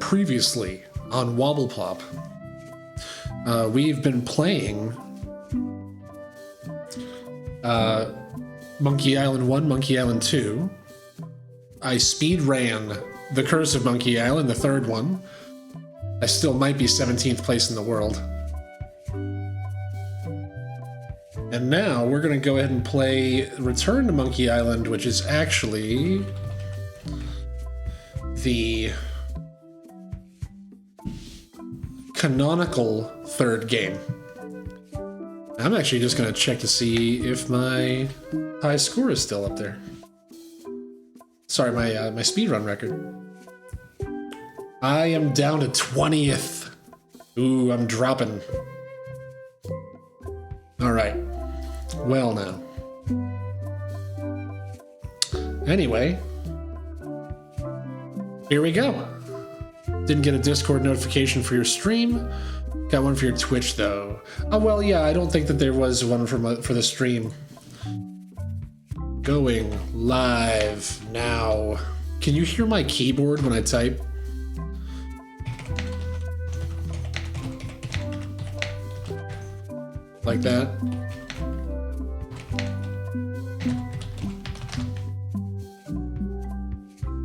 previously on Wobbleplop, we've been playing Monkey Island 1, Monkey Island 2. I speed ran The Curse of Monkey Island, the third one. I still might be 17th place in the world. And now we're going to go ahead and play Return to Monkey Island, which is actually the canonical third game. I'm actually just going to check to see if my high score is still up there. Sorry, my speedrun record. I am down to 20th. Ooh, I'm dropping. All right. Well, now. Anyway, here we go. Didn't get a Discord notification for your stream. Got one for your Twitch, though. Oh, well, yeah, I don't think that there was one for the stream. Going live now. Can you hear my keyboard when I type? Like that?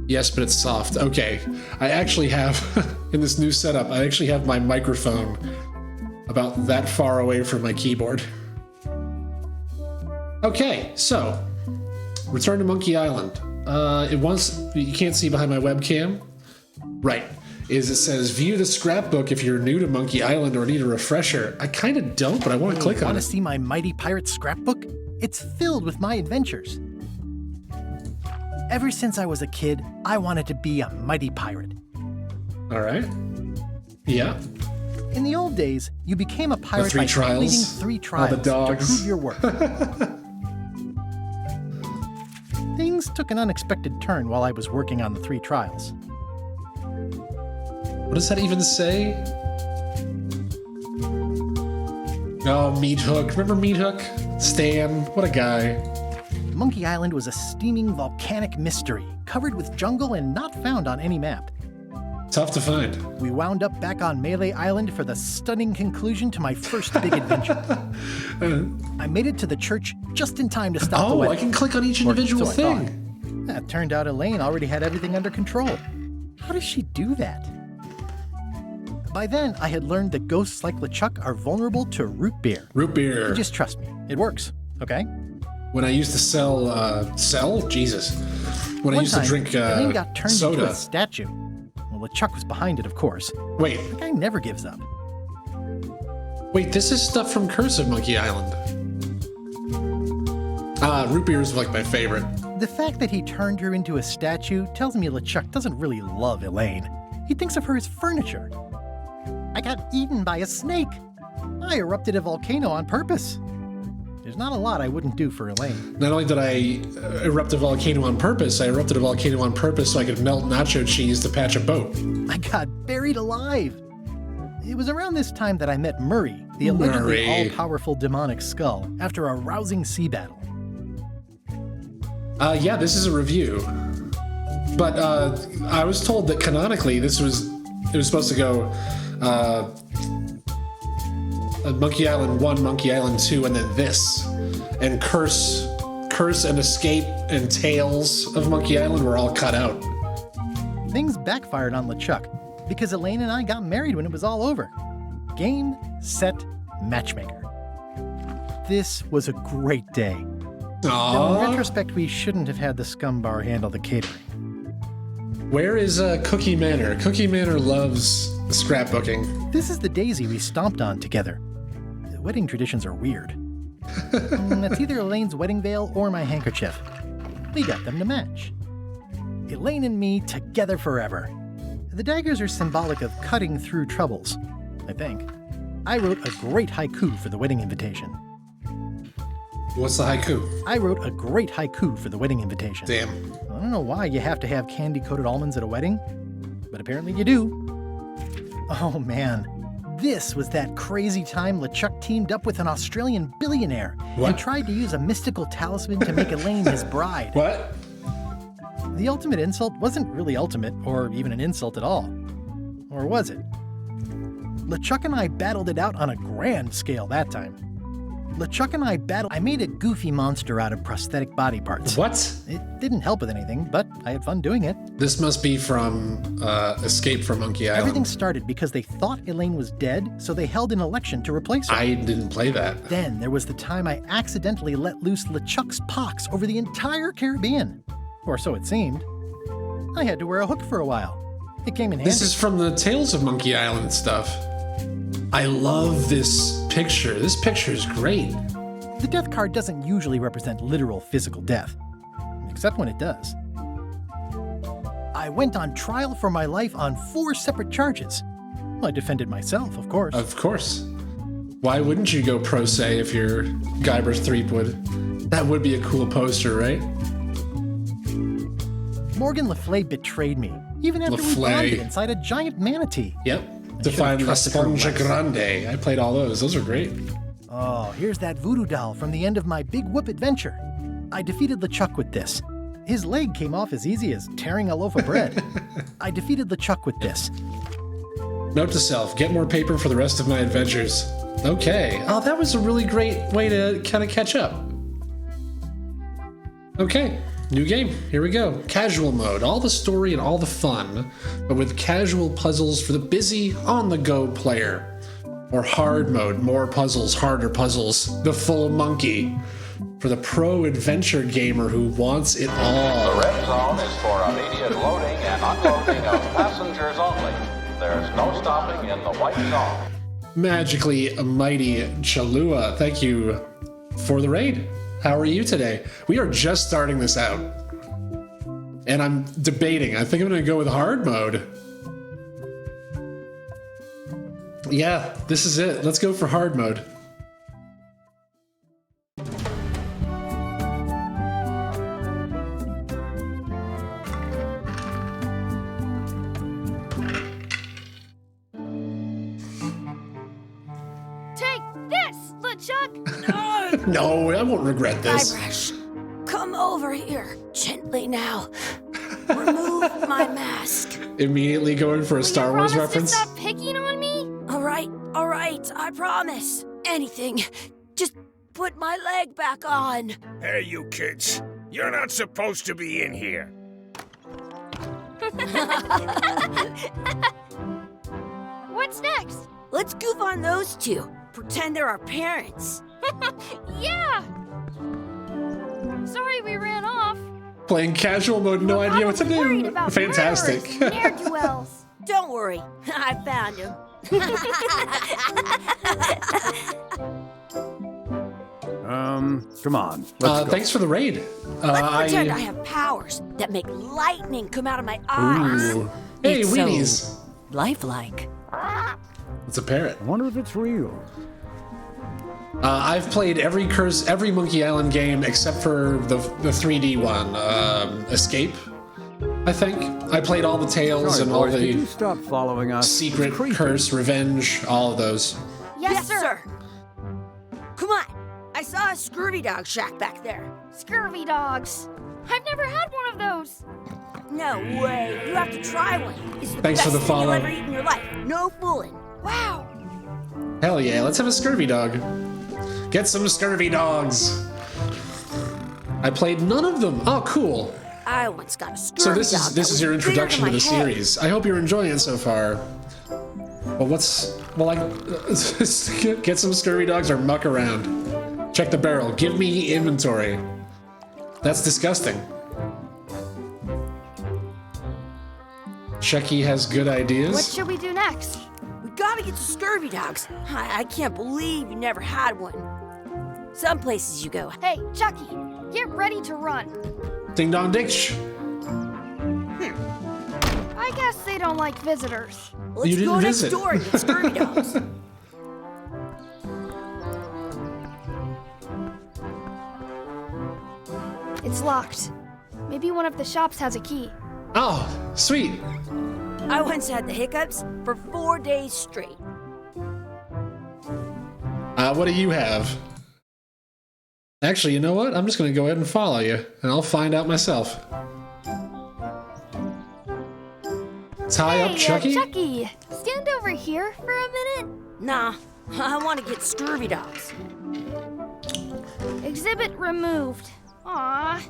Yes, but it's soft. Okay. I actually have, in this new setup, I actually have my microphone about that far away from my keyboard. Okay, so, Return to Monkey Island. You can't see behind my webcam. Right. It says, view the scrapbook if you're new to Monkey Island or need a refresher. I kind of don't, but I want to click on it. Want to see my Mighty Pirate scrapbook? It's filled with my adventures. Ever since I was a kid, I wanted to be a mighty pirate. All right. Yeah. In the old days, you became a pirate by trials. completing 3 trials All the dogs. to prove your worth. Things took an unexpected turn while I was working on the 3 trials. What does that even say? Oh, Meat Hook. Remember Meat Hook? Stan. What a guy. Monkey Island was a steaming volcanic mystery, covered with jungle and not found on any map. Tough to find. We wound up back on Melee Island for the stunning conclusion to my first big adventure. I made it to the church just in time to stop the wedding. I can click on each individual so thing. It turned out Elaine already had everything under control. How does she do that? By then, I had learned that ghosts like LeChuck are vulnerable to root beer. Root beer. You just trust me. It works, okay? When I used to sell? Jesus. When I used to drink Elaine got turned soda. into a statue. Well, LeChuck was behind it, of course. Wait. The guy never gives up. Wait, this is stuff from Curse of Monkey Island. Root beer is like my favorite. The fact that he turned her into a statue tells me LeChuck doesn't really love Elaine. He thinks of her as furniture. I got eaten by a snake. I erupted a volcano on purpose. There's not a lot I wouldn't do for Elaine. Not only did I erupt a volcano on purpose, I erupted a volcano on purpose so I could melt nacho cheese to patch a boat. I got buried alive. It was around this time that I met Murray, the allegedly all-powerful demonic skull, after a rousing sea battle. Yeah, this is a review. But I was told that canonically it was supposed to go Monkey Island 1, Monkey Island 2, and then this. And Curse and Escape and Tales of Monkey Island were all cut out. Things backfired on LeChuck because Elaine and I got married when it was all over. Game, set, matchmaker. This was a great day. Now, in retrospect, we shouldn't have had the scum bar handle the catering. Where is Cookie Manor? Cookie Manor loves scrapbooking. This is the daisy we stomped on together. The wedding traditions are weird. It's either Elaine's wedding veil or my handkerchief. We got them to match. Elaine and me together forever. The daggers are symbolic of cutting through troubles, I think. I wrote a great haiku for the wedding invitation. What's the haiku? I wrote a great haiku for the wedding invitation. Damn. I don't know why you have to have candy-coated almonds at a wedding, but apparently you do. Oh man, this was that crazy time LeChuck teamed up with an Australian billionaire and tried to use a mystical talisman to make Elaine his bride. What? The ultimate insult wasn't really ultimate or even an insult at all. Or was it? LeChuck and I battled it out on a grand scale that time. LeChuck and I made a goofy monster out of prosthetic body parts. What? It didn't help with anything, but I had fun doing it. This must be from Escape from Monkey Island. Everything started because they thought Elaine was dead, so they held an election to replace her. I didn't play that. Then there was the time I accidentally let loose LeChuck's pox over the entire Caribbean. Or so it seemed. I had to wear a hook for a while. It came in handy. This is from the Tales of Monkey Island stuff. I love this picture. This picture is great. The death card doesn't usually represent literal physical death, except when it does. I went on trial for my life on 4 separate charges. I defended myself, of course. Of course. Why wouldn't you go pro se if you're Guybrush Threepwood? That would be a cool poster, right? Morgan Le Fay betrayed me, even after we bonded inside a giant manatee. Yep. To find La Sponja Grande. I played all those. Those are great. Oh, here's that voodoo doll from the end of my Big Whoop adventure. I defeated LeChuck with this. His leg came off as easy as tearing a loaf of bread. I defeated LeChuck with this. Note to self, get more paper for the rest of my adventures. Okay. Oh, that was a really great way to kind of catch up. Okay. New game. Here we go. Casual mode. All the story and all the fun, but with casual puzzles for the busy, on-the-go player. Or hard mode. More puzzles, harder puzzles. The full monkey. For the pro adventure gamer who wants it all. The red zone is for immediate loading and unloading of passengers only. There's no stopping in the white zone. Magically mighty Chalua, thank you for the raid. How are you today? We are just starting this out. And I'm debating. I think I'm gonna go with hard mode. Yeah, this is it. Let's go for hard mode. Take this, LeChuck! No, I won't regret this. Guybrush, come over here, gently now. Remove my mask. Immediately going for a Star Wars reference. To stop picking on me? All right, I promise. Anything. Just put my leg back on. Hey, you kids. You're not supposed to be in here. What's next? Let's goof on those two. Pretend they're our parents. Yeah! Sorry we ran off. Playing casual mode, no idea what to Worried do. about Fantastic. murderers, ne'er-do-wells. Don't worry, I found him. Come on. Let's go. Thanks for the raid. Let's pretend I have powers that make lightning come out of my eyes. Ooh. Hey, It's weenies. so lifelike. It's a parrot. I wonder if it's real. I've played every Monkey Island game except for the 3D one, Escape. I think I played all the Tales Sorry, and all boys, could you the stop following us? Secret, It's creepy. Curse, Revenge, all of those. Yes, sir. Come on. I saw a scurvy dog shack back there. Scurvy dogs. I've never had one of those. No way. You have to try one. It's the Thanks best for the thing you'll follow. ever eat in your life. No fooling. Wow. Hell yeah, let's have a scurvy dog. Get some scurvy dogs. I played none of them. Oh, cool. I once got a scurvy So dog. this that is was your bigger introduction to than the my head. series. I hope you're enjoying it so far. Well, get some scurvy dogs or muck around. Check the barrel. Give me inventory. That's disgusting. Chucky has good ideas. What should we do next? We gotta get to scurvy dogs. I can't believe you never had one. Some places you go. Hey, Chucky, get ready to run. Ding dong ditch. I guess they don't like visitors. Let's You didn't go visit. next door and get scurvy dogs. It's locked. Maybe one of the shops has a key. Oh, sweet. I once had the hiccups for 4 days straight. What do you have? Actually, you know what? I'm just going to go ahead and follow you, and I'll find out myself. Tie up Chucky? Chucky, stand over here for a minute. Nah, I want to get scurvy dogs. Exhibit removed. Aw.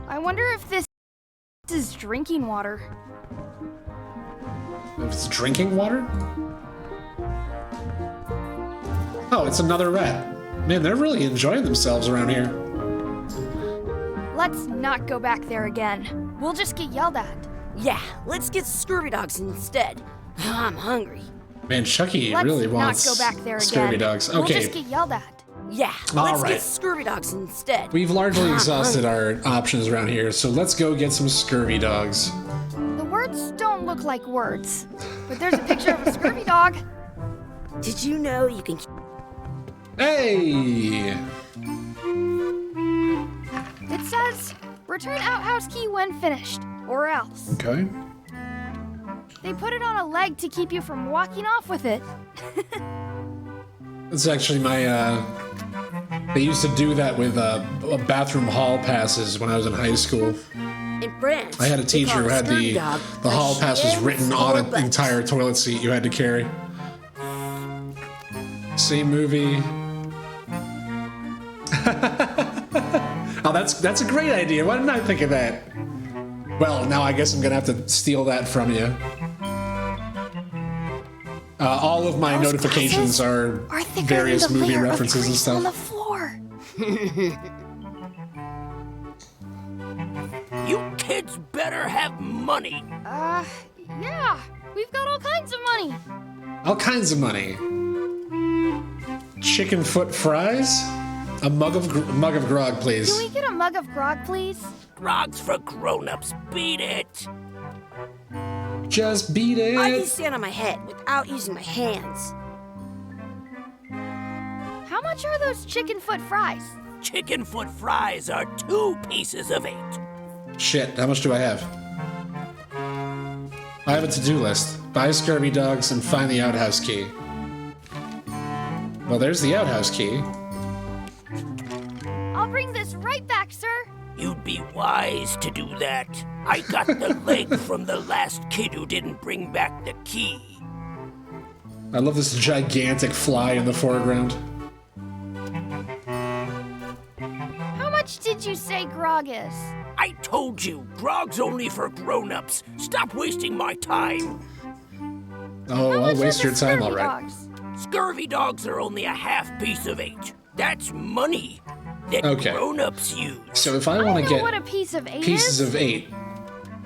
I wonder if this is drinking water. If it's drinking water? Oh, it's another rat. Man, they're really enjoying themselves around here. Let's not go back there again. We'll just get yelled at. Yeah, let's get scurvy dogs instead. I'm hungry. Man, Chucky Let's really not wants go back there again. scurvy dogs. We'll Okay, just get yelled at. Yeah, All let's right. get scurvy dogs instead. we've largely I'm exhausted hungry. our options around here, so let's go get some scurvy dogs. The words don't look like words, but there's a picture of a scurvy dog. Did you know you can... Hey! It says, return outhouse key when finished, or else. Okay. They put it on a leg to keep you from walking off with it. It's actually my, they used to do that with bathroom hall passes when I was in high school. In France, I had a they teacher call who a had scurvy the dog hall a passes shit written full on of an butts. entire toilet seat you had to carry. Same movie. Oh, that's a great idea. Why didn't I think of that? Well, now I guess I'm gonna have to steal that from you. All of my Those notifications glasses are Are thicker various than the movie layer of references and grease on the stuff. floor. You kids better have money. Yeah, we've got all kinds of money. All kinds of money. Chicken foot fries? A mug of grog, please. Can we get a mug of grog, please? Grog's for grown-ups. Beat it. Just beat I can it. stand on my head without using my hands. How much are those chicken foot fries? Chicken foot fries are 2 pieces of 8. Shit, how much do I have? I have a to-do list. Buy scurvy dogs and find the outhouse key. Well, there's the outhouse key. I'll bring this right back, sir. You'd be wise to do that. I got the leg from the last kid who didn't bring back the key. I love this gigantic fly in the foreground. How much did you say grog is? I told you, grog's only for grown-ups. Stop wasting my time. Oh, How I'll much are waste the your time, scurvy all right. dogs? Scurvy dogs are only a half piece of 8. That's money that Okay. grown-ups use. So if I I want don't to know get what a piece of 8 pieces is. of 8,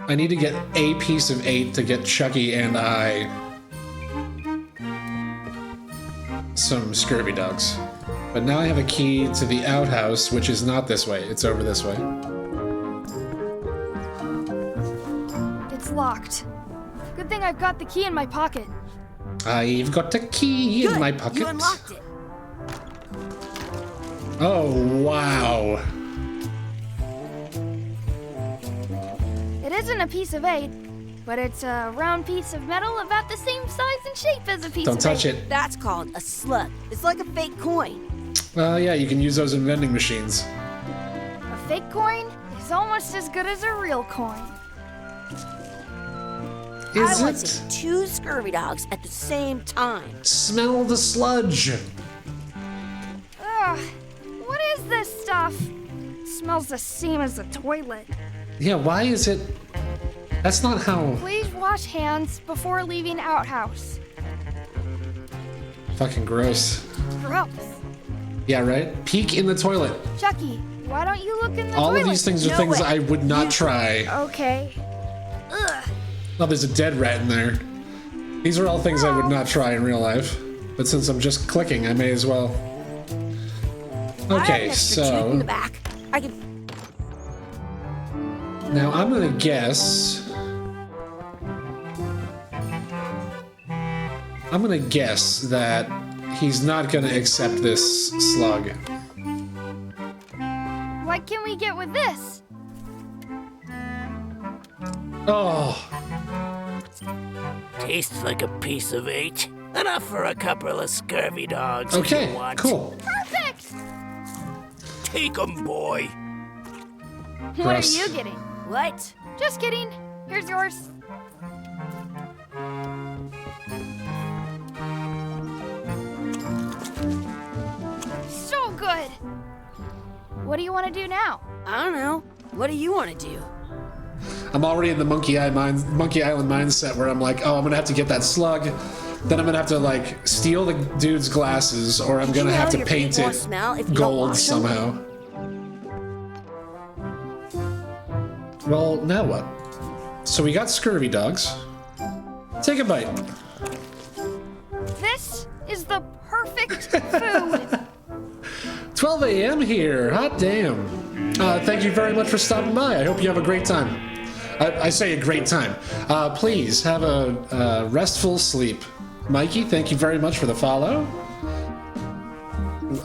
I need to get a piece of 8 to get Chucky and I some scurvy dogs. But now I have a key to the outhouse, which is not this way. It's over this way. It's locked. Good thing I've got the key in my pocket. I've got a key in Good, my pocket. you unlocked it. Oh, wow. It isn't a piece of 8, but it's a round piece of metal about the same size and shape as a piece Don't of touch 8. it. That's called a slug. It's like a fake coin. Well, yeah, you can use those in vending machines. A fake coin is almost as good as a real coin. Is I want it? to see 2 scurvy dogs at the same time. Smell the sludge. Ugh, what is this stuff? Smells the same as the toilet. Yeah, why is it? That's not how. Please wash hands before leaving outhouse. Fucking gross. Gross. Yeah, right? Peek in the toilet. Chucky, why don't you look in the All toilet? of these things are No things way. I would not try. Okay. Ugh. Oh, there's a dead rat in there. These are all things I would not try in real life. But since I'm just clicking, I may as well. I have Okay, an extra tube in the so back. I can. now I'm gonna guess. I'm gonna guess that he's not gonna accept this slug. What can we get with this? Oh, Tastes like a piece of 8. Enough for a couple of scurvy dogs if okay, you want. cool. Perfect! Take 'em, boy. What Gross. are you getting? What? Just kidding. Here's yours. So good. What do you want to do now? I don't know. What do you want to do? I'm already in the Monkey Island mindset where I'm like, oh, I'm gonna have to get that slug. Then I'm gonna have to like steal the dude's glasses, or I'm gonna have to paint it gold somehow. Well, now what? So we got scurvy dogs. Take a bite. This is the perfect food. 12 a.m. here. Hot damn. Thank you very much for stopping by. I hope you have a great time. I say a great time. Please have a restful sleep. Mikey, thank you very much for the follow.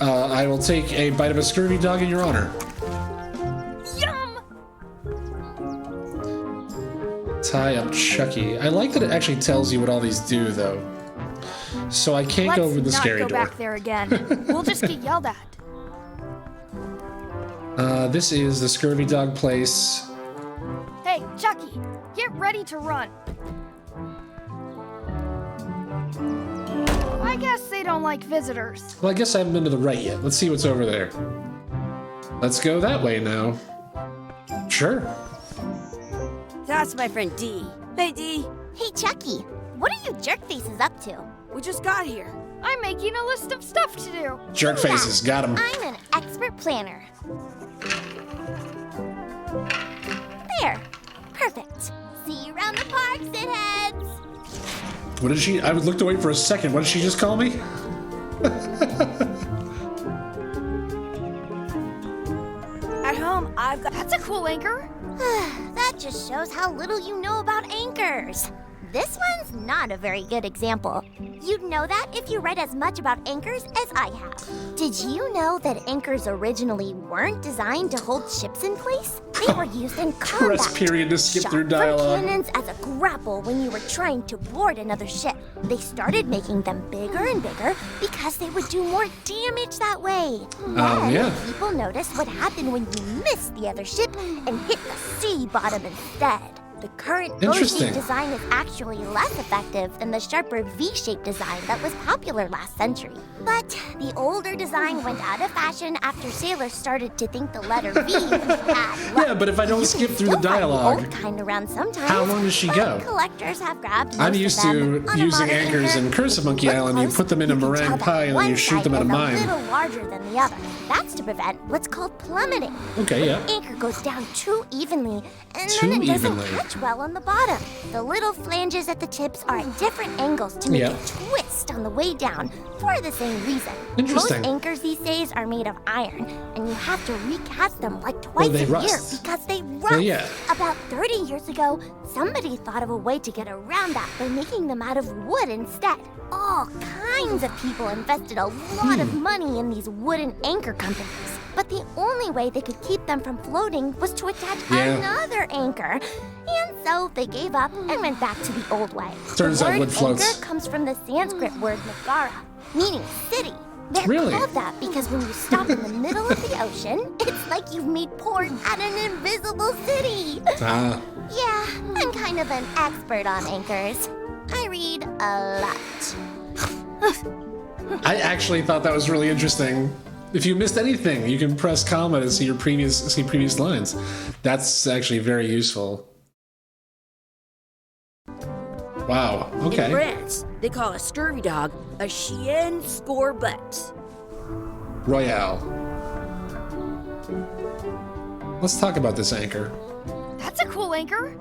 I will take a bite of a scurvy dog in your honor. Yum! Tie up Chucky. I like that it actually tells you what all these do, though. So I can't go over the scary Let's not go door. back there again. We'll just get yelled at. This is the scurvy dog place. Hey, Chucky, get ready to run. I guess they don't like visitors. Well, I guess I haven't been to the right yet. Let's see what's over there. Let's go that way now. Sure. That's my friend Dee. Hey, Dee. Hey, Chucky, what are you jerk faces up to? We just got here. I'm making a list of stuff to do. Jerk faces, got him. I'm an expert planner. There. Perfect. See you around the park, shitheads. What did she? I looked away for a second. What did she just call me? At home, I've got. That's a cool anchor. That just shows how little you know about anchors. This one's not a very good example. You'd know that if you read as much about anchors as I have. Did you know that anchors originally weren't designed to hold ships in place? They were used in combat. Press period to skip Shot through dialogue. from cannons as a grapple when you were trying to board another ship. They started making them bigger and bigger because they would do more damage that way. Then yeah. people noticed what happened when you missed the other ship and hit the sea bottom instead. The current Interesting. O-shaped design is actually less effective than the sharper V-shaped design that was popular last century. But the older design went out of fashion after sailors started to think the letter V was bad luck. Yeah, but if I don't You skip can through the still find dialogue, old kind around sometimes. how long does she but go? Collectors have grabbed I'm most used of them. to On a using modern anchors anchor, in Curse of Monkey look Island. You close, put them in a you can meringue tell that pie and then one you shoot side them at a is mine. A little larger than the other. That's to prevent what's called plummeting. Okay, yeah. The anchor goes down too evenly, and Too then it doesn't evenly. catch well on the bottom. The little flanges at the tips are at different angles to make Yeah. it twist on the way down for the same reason. Interesting. Most anchors these days are made of iron, and you have to recast them like twice they a rust. year because they rust. yeah. About 30 years ago, somebody thought of a way to get around that by making them out of wood instead. All kinds of people invested a lot of money in these wooden anchor companies. But the only way they could keep them from floating was to attach Yeah. another anchor. And so they gave up and went back to the old way. Turns the out word wood floats. anchor comes from the Sanskrit word Nagara, meaning city. They're Really? called that because when you stop in the middle of the ocean, it's like you've made port at an invisible city. Ah, Yeah, I'm kind of an expert on anchors. I read a lot. I actually thought that was really interesting. If you missed anything, you can press comma to see previous lines. That's actually very useful. Wow. In Okay. France, they call a scurvy dog a chien scorbut. Royale. Let's talk about this anchor. That's a cool anchor.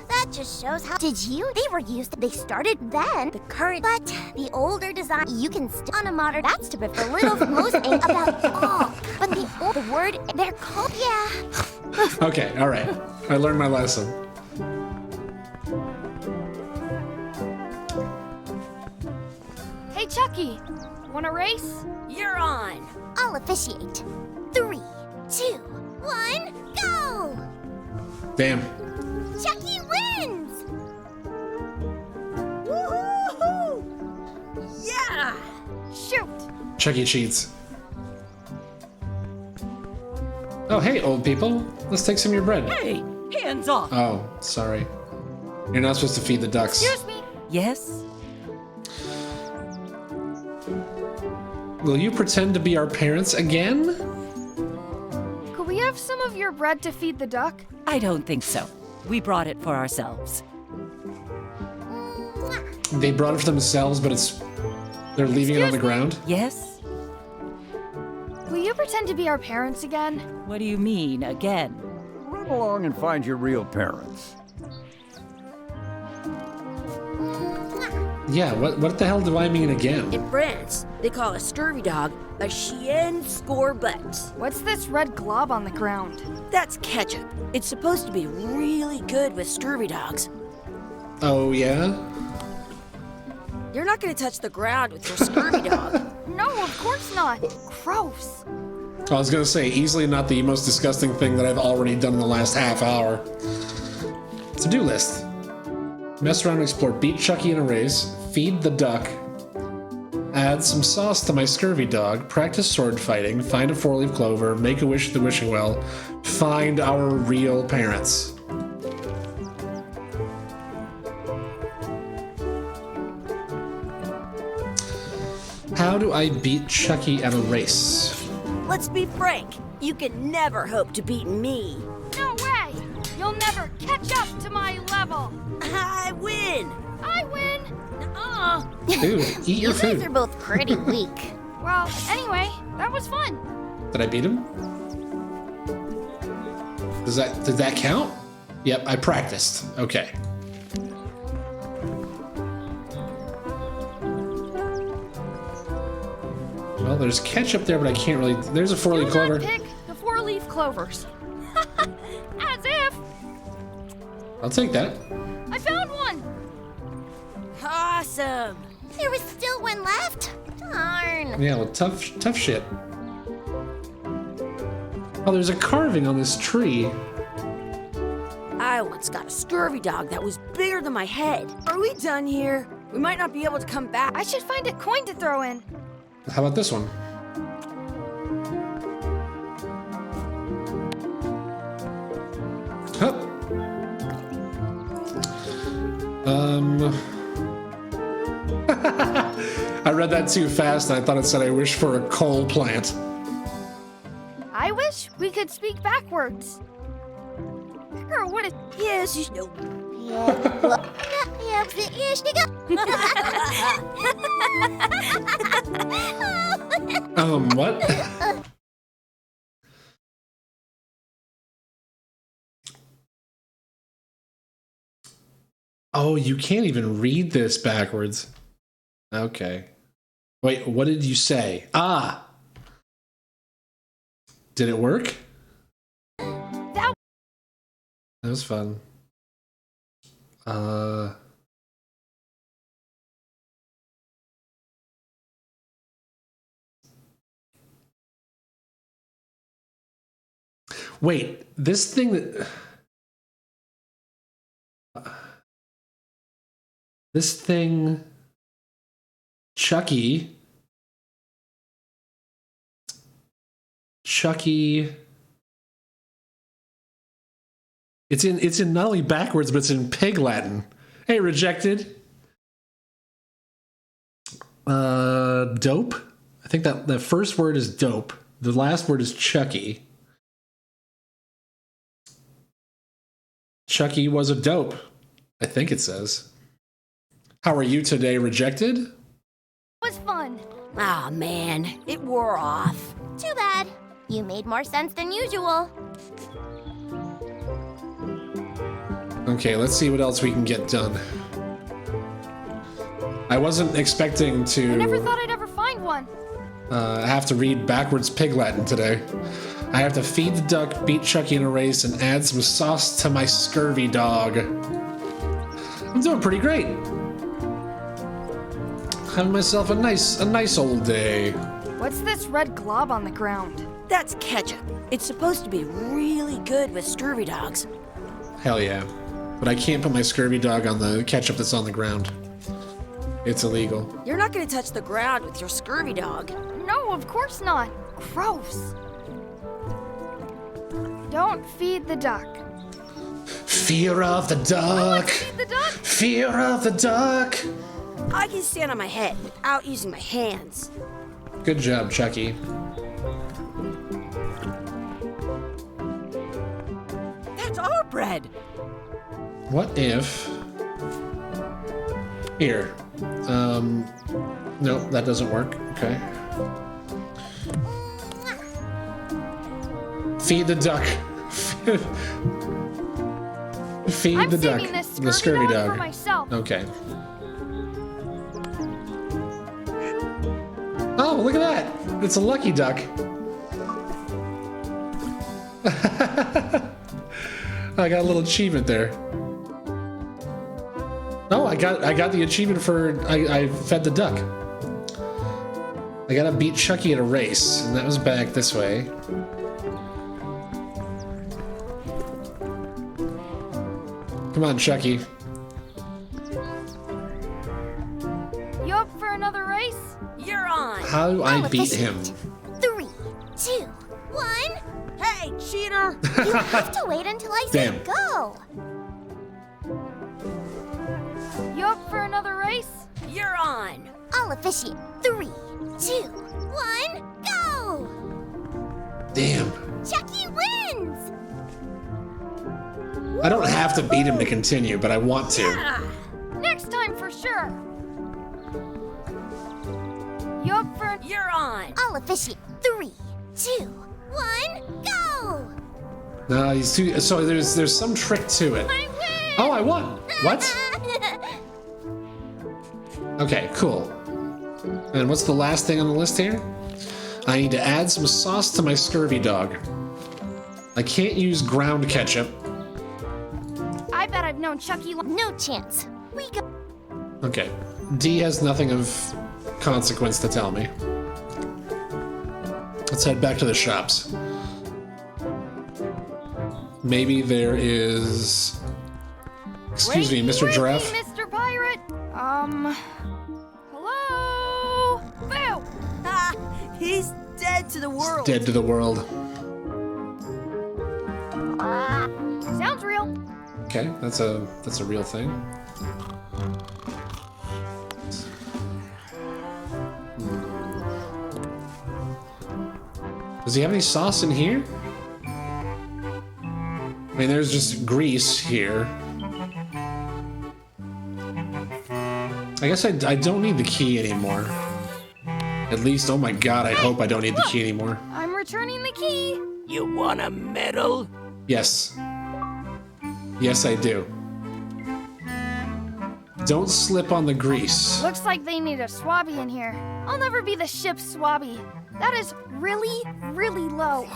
That just shows how. Did you? They were used. They started then. The current, but the older design. You can still on a modern. That's to for little for most ain't about all. But the old word they're called. Yeah. Okay, all right. I learned my lesson. Hey, Chucky, wanna race? You're on. I'll officiate. 3, 2, 1, go! Damn. Chucky wins. Woohoo! Yeah! Shoot! Chucky cheats. Oh, hey, old people. Let's take some of your bread. Hey, Hands off. Oh, sorry. You're not supposed to feed the ducks. Excuse me. Yes? Will you pretend to be our parents again? Could we have some of your bread to feed the duck? I don't think so. We brought it for ourselves. They brought it for themselves, but they're leaving it on the ground? Yes? Will you pretend to be our parents again? What do you mean, again? Run along and find your real parents. Yeah, what the hell do I mean again? In France, they call a scurvy dog a chien scorbut. What's this red glob on the ground? That's ketchup. It's supposed to be really good with scurvy dogs. Oh, yeah? You're not gonna touch the ground with your scurvy dog. No, of course not. Gross. I was gonna say, easily not the most disgusting thing that I've already done in the last half hour. To-do list. Mess around and explore. Beat Chucky in a race. Feed the duck. Add some sauce to my scurvy dog. Practice sword fighting. Find a four-leaf clover. Make a wish at the wishing well. Find our real parents. How do I beat Chucky at a race? Let's be frank. You can never hope to beat me. No way! You'll never catch up to my level! I win. I win! Dude, eat your You guys food. are both pretty weak. Well, anyway, that was fun. Did I beat him? Did that count? Yep, I practiced. Okay. Well, there's ketchup there, but I can't really. There's a four-leaf Do clover. not pick the four-leaf clovers. As if! I'll take that. I found one! Awesome. There was still one left. Darn. Yeah, well, tough shit. Oh, there's a carving on this tree. I once got a scurvy dog that was bigger than my head. Are we done here? We might not be able to come back. I should find a coin to throw in. How about this one? Huh. I read that too fast and I thought it said I wish for a coal plant. I wish we could speak backwards. Or what a... Yes, you know. What? Oh, you can't even read this backwards. Okay. Wait, what did you say? Ah! Did it work? That was fun. Wait, this thing that... This thing... Chucky... It's in not only backwards, but it's in pig Latin. Hey, rejected. Dope. I think that the first word is dope. The last word is Chucky. Chucky was a dope. I think it says. How are you today, rejected? was fun. Aw, man, it wore off. Too bad. You made more sense than usual. Okay, let's see what else we can get done. I wasn't expecting to I never thought I'd ever find one. have to read backwards pig Latin today. I have to feed the duck, beat Chucky in a race, and add some sauce to my scurvy dog. I'm doing pretty great. Having myself a nice old day. What's this red glob on the ground? That's ketchup. It's supposed to be really good with scurvy dogs. Hell yeah. But I can't put my scurvy dog on the ketchup that's on the ground. It's illegal. You're not gonna touch the ground with your scurvy dog. No, of course not. Gross. Don't feed the duck. Fear of the duck. Feed the duck. Fear of the duck. I can stand on my head without using my hands. Good job, Chucky. That's our bread. What if... Here. No, that doesn't work. Okay. Feed the duck. Feed I'm the duck. saving this The scurvy dog dog. for myself. Okay. Oh, look at that! It's a lucky duck. I got a little achievement there. Oh, I got the achievement for I fed the duck. I gotta beat Chucky at a race, and that was back this way. Come on, Chucky. You up for another race? You're on. How do I beat him? 3, 2, 1. Hey, cheater! You have to wait until I say Damn. go. You up for another race? You're on. I'll officiate. 3, 2, 1, go! Damn. Chucky wins! I don't have to beat him to continue, but I want to. Next time for sure. You up for? You're on. I'll officiate. 3, 2, 1, go! No, he's too. So there's some trick to it. I win! Oh, I won. What? Okay, cool. And what's the last thing on the list here? I need to add some sauce to my scurvy dog. I can't use ground ketchup. I bet I've known Chucky. No chance. We go. Okay. D has nothing of consequence to tell me. Let's head back to the shops. Maybe there is... Excuse me, Mr. Giraffe? Mr. Pirate. Hello. Boo. Ah, he's dead to the world. Dead to the world. Sounds real. Okay, that's a real thing. Does he have any sauce in here? I mean, there's just grease here. I guess I don't need the key anymore. At least, oh my god, I hope I don't need the key anymore. I'm returning the key. You want a medal? Yes. Yes, I do. Don't slip on the grease. Looks like they need a swabby in here. I'll never be the ship's swabby. That is really, really low.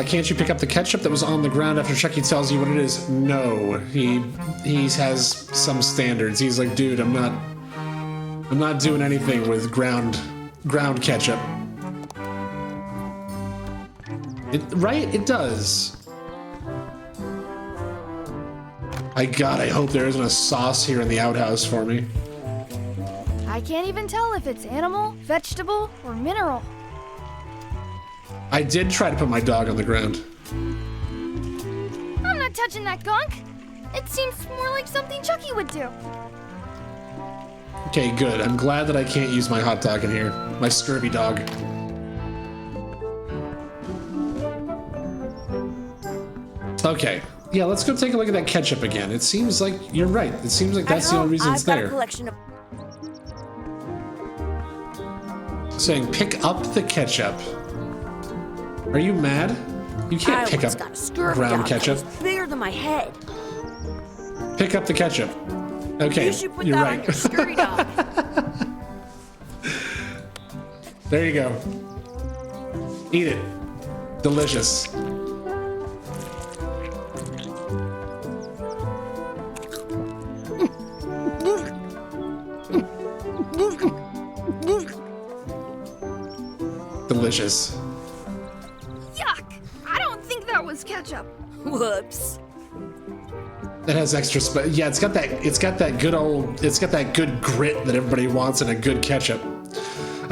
Can't you pick up the ketchup that was on the ground after Chucky tells you what it is? No, he has some standards. He's like, dude, I'm not doing anything with ground ketchup. Right? It does. I hope there isn't a sauce here in the outhouse for me. I can't even tell if it's animal, vegetable, or mineral. I did try to put my dog on the ground. I'm not touching that gunk. It seems more like something Chucky would do. Okay, good. I'm glad that I can't use my hot dog in here. My scurvy dog. Okay. Yeah, let's go take a look at that ketchup again. It seems like you're right. It seems like that's the only reason it's I've got a there. collection of. Saying pick up the ketchup. Are you mad? You can't pick up got a scurvy ground dog ketchup. that was bigger than my head. Pick up the ketchup. Okay, You should put you're that right. on your scurvy dog. There you go. Eat it. Delicious. Delicious. Yuck! I don't think that was ketchup. Whoops. It has extra yeah, it's got that good grit that everybody wants in a good ketchup.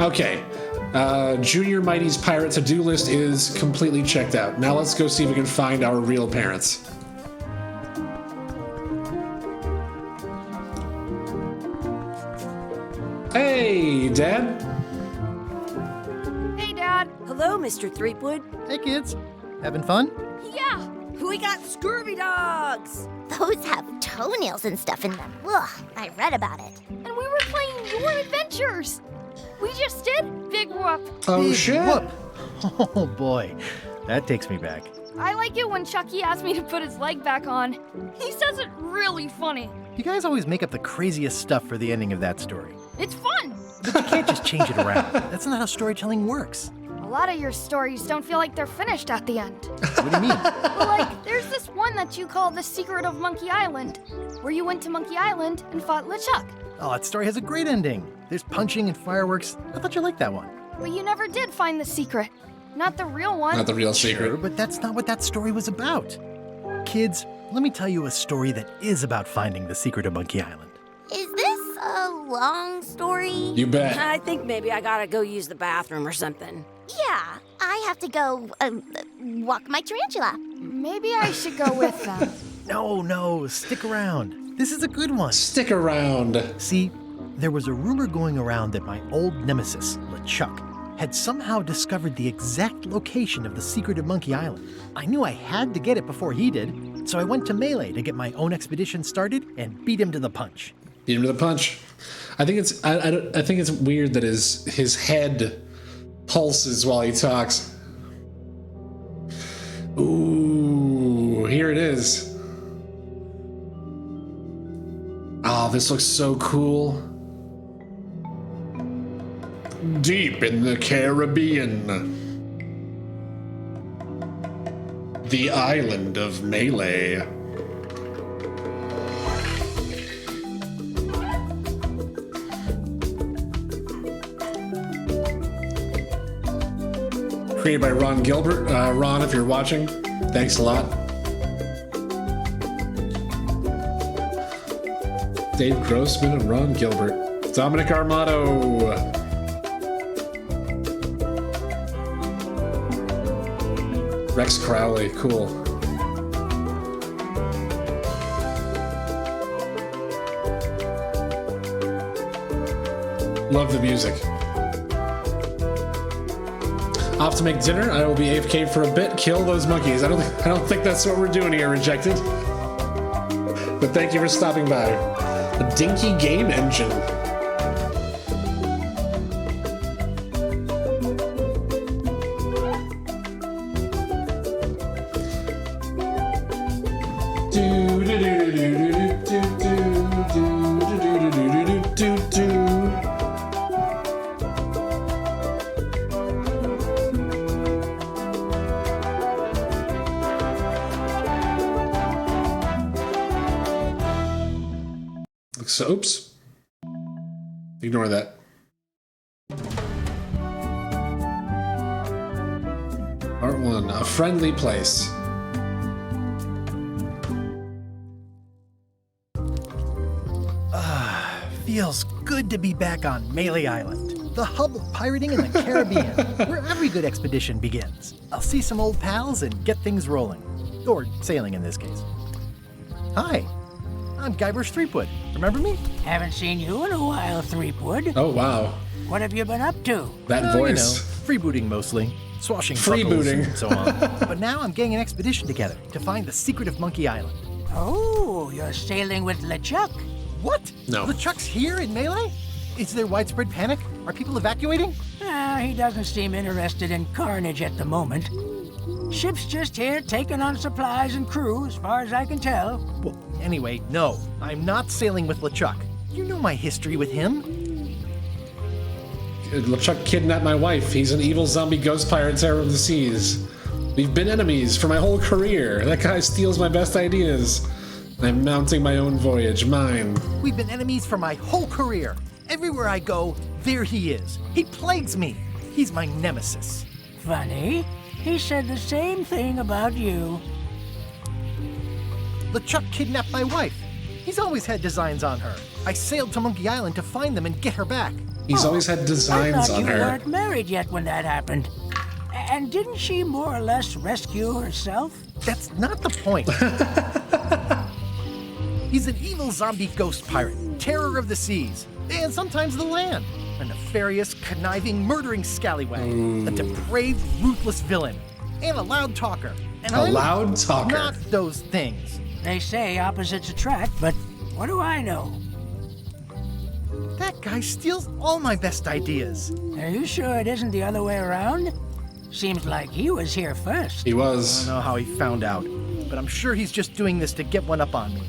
Okay. Junior Mighty's pirate to-do list is completely checked out. Now let's go see if we can find our real parents. Hey, Dad. Hey, Dad. Hello, Mr. Threepwood. Hey, kids. Having fun? Yeah. We got scurvy dogs. Those have toenails and stuff in them. Ugh, I read about it. And we were playing Your Adventures. We just did Big Whoop. Oh, Big shit. whoop. Oh, boy. That takes me back. I like it when Chucky asks me to put his leg back on. He says it really funny. You guys always make up the craziest stuff for the ending of that story. It's fun. But you can't just change it around. That's not how storytelling works. A lot of your stories don't feel like they're finished at the end. What do you mean? Well, like, there's this one that you call The Secret of Monkey Island, where you went to Monkey Island and fought LeChuck. Oh, that story has a great ending. There's punching and fireworks. I thought you liked that one. But you never did find the secret. Not the real one. Not the real Sure, secret. but that's not what that story was about. Kids, let me tell you a story that is about finding the secret of Monkey Island. Is this a long story? You bet. I think maybe I gotta go use the bathroom or something. Yeah, I have to go walk my tarantula. Maybe I should go with them. No, stick around. This is a good one. Stick around. See, there was a rumor going around that my old nemesis, LeChuck, had somehow discovered the exact location of the secret of Monkey Island. I knew I had to get it before he did, so I went to Melee to get my own expedition started and beat him to the punch. Beat him to the punch. I think it's I think it's weird that his head pulses while he talks. Ooh, here it is. Oh, this looks so cool. Deep in the Caribbean. The island of Melee. Created by Ron Gilbert. Ron, if you're watching, thanks a lot. Dave Grossman and Ron Gilbert. Dominic Armato. Rex Crowley, cool. Love the music. Off to make dinner. I will be AFK for a bit. Kill those monkeys. I don't think that's what we're doing here, Rejected. But thank you for stopping by. A dinky game engine. So, oops. Ignore that. Part 1, a friendly place. Feels good to be back on Melee Island, the hub of pirating in the Caribbean, where every good expedition begins. I'll see some old pals and get things rolling. Or sailing in this case. Hi, I'm Guybrush Threepwood. Remember me? Haven't seen you in a while, Threepwood. Oh, wow. What have you been up to? That voice. Freebooting mostly. Swashing Freebooting. and so on. But now I'm getting an expedition together to find the secret of Monkey Island. Oh, you're sailing with LeChuck. What? No. LeChuck's here in Melee? Is there widespread panic? Are people evacuating? He doesn't seem interested in carnage at the moment. Ship's just here taking on supplies and crew, as far as I can tell. Well, anyway, no. I'm not sailing with LeChuck. You know my history with him. LeChuck kidnapped my wife. He's an evil zombie ghost pirate terror of the seas. We've been enemies for my whole career. That guy steals my best ideas. I'm mounting my own voyage, mine. We've been enemies for my whole career. Everywhere I go, there he is. He plagues me. He's my nemesis. Funny. He said the same thing about you. LeChuck kidnapped my wife. He's always had designs on her. I sailed to Monkey Island to find them and get her back. He's always had I designs thought on you her. weren't married yet when that happened. And didn't she more or less rescue herself? That's not the point. He's an evil zombie ghost pirate, terror of the seas, and sometimes the land. A nefarious, conniving, murdering scallywag. A depraved, ruthless villain. And a loud talker. And A I'm loud talker. not those things. They say opposites attract, but what do I know? That guy steals all my best ideas. Are you sure it isn't the other way around? Seems like he was here first. He I was. don't know how he found out, but I'm sure he's just doing this to get one up on me.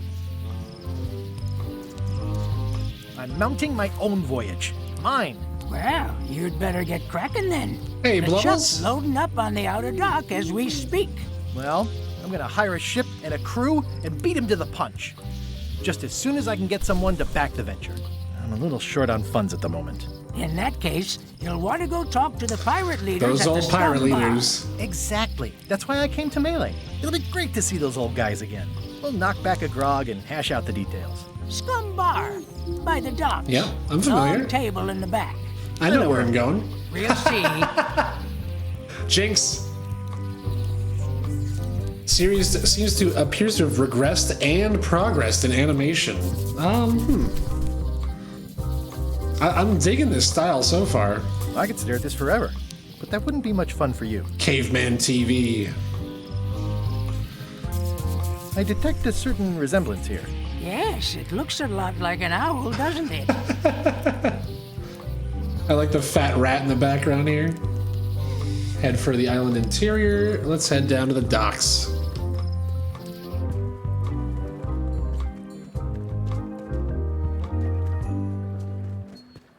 I'm mounting my own voyage. Mine. Well, you'd better get cracking then. Hey, The Blubbles. Chuck's loading up on the outer dock as we speak. Well, I'm gonna hire a ship and a crew and beat him to the punch. Just as soon as I can get someone to back the venture. I'm a little short on funds at the moment. In that case, you'll want to go talk to the pirate leaders Those at the old pirate Scum Bar. leaders. Exactly. That's why I came to Melee. It'll be great to see those old guys again. We'll knock back a grog and hash out the details. Scum Bar, by the docks. Yeah, I'm familiar. Long table in the back. I know where I'm going. We'll see. Jinx. Series appears to have regressed and progressed in animation. I'm digging this style so far. I could stare at this forever, but that wouldn't be much fun for you. Caveman TV. I detect a certain resemblance here. Yes, it looks a lot like an owl, doesn't it? I like the fat rat in the background here. Head for the island interior. Let's head down to the docks.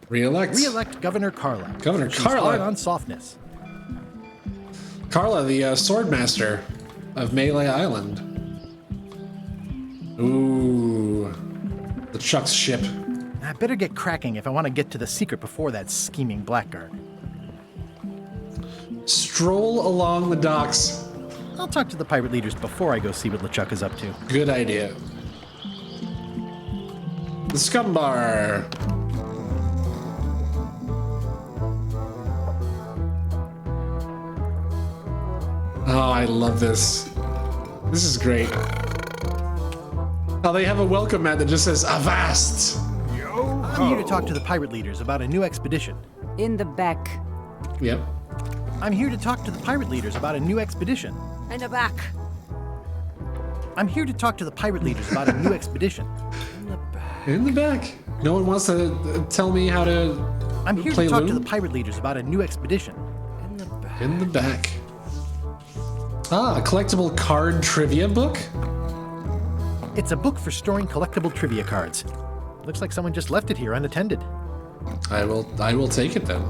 Re-elect. Re-elect Governor Carla. Governor She's Carla. hard on softness. Carla, the swordmaster of Melee Island. Ooh. The Chuck's ship. I better get cracking if I want to get to the secret before that scheming blackguard. Stroll along the docks. I'll talk to the pirate leaders before I go see what LeChuck is up to. Good idea. The Scum Bar. Oh, I love this. This is great. Oh, they have a welcome mat that just says Avast. I'm here to talk to the pirate leaders about a new expedition. In the back. Yep. I'm here to talk to the pirate leaders about a new expedition. In the back. I'm here to talk to the pirate leaders about a new expedition. In the back. No one wants to tell me how to I'm here play to talk Loon? to the pirate leaders about a new expedition. In the back. Ah, a collectible card trivia book? It's a book for storing collectible trivia cards. Looks like someone just left it here unattended. I will take it then.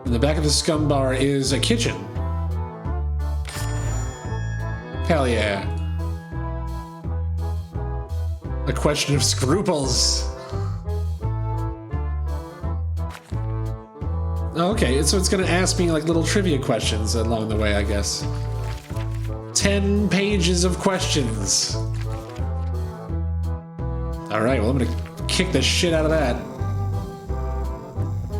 In the back of the Scum Bar is a kitchen. Hell yeah. A question of scruples. Oh, okay, so it's gonna ask me like little trivia questions along the way, I guess. 10 pages of questions. All right, well, I'm gonna kick the shit out of that.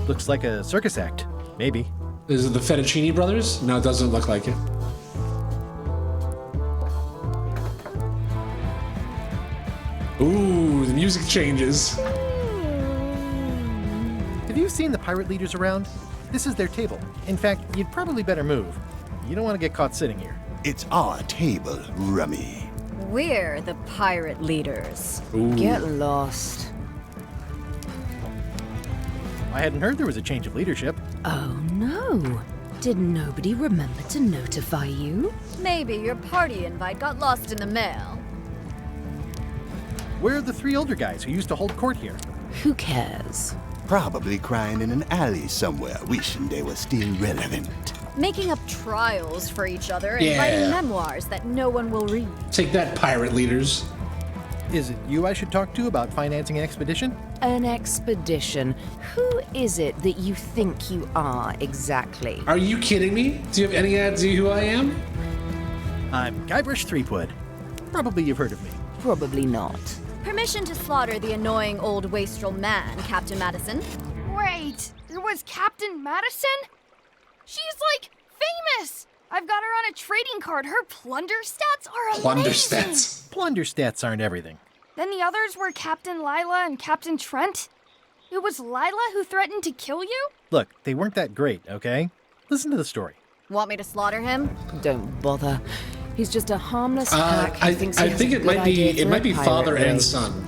Looks like a circus act. Maybe. Is it the Fettuccine Brothers? No, it doesn't look like it. Ooh, the music changes. Have you seen the pirate leaders around? This is their table. In fact, you'd probably better move. You don't want to get caught sitting here. It's our table, Rummy. We're the pirate leaders. Ooh. Get lost. I hadn't heard there was a change of leadership. Oh no. Did nobody remember to notify you? Maybe your party invite got lost in the mail. Where are the three older guys who used to hold court here? Who cares? Probably crying in an alley somewhere, wishing they were still relevant. Making up trials for each other and Yeah. writing memoirs that no one will read. Take that, pirate leaders. Is it you I should talk to about financing an expedition? An expedition. Who is it that you think you are exactly? Are you kidding me? Do you have any idea who I am? I'm Guybrush Threepwood. Probably you've heard of me. Probably not. Permission to slaughter the annoying old wastrel man, Captain Madison. Wait, it was Captain Madison? She's like famous! I've got her on a trading card. Her plunder stats are Plunder amazing. stats. Plunder stats aren't everything. Then the others were Captain Lila and Captain Trent. It was Lila who threatened to kill you? Look, they weren't that great, okay? Listen to the story. Want me to slaughter him? Don't bother. He's just a harmless hack. I who thinks he I has think a it good might be idea for a pirate father and raid. son.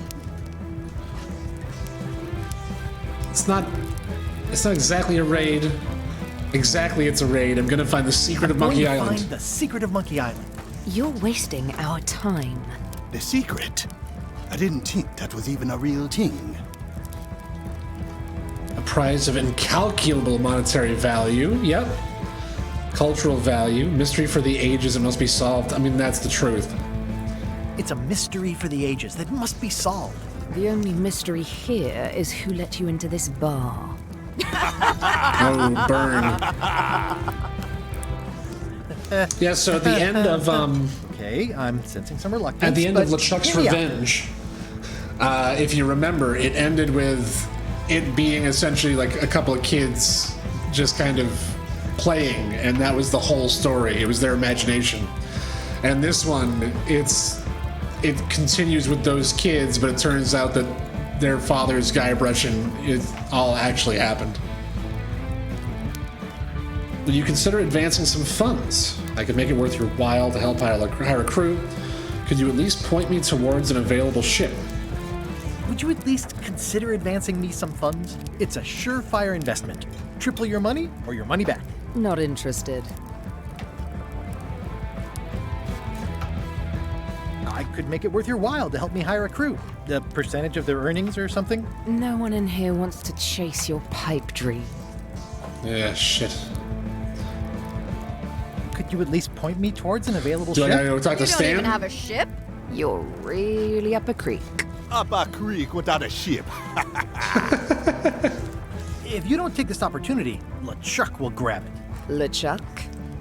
It's not exactly a raid. Exactly, it's a raid. I'm gonna find the secret of Monkey I'm going to Island. find the secret of Monkey Island. You're wasting our time. The secret? I didn't think that was even a real thing. A prize of incalculable monetary value. Yep. Cultural value. Mystery for the ages. It must be solved. I mean, that's the truth. It's a mystery for the ages that must be solved. The only mystery here is who let you into this bar. Oh, burn. Yeah, so at the end of Okay, I'm sensing some reluctance. at the end of but LeChuck's here we are. revenge, if you remember, it ended with it being essentially like a couple of kids just kind of playing, and that was the whole story. It was their imagination. And this one, it continues with those kids, but it turns out that their father's Guybrush and it all actually happened. Would you consider advancing some funds? I could make it worth your while to help hire a crew. Could you at least point me towards an available ship? Would you at least consider advancing me some funds? It's a surefire investment. Triple your money or your money back. Not interested. I could make it worth your while to help me hire a crew. A percentage of their earnings or something? No one in here wants to chase your pipe dream. Yeah, shit. Could you at least point me towards an available Do I ship? gotta go talk to You don't Stan? even have a ship? You're really up a creek. Up a creek without a ship. If you don't take this opportunity, LeChuck will grab it. LeChuck?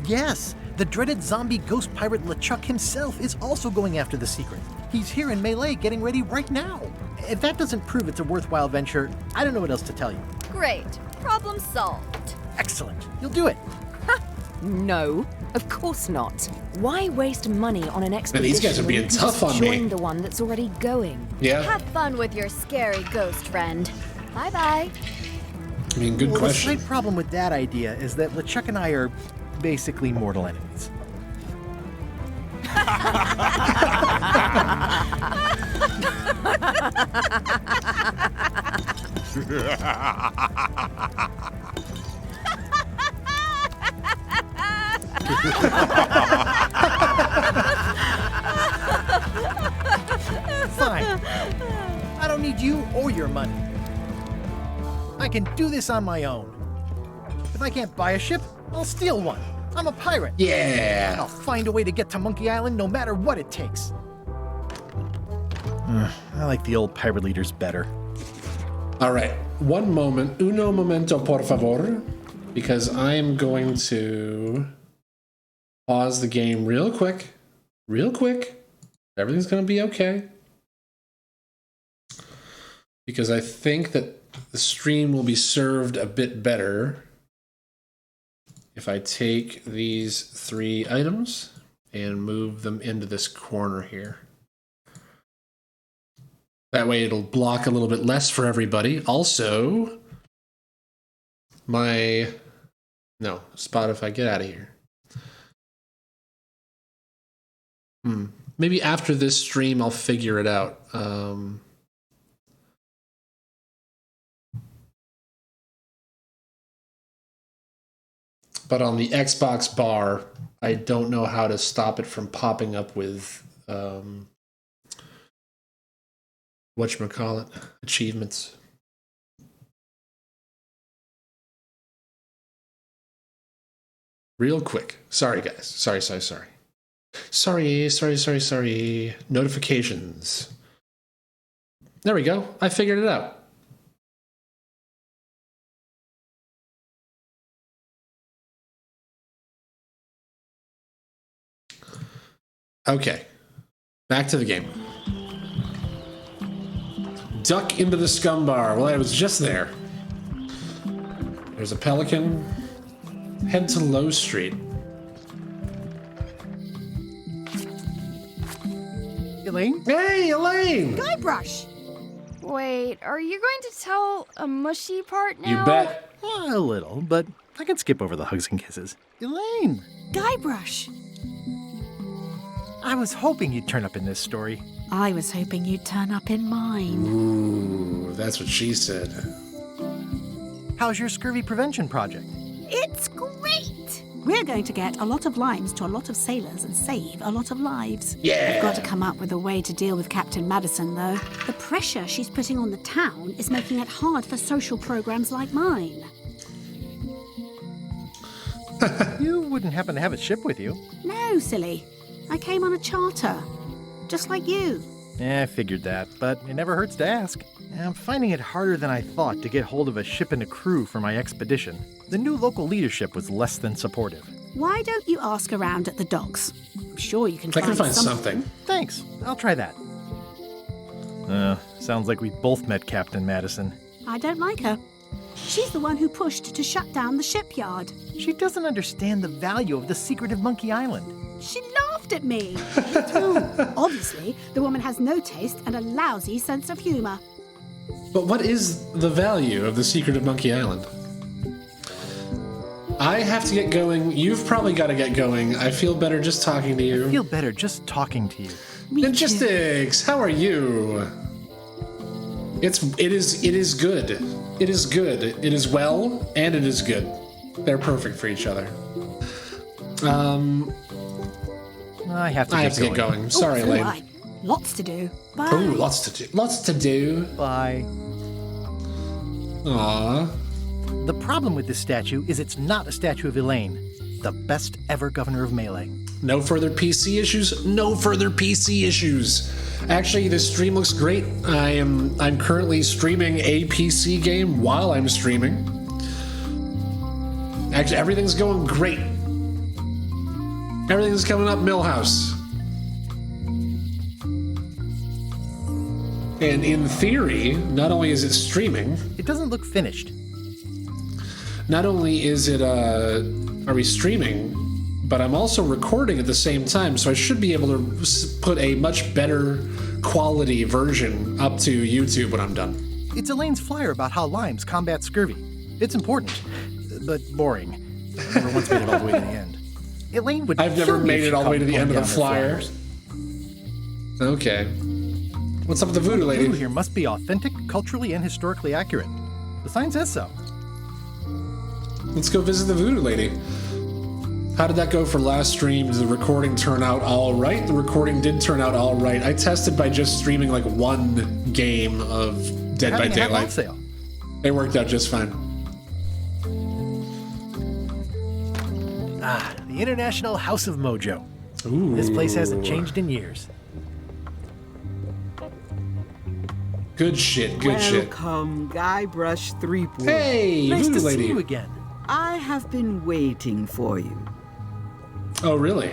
Yes, the dreaded zombie ghost pirate LeChuck himself is also going after the secret. He's here in Melee getting ready right now. If that doesn't prove it's a worthwhile venture, I don't know what else to tell you. Great. Problem solved. Excellent. You'll do it. No, of course not. Why waste money on an expedition these guys are when being you can tough just on me. join the one that's already going? Yeah, Have fun with your scary ghost friend. Bye-bye. I mean, good Well, question. the slight problem with that idea is that LeChuck and I are basically mortal enemies. Fine. I don't need you or your money. I can do this on my own. If I can't buy a ship, I'll steal one. I'm a pirate. And Yeah. I'll find a way to get to Monkey Island no matter what it takes. I like the old pirate leaders better. All right. One moment. Uno momento, por favor. Because I am going to pause the game real quick. Real quick. Everything's going to be okay. Because I think that the stream will be served a bit better if I take these 3 items and move them into this corner here. That way it'll block a little bit less for everybody. Also, Spotify, get out of here. Maybe after this stream I'll figure it out. But on the Xbox bar, I don't know how to stop it from popping up with whatchamacallit, achievements. Real quick. Sorry, guys. Sorry. Sorry. Notifications. There we go. I figured it out. Okay. Back to the game. Duck into the scum bar. Well, I was just there. There's a pelican. Head to Low Street. Elaine? Hey, Elaine! Guybrush! Wait, are you going to tell a mushy part now? You bet. A little, but I can skip over the hugs and kisses. Elaine! Guybrush! I was hoping you'd turn up in this story. I was hoping you'd turn up in mine. Ooh, that's what she said. How's your scurvy prevention project? It's great! We're going to get a lot of limes to a lot of sailors and save a lot of lives. Yeah! We've got to come up with a way to deal with Captain Madison, though. The pressure she's putting on the town is making it hard for social programs like mine. You wouldn't happen to have a ship with you? No, silly. I came on a charter. Just like you. I figured that, but it never hurts to ask. I'm finding it harder than I thought to get hold of a ship and a crew for my expedition. The new local leadership was less than supportive. Why don't you ask around at the docks? I'm sure you can I can find something. Thanks. I'll try that. Sounds like we both met Captain Madison. I don't like her. She's the one who pushed to shut down the shipyard. She doesn't understand the value of the secret of Monkey Island. She laughed at me. Me too. Obviously, the woman has no taste and a lousy sense of humor. But what is the value of the secret of Monkey Island? I have to get going. You've probably got to get going. I feel better just talking to you. I feel better just talking to you. Logistics, how are you? It is good. It is good. It is well, and it is good. They're perfect for each other. I have to get going. Sorry, Elaine. Right. Lots to do. Bye. Ooh, lots to do. Lots to do. Bye. Aww. The problem with this statue is it's not a statue of Elaine, the best ever governor of Melee. No further PC issues. No further PC issues. Actually, this stream looks great. I'm currently streaming a PC game while I'm streaming. Actually, everything's going great. Everything's coming up Millhouse. And in theory, not only is it streaming, it doesn't look finished. Not only is it are we streaming, but I'm also recording at the same time, so I should be able to put a much better quality version up to YouTube when I'm done. It's Elaine's flyer about how limes combat scurvy. It's important, but boring. Never once made it all the way to the end. Elaine would. I've never made it all the way to the end of the flyer. Okay. What's up with the voodoo lady? Voodoo here must be authentic, culturally, and historically accurate. The sign says so. Let's go visit the voodoo lady. How did that go for last stream? Did the recording turn out all right? The recording did turn out all right. I tested by just streaming like one game of Dead by Daylight. Sale. It worked out just fine. Ah, the International House of Mojo. Ooh. This place hasn't changed in years. Good shit, good shit. Welcome, Guybrush Threepwood. Hey, nice voodoo to lady. see you again. I have been waiting for you. Oh, really?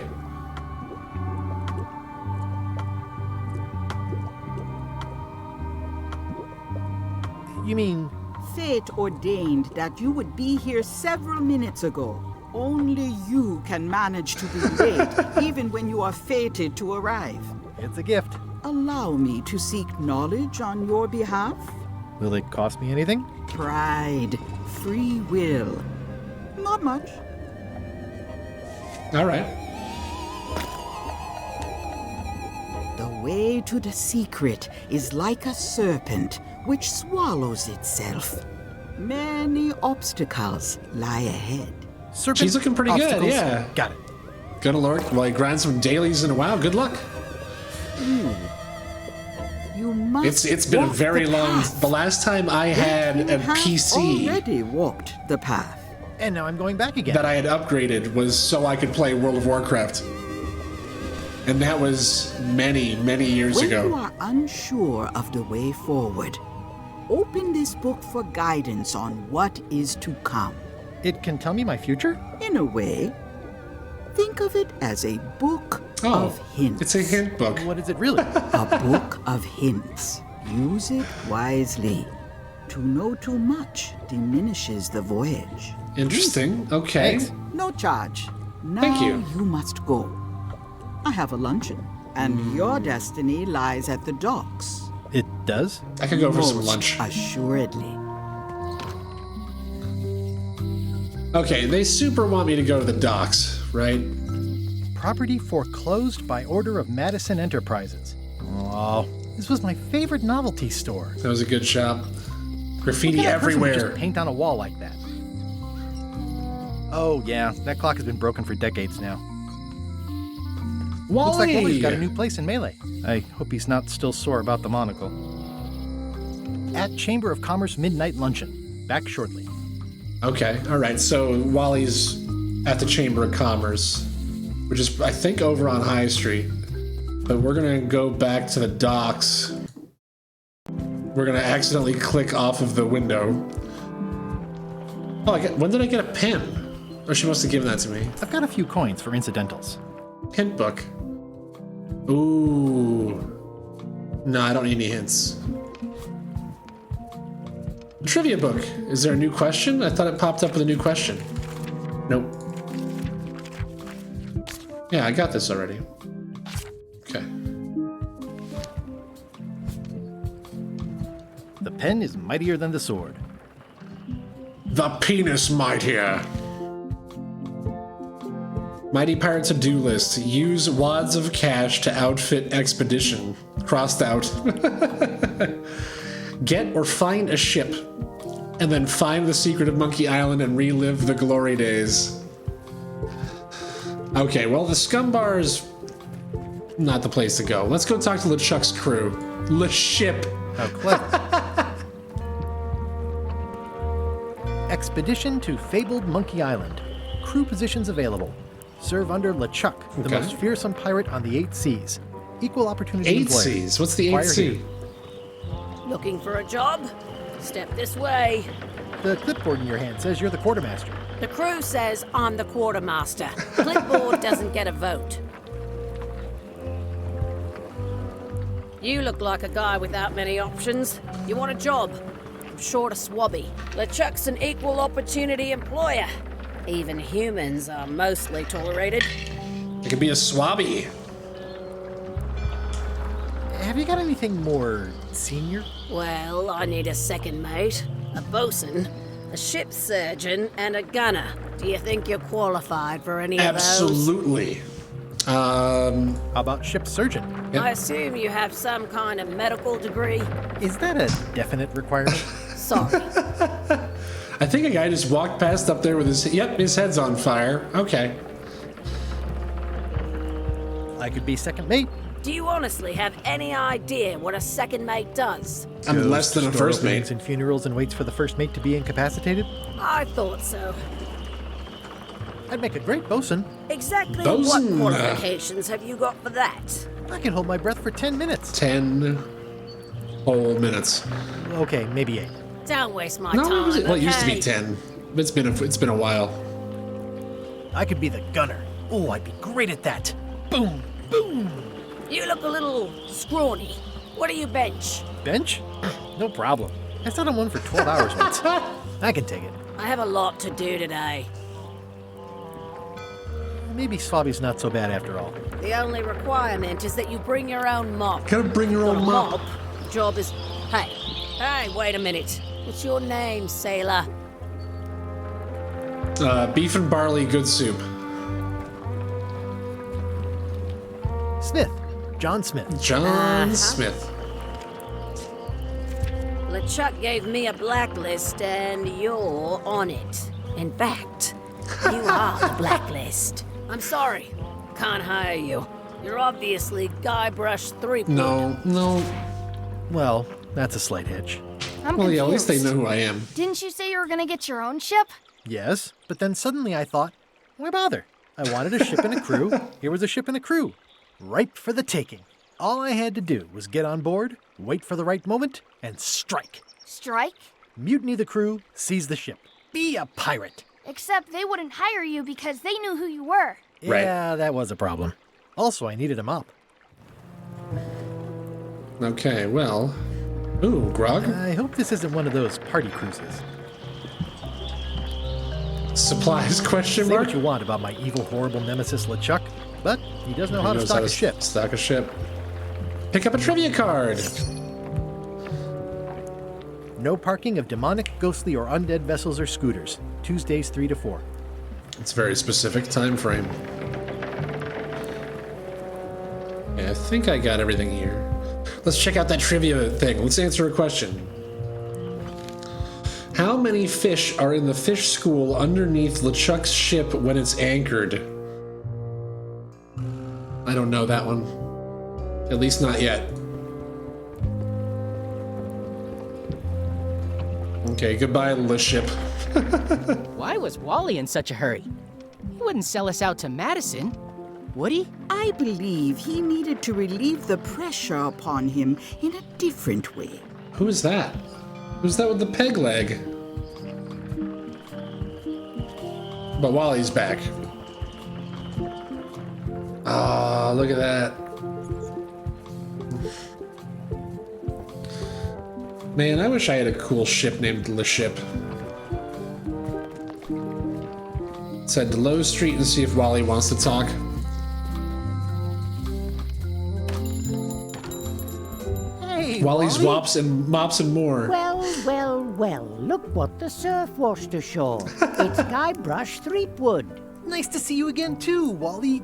You mean... Fate ordained that you would be here several minutes ago. Only you can manage to be late, even when you are fated to arrive. It's a gift. Allow me to seek knowledge on your behalf. Will it cost me anything? Pride, free will. Not much. All right. The way to the secret is like a serpent which swallows itself. Many obstacles lie ahead. Serpent She's looking pretty obstacles. good, yeah. Got it. Gonna lurk while you grind some dailies in a while. Good luck. You must It's been a walk very the long. path. The last time I had You a have PC already walked the path. And now I'm going back again. that I had upgraded was so I could play World of Warcraft. And that was many, many years When ago. you are unsure of the way forward, open this book for guidance on what is to come. It can tell me my future? In a way, think of it as a book of hints. It's a hint book. What is it really? A book of hints. Use it wisely. To know too much diminishes the voyage. Interesting. Okay. Thanks. No charge. Now Thank you. you must go. I have a luncheon, and your destiny lies at the docks. It does? I could go for some Most lunch. Assuredly. Okay, they super want me to go to the docks, right? Property foreclosed by order of Madison Enterprises. Oh, this was my favorite novelty store. That was a good shop. What Graffiti kind of person would everywhere. just paint on a wall like that? Oh yeah, that clock has been broken for decades now. Looks like Walter's got a new place in Melee. I hope he's not still sore about the monocle. At Chamber of Commerce Midnight Luncheon. Back shortly. Okay, all right. So Wally's at the Chamber of Commerce, which is, I think, over on High Street. But we're going to go back to the docks. We're going to accidentally click off of the window. Oh, when did I get a pen? Or she must have given that to me. I've got a few coins for incidentals. Hint book. Ooh. No, I don't need any hints. Trivia book. Is there a new question? I thought it popped up with a new question. Nope. Yeah, I got this already. Okay. The pen is mightier than the sword. The penis mightier. Mighty Pirate to-do list. Use wads of cash to outfit expedition. Crossed out. Get or find a ship, and then find the secret of Monkey Island and relive the glory days. Okay, well, the Scum Bar's not the place to go. Let's go talk to LeChuck's crew. LeShip. How clever. Expedition to fabled Monkey Island. Crew positions available. Serve under LeChuck, the Okay. most fearsome pirate on the 8 seas. Equal opportunity 8 employer. C's? What's the 8 Fire C? here. Looking for a job? Step this way. The clipboard in your hand says you're the quartermaster. The crew says I'm the quartermaster. Clipboard doesn't get a vote. You look like a guy without many options. You want a job? I'm short a swabby. LeChuck's an equal opportunity employer. Even humans are mostly tolerated. It could be a swabby. Have you got anything more senior? Well, I need a second mate, a bosun, a ship's surgeon, and a gunner. Do you think you're qualified for any of those? Absolutely. How about ship surgeon? I assume you have some kind of medical degree. Is that a definite requirement? Sorry. I think a guy just walked past up there with his head's on fire. Okay. I could be second mate. Do you honestly have any idea what a second mate does? I'm less than a Store first openings mate. in funerals and waits for the first mate to be incapacitated. I thought so. I'd make a great bosun. Exactly Bosun. what qualifications have you got for that? I can hold my breath for 10 minutes. 10 whole minutes. Okay, maybe 8. Don't waste my No, time. well, it used to be okay? 10. It's been a while. I could be the gunner. Oh, I'd be great at that. Boom, boom. You look a little scrawny. What do you bench? Bench? No problem. I sat on one for 12 hours once. I can take it. I have a lot to do today. Maybe Swabby's not so bad after all. The only requirement is that you bring your own mop. Gotta bring your own Got a mop. Job is... Hey, wait a minute. What's your name, sailor? Beef and barley good soup. Smith. John Smith. John Smith. LeChuck gave me a blacklist, and you're on it. In fact, you are the blacklist. I'm sorry. Can't hire you. You're obviously Guybrush Threepwood. No. Well, that's a slight hitch. I'm Well, confused. yeah, at least they know who I am. Didn't you say you were gonna get your own ship? Yes, but then suddenly I thought, why bother? I wanted a ship and a crew. Here was a ship and a crew. Ripe for the taking. All I had to do was get on board, wait for the right moment, and strike. Strike? Mutiny the crew, seize the ship. Be a pirate. Except they wouldn't hire you because they knew who you were. Right. Yeah, that was a problem. Also, I needed a mop. Okay, well, Ooh, grog? I hope this isn't one of those party cruises. Supplies, question Say mark? what you want about my evil, horrible nemesis LeChuck, but he does know how to stock a ship. Stock a ship. Pick up a trivia card! No parking of demonic, ghostly, or undead vessels or scooters. Tuesdays 3 to 4. It's a very specific time frame. Yeah, I think I got everything here. Let's check out that trivia thing. Let's answer a question. How many fish are in the fish school underneath LeChuck's ship when it's anchored? I don't know that one. At least not yet. Okay, goodbye, Le Ship. Why was Wally in such a hurry? He wouldn't sell us out to Madison, would he? I believe he needed to relieve the pressure upon him in a different way. Who is that? Who's that with the peg leg? But Wally's back. Ah, look at that. Man, I wish I had a cool ship named Le Ship. Let's head to Low Street and see if Wally wants to talk. Hey, Wally's Wally. wops and mops and more. Well, look what the surf washed ashore. It's Guybrush Threepwood. Nice to see you again too, Wally.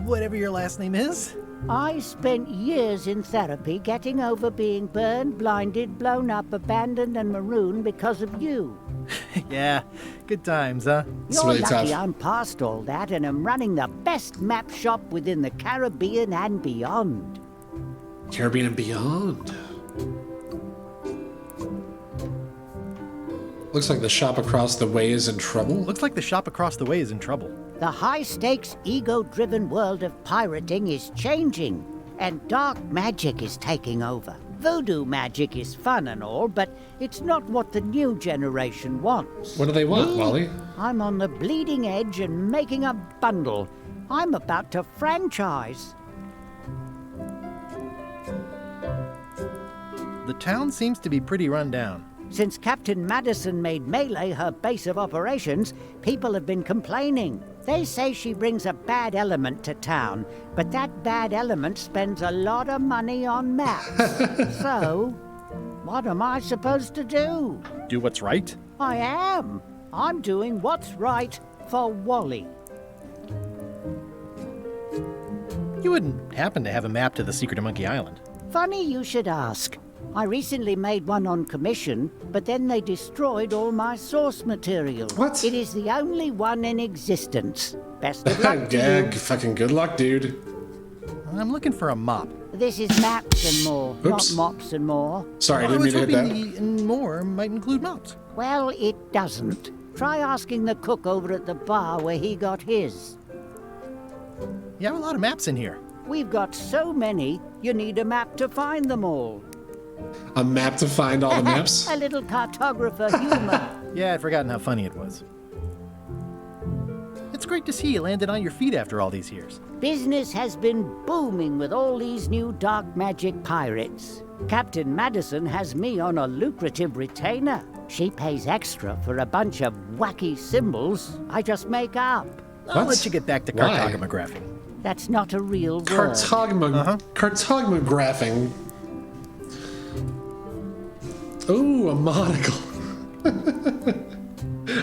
Whatever your last name is. I spent years in therapy getting over being burned, blinded, blown up, abandoned, and marooned because of you. Yeah, good times, huh? You're lucky I'm past all that and am running the best map shop within the Caribbean and beyond. Caribbean and beyond. Looks like the shop across the way is in trouble. Looks like the shop across the way is in trouble. The high-stakes, ego-driven world of pirating is changing, and dark magic is taking over. Voodoo magic is fun and all, but it's not what the new generation wants. What do they want, Wally? I'm on the bleeding edge and making a bundle. I'm about to franchise. The town seems to be pretty run down. Since Captain Madison made Melee her base of operations, people have been complaining. They say she brings a bad element to town, but that bad element spends a lot of money on maps. So, what am I supposed to do? Do what's right? I am. I'm doing what's right for Wally. You wouldn't happen to have a map to the secret of Monkey Island. Funny you should ask. I recently made one on commission, but then they destroyed all my source material. What? It is the only one in existence. Best of luck to you. Fucking good luck, dude. I'm looking for a mop. This is maps and more, Oops. not mops and more. Sorry, I didn't was mean to hit hoping that. the and more might include mops. Well, it doesn't. Try asking the cook over at the bar where he got his. You have a lot of maps in here. We've got so many, you need a map to find them all. A map to find all the maps? A little cartographer humor. Yeah, I'd forgotten how funny it was. It's great to see you landed on your feet after all these years. Business has been booming with all these new dark magic pirates. Captain Madison has me on a lucrative retainer. She pays extra for a bunch of wacky symbols I just make up. I'll let you get back to Why? cartographing. That's not a real word. Cartographing. Ooh, a monocle.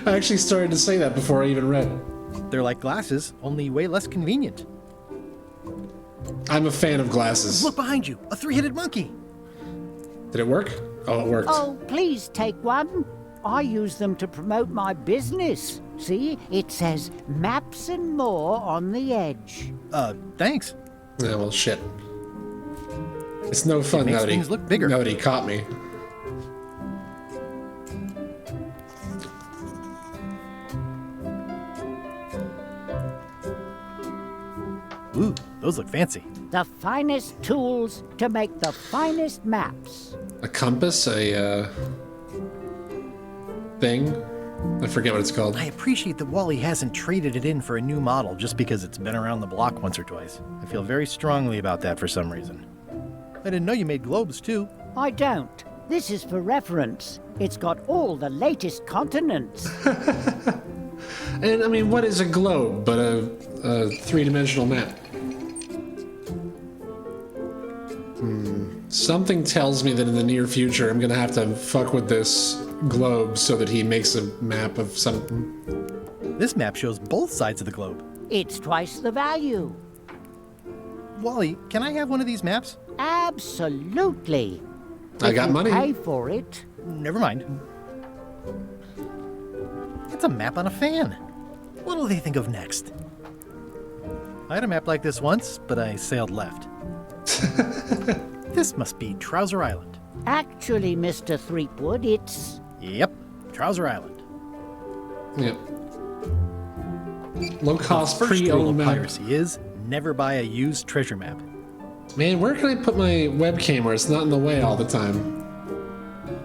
I actually started to say that before I even read it. They're like glasses, only way less convenient. I'm a fan of glasses. Look behind you, a three-headed monkey. Did it work? Oh, it worked. Oh, please take one. I use them to promote my business. See, it says maps and more on the edge. Thanks. Yeah, well, shit. It's no fun makes now that things look bigger. now that he caught me. Ooh, those look fancy. The finest tools to make the finest maps. A compass, a thing. I forget what it's called. I appreciate that Wally hasn't traded it in for a new model just because it's been around the block once or twice. I feel very strongly about that for some reason. I didn't know you made globes too. I don't. This is for reference. It's got all the latest continents. And I mean, what is a globe but a three-dimensional map? Something tells me that in the near future I'm gonna have to fuck with this globe so that he makes a map of something. This map shows both sides of the globe. It's twice the value. Wally, can I have one of these maps? Absolutely. I got money. Pay for it. Never mind. It's a map on a fan. What'll they think of next? I had a map like this once, but I sailed left. This must be Trouser Island. Actually, Mr. Threepwood, it's... Yep, Trouser Island. Yep. Low-cost The first rule pre-owned of map. piracy is never buy a used treasure map. Man, where can I put my webcam where it's not in the way all the time?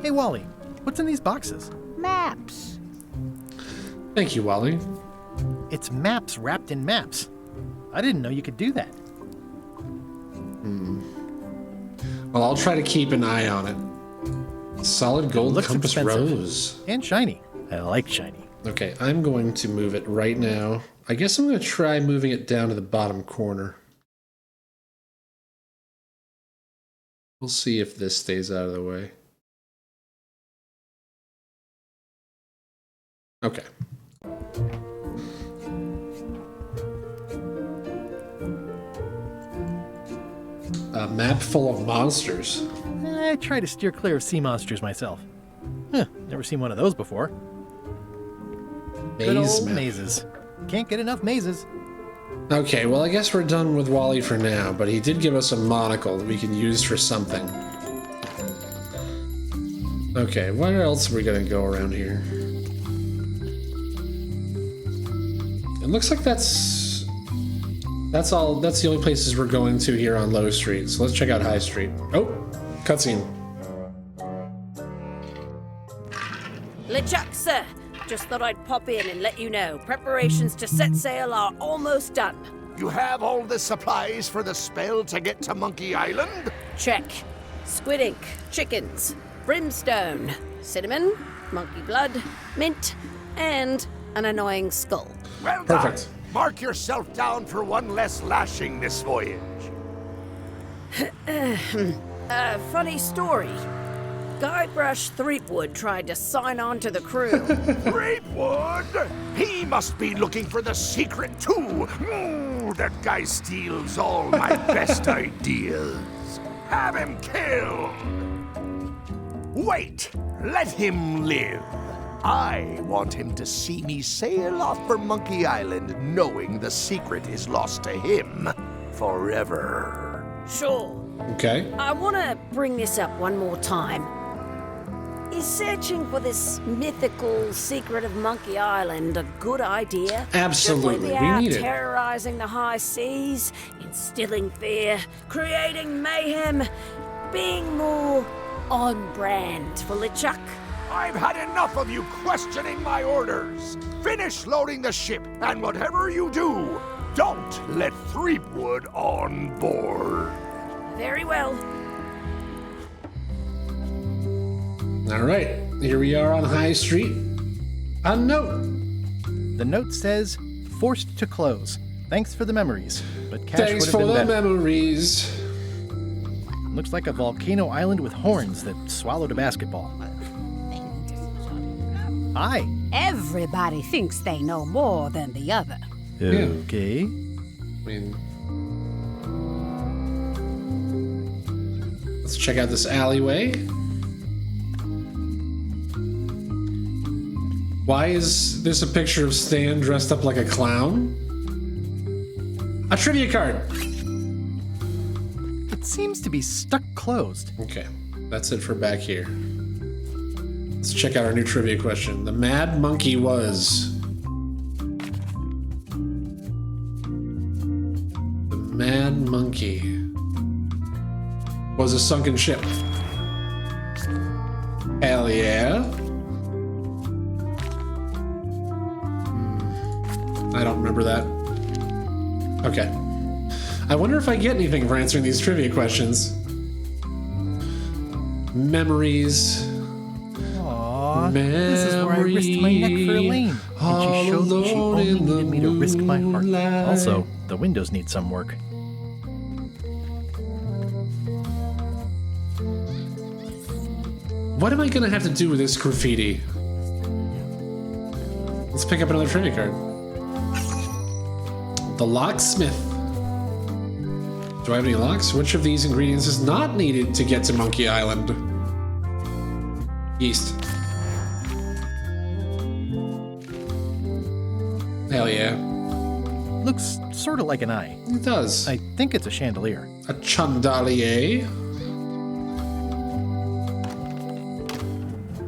Hey, Wally, what's in these boxes? Maps. Thank you, Wally. It's maps wrapped in maps. I didn't know you could do that. Well, I'll try to keep an eye on it. Solid gold Looks compass expensive. rose. And shiny. I like shiny. Okay, I'm going to move it right now. I guess I'm going to try moving it down to the bottom corner. We'll see if this stays out of the way. Okay. A map full of monsters. I try to steer clear of sea monsters myself. Never seen one of those before. Good Maze old map. mazes. Can't get enough mazes. Okay, well, I guess we're done with Wally for now, but he did give us a monocle that we can use for something. Okay, where else are we gonna go around here? It looks like that's all. That's the only places we're going to here on Low Street. So let's check out High Street. Oh, cutscene. LeChuck, sir. Just thought I'd pop in and let you know. Preparations to set sail are almost done. You have all the supplies for the spell to get to Monkey Island? Check. Squid ink, chickens, brimstone, cinnamon, monkey blood, mint, and an annoying skull. Well Perfect. done. Mark yourself down for one less lashing this voyage. Funny story. Guybrush Threepwood tried to sign on to the crew. Threepwood? He must be looking for the secret too. That guy steals all my best ideas. Have him killed. Wait, let him live. I want him to see me sail off for Monkey Island knowing the secret is lost to him forever. Sure. Okay. I want to bring this up one more time. Is searching for this mythical secret of Monkey Island a good idea? Absolutely, Should we be we out need it. terrorizing the high seas, instilling fear, creating mayhem, being more on brand for LeChuck? I've had enough of you questioning my orders. Finish loading the ship, and whatever you do, don't let Threepwood on board. Very well. All right, here we are on High Street. A note. The note says, forced to close. Thanks for the memories, but cash Thanks would for have the been better. memories. Looks like a volcano island with horns that swallowed a basketball. Hi. Everybody thinks they know more than the other. Okay. I mean, let's check out this alleyway. Why is this a picture of Stan dressed up like a clown? A trivia card. It seems to be stuck closed. Okay, that's it for back here. Let's check out our new trivia question. The Mad Monkey was... The Mad Monkey was a sunken ship. Hell yeah. I don't remember that. Okay. I wonder if I get anything for answering these trivia questions. Memories. Aww, this is where I risked my neck for Elaine. And she showed me she only needed me to risk my heart. Also, the windows need some work. What am I gonna have to do with this graffiti? Let's pick up another trivia card. The locksmith. Do I have any locks? Which of these ingredients is not needed to get to Monkey Island? Yeast. Hell yeah. Looks sort of like an eye. It does. I think it's a chandelier. A chandelier.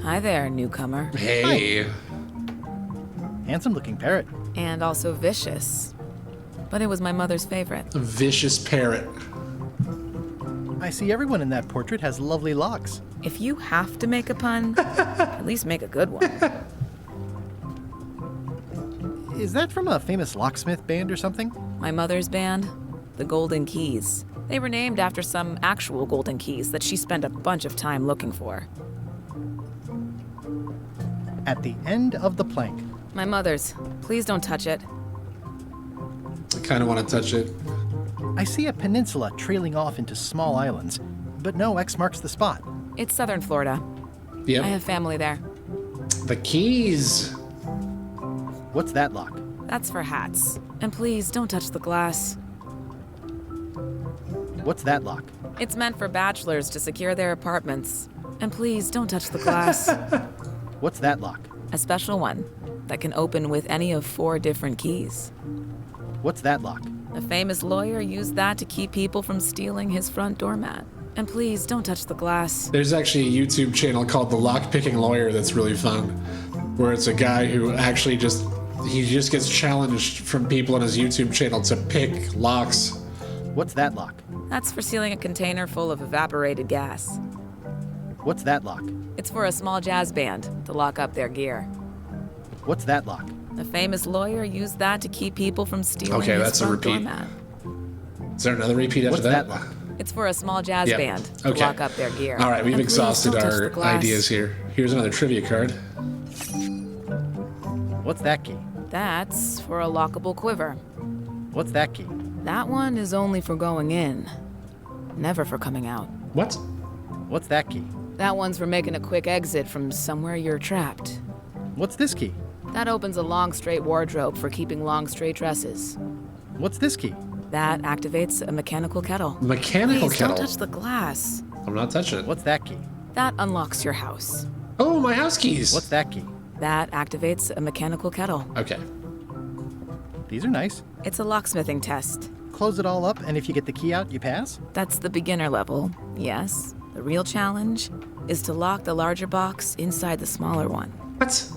Hi there, newcomer. Hey. Hi. Handsome looking parrot. And also vicious. But it was my mother's favorite. A vicious parrot. I see everyone in that portrait has lovely locks. If you have to make a pun, at least make a good one. Is that from a famous locksmith band or something? My mother's band, the Golden Keys. They were named after some actual golden keys that she spent a bunch of time looking for. At the end of the plank. My mother's. Please don't touch it. I kind of want to touch it. I see a peninsula trailing off into small islands, but no X marks the spot. It's southern Florida. Yep. I have family there. The keys. What's that lock? That's for hats. And please don't touch the glass. What's that lock? It's meant for bachelors to secure their apartments. And please don't touch the glass. What's that lock? A special one that can open with any of 4 different keys. What's that lock? A famous lawyer used that to keep people from stealing his front doormat. And please don't touch the glass. There's actually a YouTube channel called The Lockpicking Lawyer that's really fun, where it's a guy who actually just gets challenged from people on his YouTube channel to pick locks. What's that lock? That's for sealing a container full of evaporated gas. What's that lock? It's for a small jazz band to lock up their gear. What's that lock? A famous lawyer used that to keep people from stealing his front doormat. Is there another repeat after that? Lock? It's for a small jazz band to lock up their gear. All right, we've And exhausted please don't touch our the glass. ideas here. Here's another trivia card. What's that key? That's for a lockable quiver. What's that key? That one is only for going in, never for coming out. What? What's that key? That one's for making a quick exit from somewhere you're trapped. What's this key? That opens a long, straight wardrobe for keeping long, straight dresses. What's this key? That activates a mechanical kettle. Mechanical Please kettle? Don't touch the glass. I'm not touching it. What's that key? That unlocks your house. Oh, my house keys. What's that key? That activates a mechanical kettle. Okay. These are nice. It's a locksmithing test. Close it all up, and if you get the key out, you pass? That's the beginner level, yes. The real challenge is to lock the larger box inside the smaller one. What?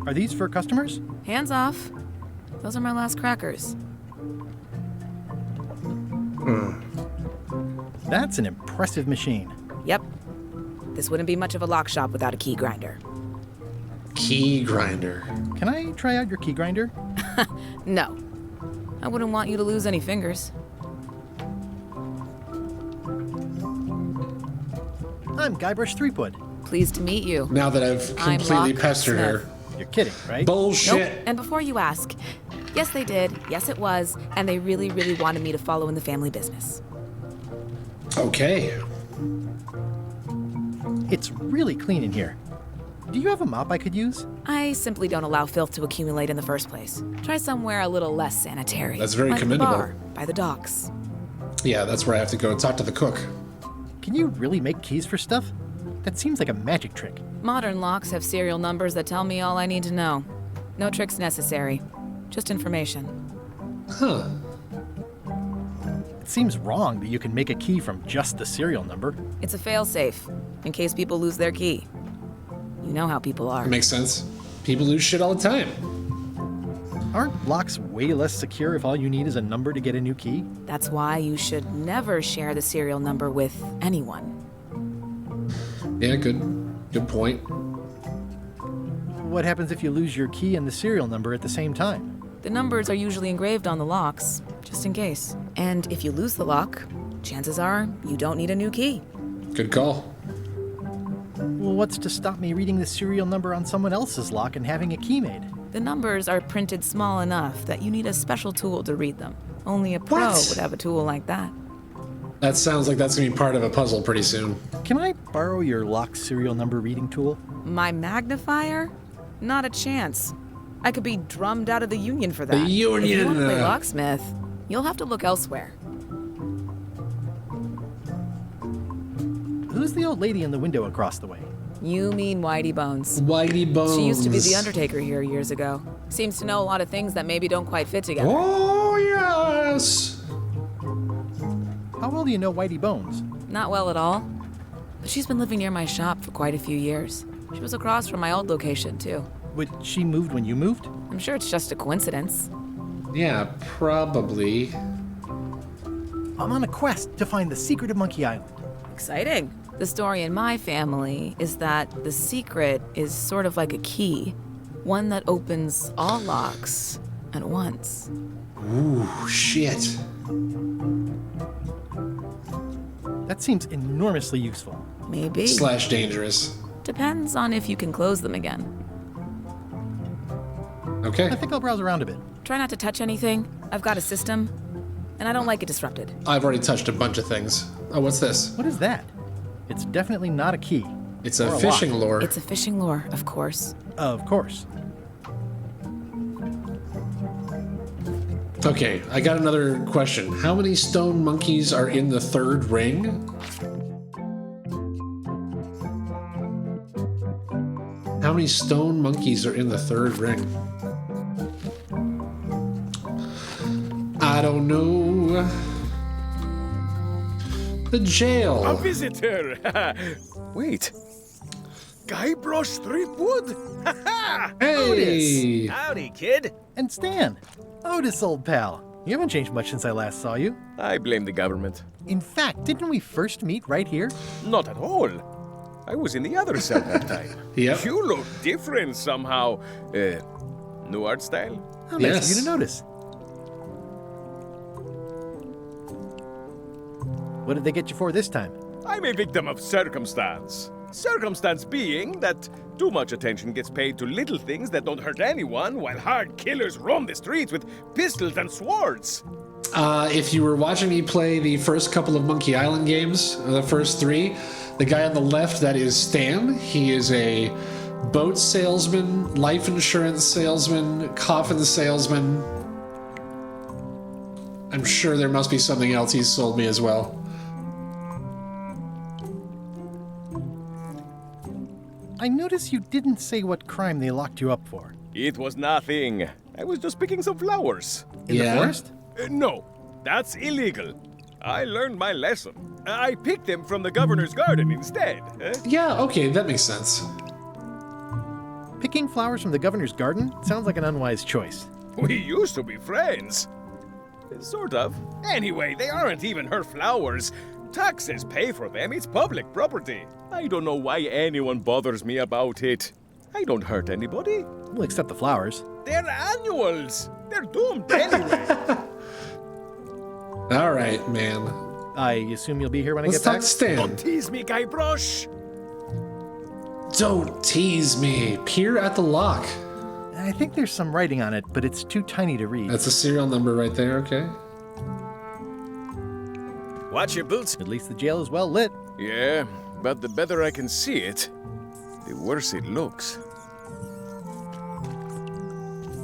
Are these for customers? Hands off. Those are my last crackers. That's an impressive machine. Yep. This wouldn't be much of a lock shop without a key grinder. Key grinder. Can I try out your key grinder? No. I wouldn't want you to lose any fingers. I'm Guybrush Threepwood. Pleased to meet you. Now that I've I'm completely Locke pestered her. Smith. You're kidding, right? Bullshit. Nope. And before you ask, yes they did, yes it was, and they really, really wanted me to follow in the family business. Okay. It's really clean in here. Do you have a mop I could use? I simply don't allow filth to accumulate in the first place. Try somewhere a little less sanitary. That's very like commendable. The bar, by the docks. Yeah, that's where I have to go talk to the cook. Can you really make keys for stuff? That seems like a magic trick. Modern locks have serial numbers that tell me all I need to know. No tricks necessary. Just information. Huh. It seems wrong that you can make a key from just the serial number. It's a failsafe, in case people lose their key. You know how people are. Makes sense. People lose shit all the time. Aren't locks way less secure if all you need is a number to get a new key? That's why you should never share the serial number with anyone. Yeah, good point. What happens if you lose your key and the serial number at the same time? The numbers are usually engraved on the locks, just in case. And if you lose the lock, chances are you don't need a new key. Good call. Well, what's to stop me reading the serial number on someone else's lock and having a key made? The numbers are printed small enough that you need a special tool to read them. Only a pro would have a tool like that. That sounds like that's going to be part of a puzzle pretty soon. Can I borrow your lock serial number reading tool? My magnifier? Not a chance. I could be drummed out of the union for that. The union! If you want to play locksmith, you'll have to look elsewhere. Who's the old lady in the window across the way? You mean Whitey Bones. Whitey Bones. She used to be the Undertaker here years ago. Seems to know a lot of things that maybe don't quite fit together. Oh, yes! How well do you know Whitey Bones? Not well at all. But she's been living near my shop for quite a few years. She was across from my old location, too. But she moved when you moved? I'm sure it's just a coincidence. Yeah, probably. I'm on a quest to find the secret of Monkey Island. Exciting. The story in my family is that the secret is sort of like a key. One that opens all locks at once. Ooh, shit. That seems enormously useful. Maybe. / dangerous. Depends on if you can close them again. Okay. I think I'll browse around a bit. Try not to touch anything. I've got a system, and I don't like it disrupted. I've already touched a bunch of things. Oh, what's this? What is that? It's definitely not a key. It's a fishing lure. It's a fishing lure, of course. Of course. Okay, I got another question. How many stone monkeys are in the third ring? How many stone monkeys are in the third ring? I don't know. The jail. A visitor! Wait. Guybrush Threepwood? Hey! Howdy, kid. And Stan. Otis, old pal. You haven't changed much since I last saw you. I blame the government. In fact, didn't we first meet right here? Not at all. I was in the other cell that time. Yep. You look different somehow. New art style? How nice of you to notice. What did they get you for this time? I'm a victim of circumstance. Circumstance being that too much attention gets paid to little things that don't hurt anyone, while hard killers roam the streets with pistols and swords. If you were watching me play the first couple of Monkey Island games, the first 3, the guy on the left, that is Stan. He is a boat salesman, life insurance salesman, coffin salesman. I'm sure there must be something else he's sold me as well. I notice you didn't say what crime they locked you up for. It was nothing. I was just picking some flowers. In the forest? No, that's illegal. I learned my lesson. I picked them from the governor's garden instead. Yeah, okay, that makes sense. Picking flowers from the governor's garden sounds like an unwise choice. We used to be friends. Sort of. Anyway, they aren't even her flowers. Taxes pay for them. It's public property. I don't know why anyone bothers me about it. I don't hurt anybody. Well, except the flowers. They're annuals. They're doomed anyway. All right, man. I assume you'll be here when Let's I get back? talk to Stan. Don't tease me, Guybrush. Don't tease me. Peer at the lock. I think there's some writing on it, but it's too tiny to read. That's a serial number right there, okay. Watch your boots. At least the jail is well lit. Yeah, but the better I can see it, the worse it looks.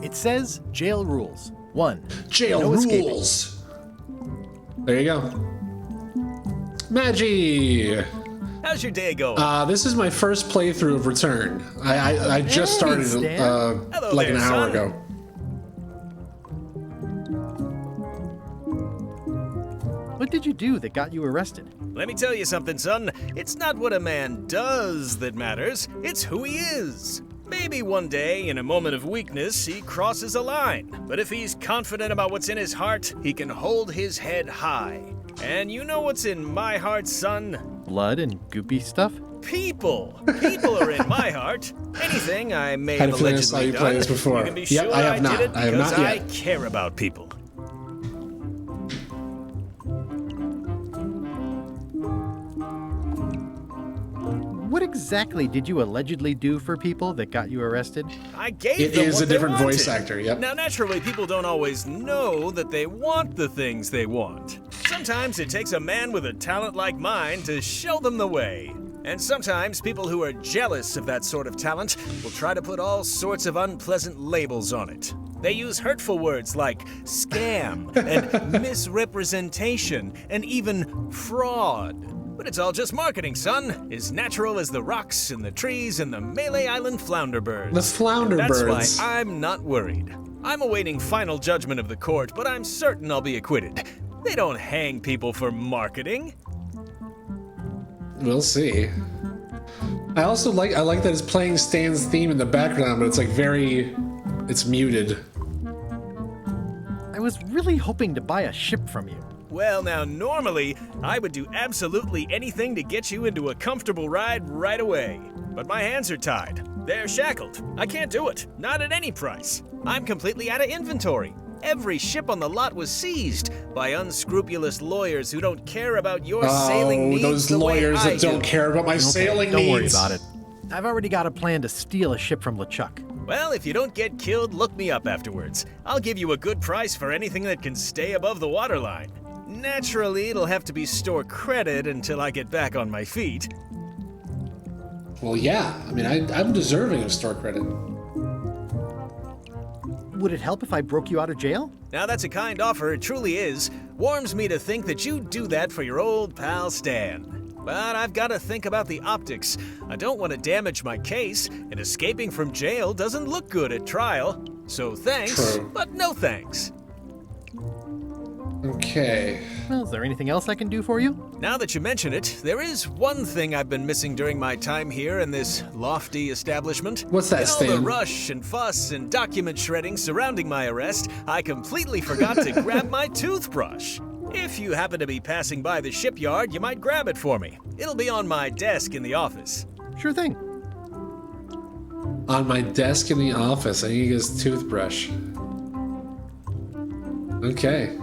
It says jail rules. 1. Jail no escaping. rules. There you go. Magi! How's your day going? This is my first playthrough of Return. I just started like an hour ago. What did you do that got you arrested? Let me tell you something, son. It's not what a man does that matters, it's who he is. Maybe one day, in a moment of weakness, he crosses a line. But if he's confident about what's in his heart, he can hold his head high. And you know what's in my heart, son? Blood and goopy stuff? People. People are in my heart. Anything I may Had have a feeling I saw allegedly you done, play this before. you can be Yep, sure I have not. did it I have because not yet. I care about people. exactly did you allegedly do for people that got you arrested? I gave It them is what a different they voice wanted. actor, yep. Now, naturally, people don't always know that they want the things they want. Sometimes it takes a man with a talent like mine to show them the way. And sometimes people who are jealous of that sort of talent will try to put all sorts of unpleasant labels on it. They use hurtful words like scam and misrepresentation and even fraud. But it's all just marketing, son. As natural as the rocks and the trees and the Melee Island flounder birds. The flounder And birds. That's why I'm not worried. I'm awaiting final judgment of the court, but I'm certain I'll be acquitted. They don't hang people for marketing. We'll see. I like that it's playing Stan's theme in the background, but it's like it's muted. I was really hoping to buy a ship from you. Well, now, normally, I would do absolutely anything to get you into a comfortable ride right away. But my hands are tied. They're shackled. I can't do it. Not at any price. I'm completely out of inventory. Every ship on the lot was seized by unscrupulous lawyers who don't care about your sailing needs those the way lawyers I that don't do. care about my sailing needs. Don't worry about it. I've already got a plan to steal a ship from LeChuck. Well, if you don't get killed, look me up afterwards. I'll give you a good price for anything that can stay above the waterline. Naturally, it'll have to be store credit until I get back on my feet. Well, yeah. I mean, I'm deserving of store credit. Would it help if I broke you out of jail? Now, that's a kind offer, it truly is. Warms me to think that you'd do that for your old pal Stan. But I've got to think about the optics. I don't want to damage my case, and escaping from jail doesn't look good at trial. So thanks, True. but no thanks. Okay. Well, is there anything else I can do for you? Now that you mention it, there is one thing I've been missing during my time here in this lofty establishment. What's that, In all the Stan? rush and fuss and document shredding surrounding my arrest, I completely forgot to grab my toothbrush. If you happen to be passing by the shipyard, you might grab it for me. It'll be on my desk in the office. Sure thing. On my desk in the office, I need his toothbrush. Okay.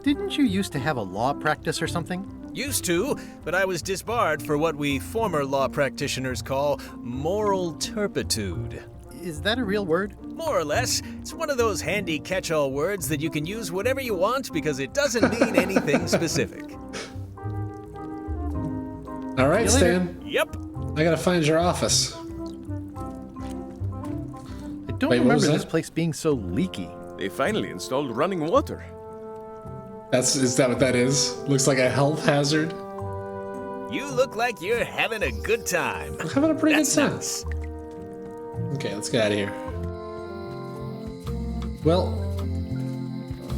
Didn't you used to have a law practice or something? Used to, but I was disbarred for what we former law practitioners call moral turpitude. Is that a real word? More or less. It's one of those handy catch-all words that you can use whatever you want because it doesn't mean anything specific. All right, See you later. Stan. Yep. I gotta find your office. I don't Wait, what was remember this that? place being so leaky. They finally installed running water. Is that what that is? Looks like a health hazard. You look like you're having a good time. I'm having a pretty That's good time. nice. Okay, let's get out of here. Well,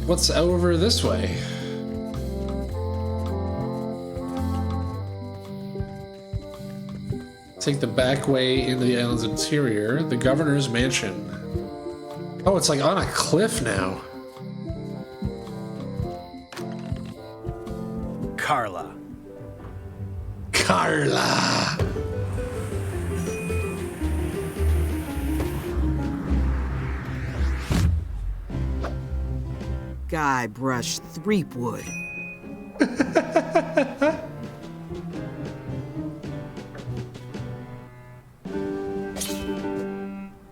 what's over this way? Take the back way into the island's interior. The governor's mansion. Oh, it's like on a cliff now. Carla. Carla! Guybrush Threepwood.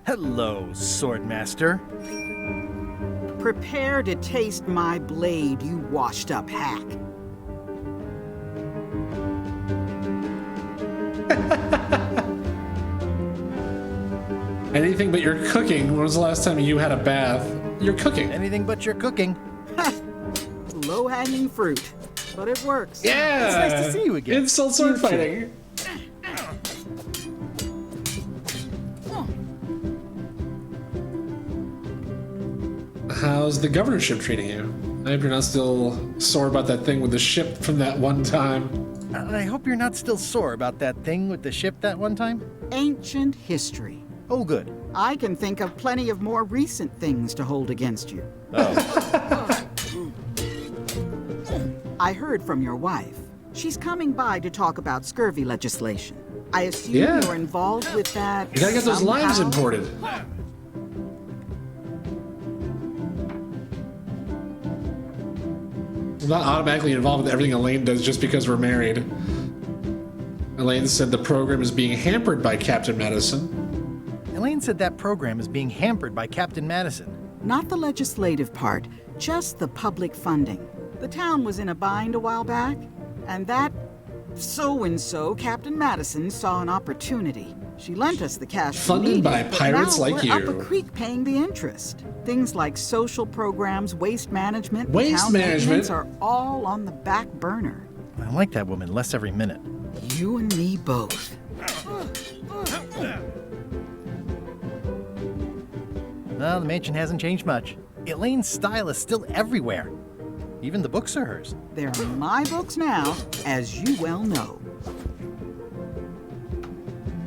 Hello, Swordmaster. Prepare to taste my blade, you washed up hack. Anything but your cooking. When was the last time you had a bath? You're cooking. Anything but your cooking. Low-hanging fruit, but it works. Yeah! It's nice to see you again. Insult sword fighting. How's the governorship treating you? I hope you're not still sore about that thing with the ship from that one time. I hope you're not still sore about that thing with the ship that one time. Ancient history. Oh, good. I can think of plenty of more recent things to hold against you. Oh. I heard from your wife. She's coming by to talk about scurvy legislation. I assume Yeah. you're involved with that. You gotta get those limes somehow? imported. I'm not automatically involved with everything Elaine does just because we're married. Elaine said the program is being hampered by Captain Madison. Elaine said that program is being hampered by Captain Madison. Not the legislative part, just the public funding. The town was in a bind a while back, and that so-and-so, Captain Madison, saw an opportunity. She lent us the cash we Funded needed, by but pirates now like we're you. up a creek paying the interest. Things like social programs, waste management, and Waste town management? maintenance are all on the back burner. I like that woman less every minute. You and me both. Well, the mansion hasn't changed much. Elaine's style is still everywhere. Even the books are hers. They're my books now, as you well know.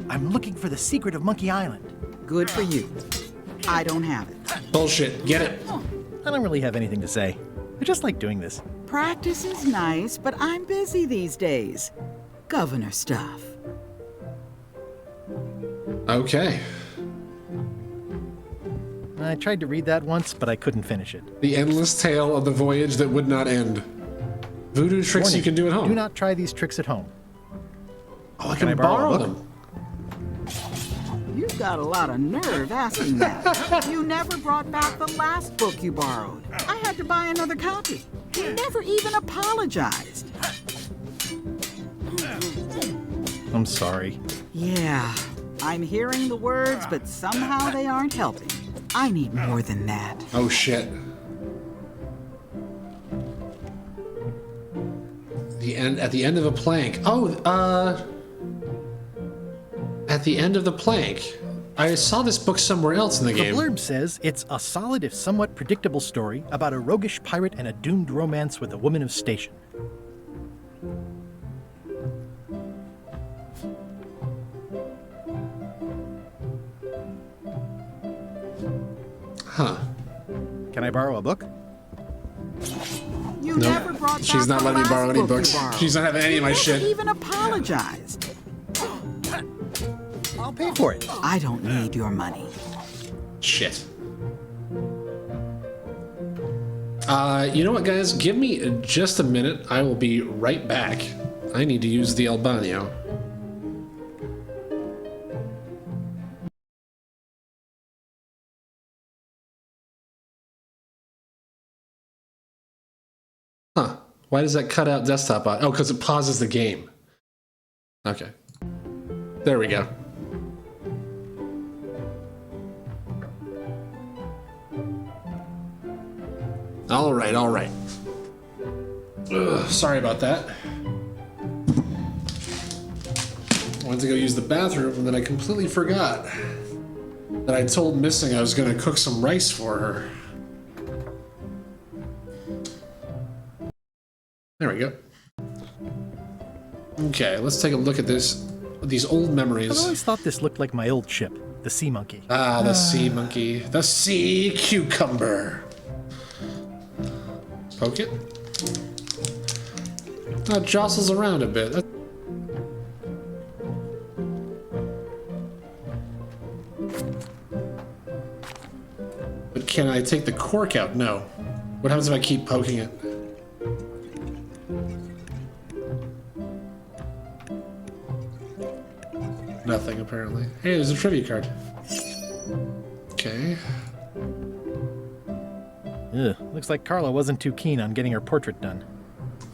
I'm looking for the secret of Monkey Island. Good for you. I don't have it. Bullshit. Get it. I don't really have anything to say. I just like doing this. Practice is nice, but I'm busy these days. Governor stuff. Okay. I tried to read that once, but I couldn't finish it. The endless tale of the voyage that would not end. Voodoo tricks Warning, you can do at home. Do not try these tricks at home. Oh, I can borrow a book? them. You've got a lot of nerve asking that. You never brought back the last book you borrowed. I had to buy another copy. You never even apologized. I'm sorry. Yeah, I'm hearing the words, but somehow they aren't helping. I need more than that. Oh, shit. At the end of a plank. At the end of the plank. I saw this book somewhere else in the game. The blurb says it's a solid if somewhat predictable story about a roguish pirate and a doomed romance with a woman of station. Huh. Can I borrow a book? You Nope. never brought She's back not the letting me last borrow any book you books. borrowed. She's not having any of my You shit. never even apologized. I'll pay for it. I don't need your money. Shit. You know what, guys? Give me just a minute. I will be right back. I need to use the Albano. Huh. Why does that cut out desktop? Oh, because it pauses the game. Okay. There we go. All right, all right. Ugh, sorry about that. Went to go use the bathroom and then I completely forgot that I told Missing I was going to cook some rice for her. There we go. Okay, let's take a look at these old memories. I've always thought this looked like my old ship, the Sea Monkey. Ah, the sea monkey. The sea cucumber. Poke it. Oh, it jostles around a bit. But can I take the cork out? No. What happens if I keep poking it? Nothing, apparently. Hey, there's a trivia card. Okay. Ugh, looks like Carla wasn't too keen on getting her portrait done.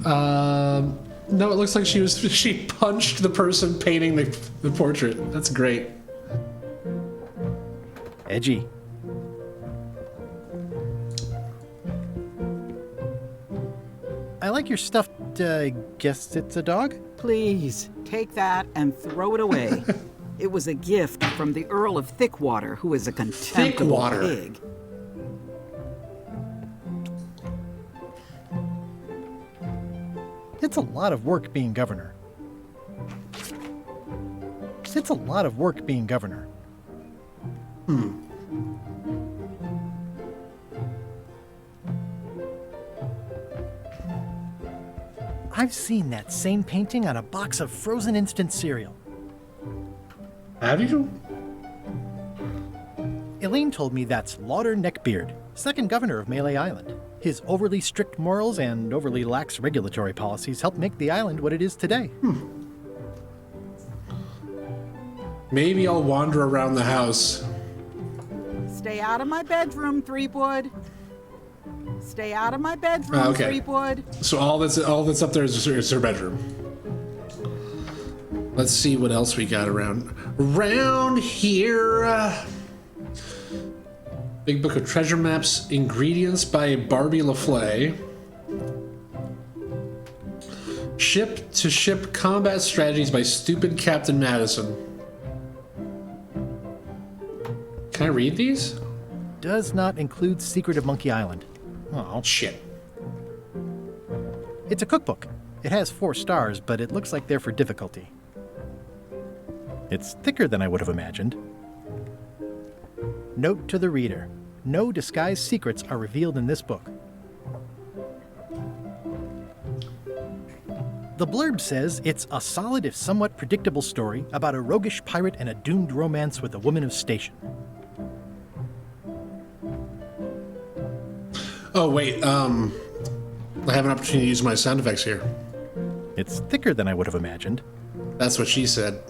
No, it looks like she punched the person painting the portrait. That's great. Edgy. I like your stuffed, guess it's a dog? Please, take that and throw it away. It was a gift from the Earl of Thickwater, who is a contemptible Thickwater. pig. It's a lot of work being governor. It's a lot of work being governor. I've seen that same painting on a box of frozen instant cereal. Have you? Elaine told me that's Lauder Neckbeard, second governor of Melee Island. His overly strict morals and overly lax regulatory policies helped make the island what it is today. Maybe I'll wander around the house. Stay out of my bedroom, Threepwood. Stay out of my bedroom, Okay. Threepwood. So all that's up there is her bedroom. Let's see what else we got around here. Big Book of Treasure Maps, Ingredients by Barbie LaFlay. Ship-to-Ship Combat Strategies by Stupid Captain Madison. Can I read these? Does not include Secret of Monkey Island. Oh, shit. It's a cookbook. It has 4 stars, but it looks like they're for difficulty. It's thicker than I would have imagined. Note to the reader. No disguised secrets are revealed in this book. The blurb says it's a solid if somewhat predictable story about a roguish pirate and a doomed romance with a woman of station. Oh, wait, I have an opportunity to use my sound effects here. It's thicker than I would have imagined. That's what she said.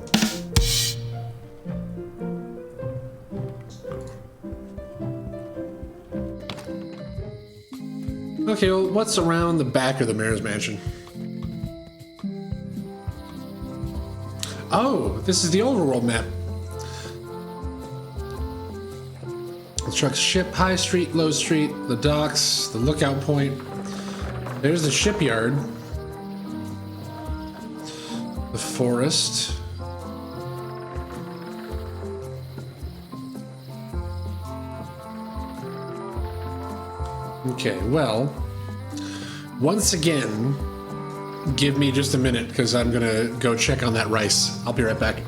Okay, well, what's around the back of the mayor's mansion? Oh, this is the overworld map. Instructs ship, High Street, Low Street, the docks, the lookout point. There's the shipyard. The forest. Okay, well, once again, give me just a minute because I'm gonna go check on that rice. I'll be right back.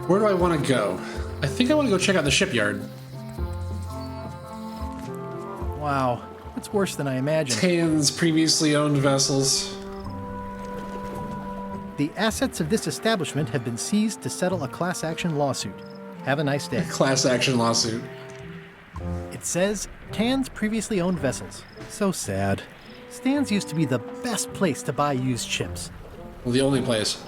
Where do I want to go? I think I want to go check out the shipyard. Wow, it's worse than I imagined. Tan's previously owned vessels. The assets of this establishment have been seized to settle a class action lawsuit. Have a nice day. Class action lawsuit. It says Tan's previously owned vessels. So sad. Stan's used to be the best place to buy used ships. Well, the only place.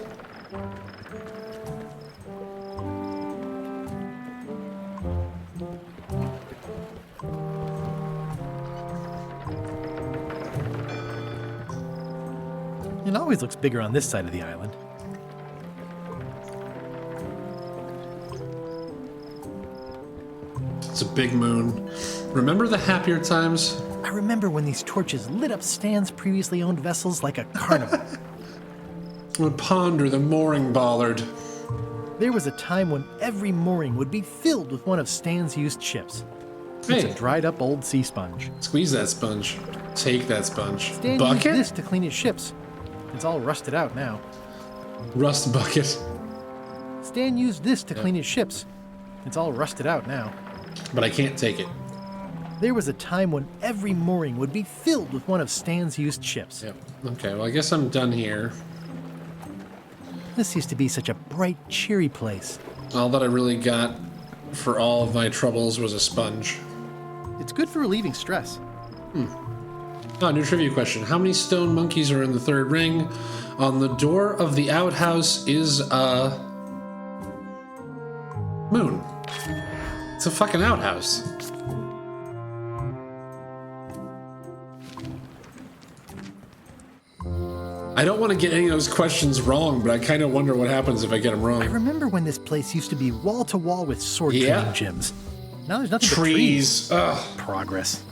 It always looks bigger on this side of the island. It's a big moon. Remember the happier times? I remember when these torches lit up Stan's previously owned vessels like a carnival. I would ponder the mooring bollard. There was a time when every mooring would be filled with one of Stan's used ships. It's a dried up old sea sponge. Squeeze that sponge. Take that sponge. Stan Bucket? used this to clean his ships. It's all rusted out now. Rust bucket. Stan used this to clean his ships. It's all rusted out now. But I can't take it. There was a time when every mooring would be filled with one of Stan's used ships. Yep. Okay, well, I guess I'm done here. This used to be such a bright, cheery place. All that I really got for all of my troubles was a sponge. It's good for relieving stress. Oh, new trivia question. How many stone monkeys are in the third ring? On the door of the outhouse is a moon. It's a fucking outhouse. I don't want to get any of those questions wrong, but I kind of wonder what happens if I get them wrong. I remember when this place used to be wall to wall with sword training gyms. Now there's nothing but trees. Ugh. Progress.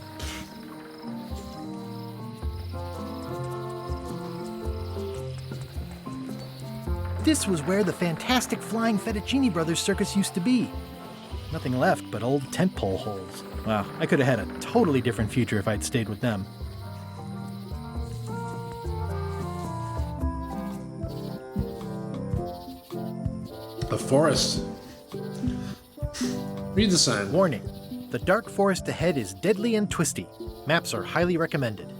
This was where the fantastic Flying Fettuccine Brothers circus used to be. Nothing left but old tent pole holes. Wow, I could have had a totally different future if I'd stayed with them. A forest. Read the sign. Warning. The dark forest ahead is deadly and twisty. Maps are highly recommended.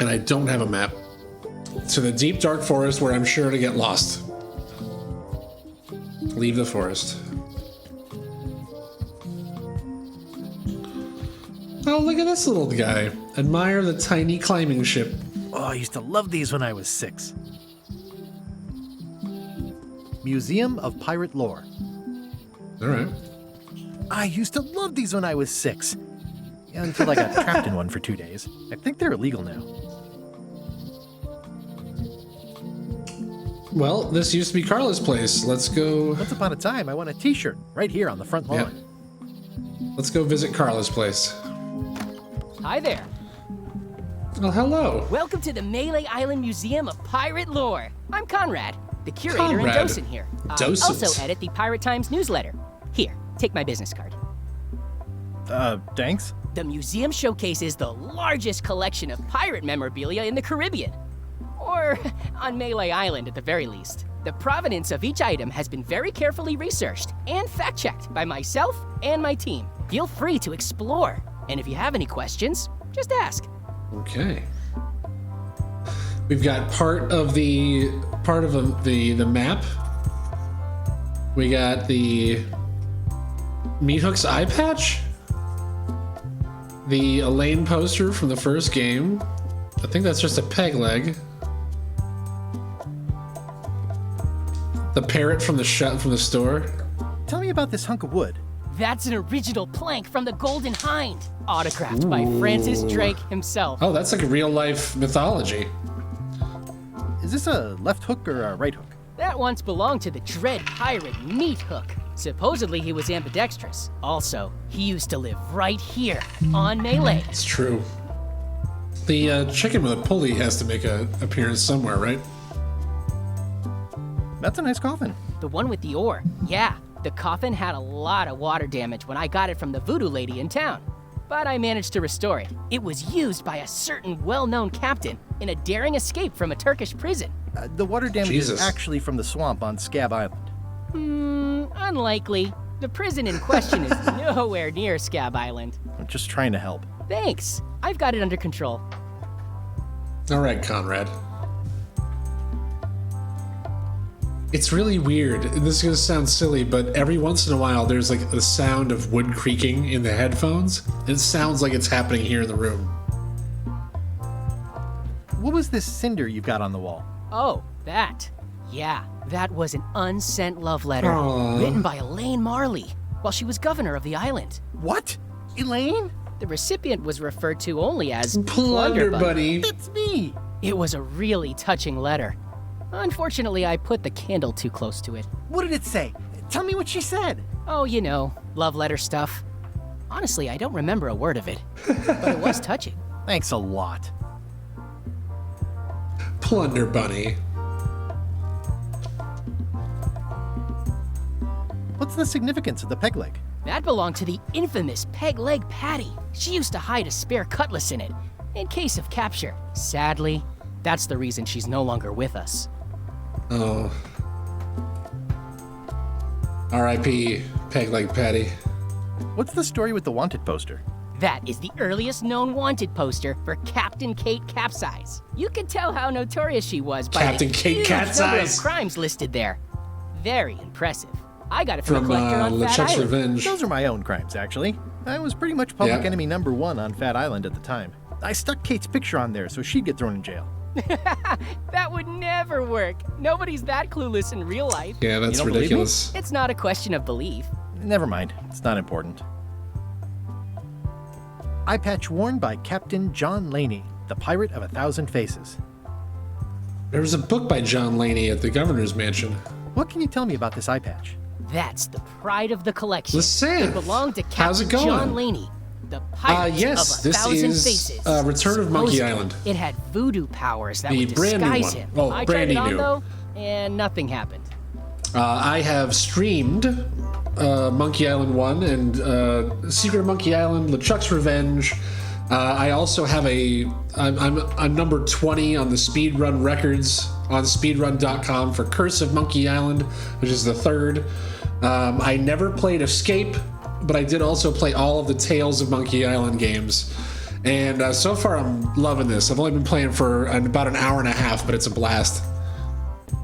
And I don't have a map. To the deep, dark forest where I'm sure to get lost. Leave the forest. Oh, look at this little guy. Admire the tiny climbing ship. Oh, I used to love these when I was 6. Museum of Pirate Lore. All right. I used to love these when I was 6. Until I got trapped in one for 2 days. I think they're illegal now. Well, this used to be Carla's place. Let's go. Once upon a time, I won a t-shirt right here on the front lawn. Yeah. Let's go visit Carla's place. Hi there. Well, hello. Welcome to the Melee Island Museum of Pirate Lore. I'm Conrad, the curator and Conrad. docent here. Docent. I also edit the Pirate Times newsletter. Here, take my business card. Thanks. The museum showcases the largest collection of pirate memorabilia in the Caribbean. Or on Melee Island at the very least. The provenance of each item has been very carefully researched and fact-checked by myself and my team. Feel free to explore. And if you have any questions, just ask. Okay. We've got part of the map. We got the Meat Hook's eye patch. The Elaine poster from the first game. I think that's just a peg leg. The parrot from the store. Tell me about this hunk of wood. That's an original plank from the Golden Hind, autographed by Francis Drake himself. Oh, that's like real life mythology. Is this a left hook or a right hook? That once belonged to the dread pirate Meat Hook. Supposedly he was ambidextrous. Also, he used to live right here on Melee. It's true. The chicken with a pulley has to make an appearance somewhere, right? That's a nice coffin. The one with the oar, yeah. The coffin had a lot of water damage when I got it from the voodoo lady in town. But I managed to restore it. It was used by a certain well-known captain in a daring escape from a Turkish prison. The water damage is actually from the swamp on Scab Island. Unlikely. The prison in question is nowhere near Scab Island. I'm just trying to help. Thanks. I've got it under control. All right, Conrad. It's really weird. This is going to sound silly, but every once in a while there's like the sound of wood creaking in the headphones. It sounds like it's happening here in the room. What was this cinder you've got on the wall? Oh, that. Yeah, that was an unsent love letter Aww. written by Elaine Marley while she was governor of the island. What? Elaine? The recipient was referred to only as Plunder Buddy. It's me. It was a really touching letter. Unfortunately, I put the candle too close to it. What did it say? Tell me what she said. Oh, you know, love letter stuff. Honestly, I don't remember a word of it, but it was touching. Thanks a lot. Plunder Bunny. What's the significance of the peg leg? That belonged to the infamous Peg Leg Patty. She used to hide a spare cutlass in it, in case of capture. Sadly, that's the reason she's no longer with us. Oh. R.I.P. Peg Leg Patty. What's the story with the wanted poster? That is the earliest known wanted poster for Captain Kate Capsize. You can tell how notorious she was by Captain the Kate huge number Capsize. of crimes listed there. Very impressive. I got it from a From collector on Fat LeChuck's Island. Revenge. Those are my own crimes, actually. I was pretty much public Yeah. enemy #1 on Fat Island at the time. I stuck Kate's picture on there so she'd get thrown in jail. That would never work. Nobody's that clueless in real life. Yeah, that's You don't believe me? ridiculous. It's not a question of belief. Never mind. It's not important. Eye patch worn by Captain John Laney, the Pirate of 1,000 Faces. There was a book by John Laney at the governor's mansion. What can you tell me about this eye patch? That's the pride of the collection. Listen, It belonged to how's it Captain going? John Laney, the Pirate yes, of this 1,000 is Faces. Return of Monkey Supposedly, Island. It had voodoo powers that The would brand new disguise one. him. Oh, I brand tried it on new. though, and nothing happened. I have streamed Monkey Island 1 and Secret of Monkey Island, LeChuck's Revenge. I also have I'm number 20 on the speedrun records on speedrun.com for Curse of Monkey Island, which is the third. I never played Escape, but I did also play all of the Tales of Monkey Island games. And so far, I'm loving this. I've only been playing for about an hour and a half, but it's a blast.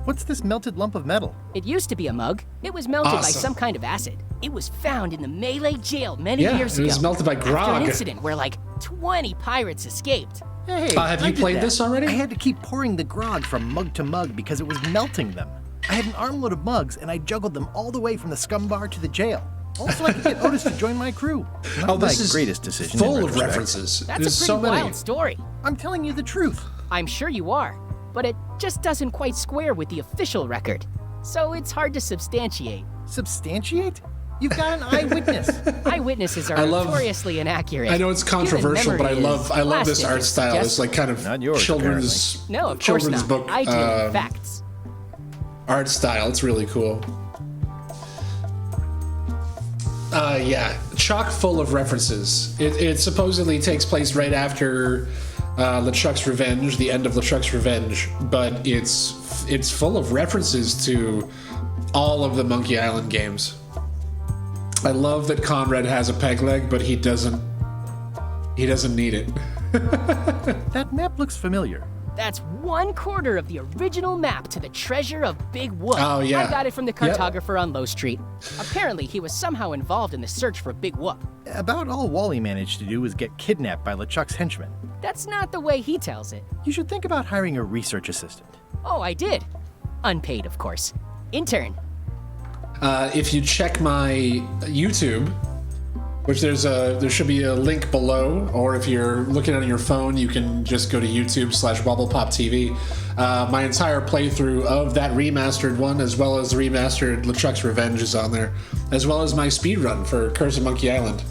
What's this melted lump of metal? It used to be a mug. It was melted by Awesome. some kind of acid. It was found in the Melee jail many Yeah, years it ago. was melted by After grog. an incident where like 20 pirates escaped. Hey, have I you did played that. this already? I had to keep pouring the grog from mug to mug because it was melting them. I had an armload of mugs, and I juggled them all the way from the scum bar to the jail. Also, I could get Otis to join my crew. Not this my is greatest decision. full in of retrospect. references. That's There's a pretty so many. wild story. I'm telling you the truth. I'm sure you are, but it just doesn't quite square with the official record. So it's hard to substantiate. Substantiate? You've got an eyewitness. Eyewitnesses are I love- notoriously inaccurate. I know it's Human controversial, but I memory love is this art plastic, style. just- It's like kind of Not yours, children's No, of course children's not. book I deal in facts. art style. It's really cool. Yeah, chock full of references. It supposedly takes place right after LeChuck's Revenge, the end of LeChuck's Revenge, but it's full of references to all of the Monkey Island games. I love that Conrad has a peg leg, but he doesn't need it. That map looks familiar. That's 1/4 of the original map to the treasure of Big Whoop. Oh, yeah. I got it from the Yep. cartographer on Low Street. Apparently, he was somehow involved in the search for Big Whoop. About all Wally managed to do was get kidnapped by LeChuck's henchmen. That's not the way he tells it. You should think about hiring a research assistant. Oh, I did. Unpaid, of course. Intern. If you check my YouTube, which there should be a link below, or if you're looking on your phone, you can just go to YouTube/WobblePopTV. My entire playthrough of that remastered one, as well as the remastered LeChuck's Revenge, is on there, as well as my speedrun for Curse of Monkey Island.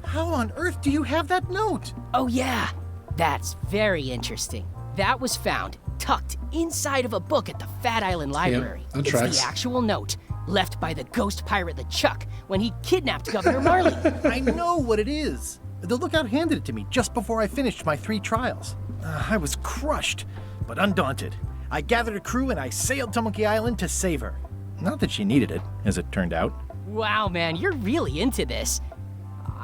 How on earth do you have that note? Oh, yeah. That's very interesting. That was found tucked inside of a book at the Fat Island Library. that It's tracks. the actual note left by the ghost pirate LeChuck when he kidnapped Governor Marley. I know what it is. The lookout handed it to me just before I finished my 3 trials. I was crushed, but undaunted. I gathered a crew and I sailed to Monkey Island to save her. Not that she needed it, as it turned out. Wow, man, you're really into this.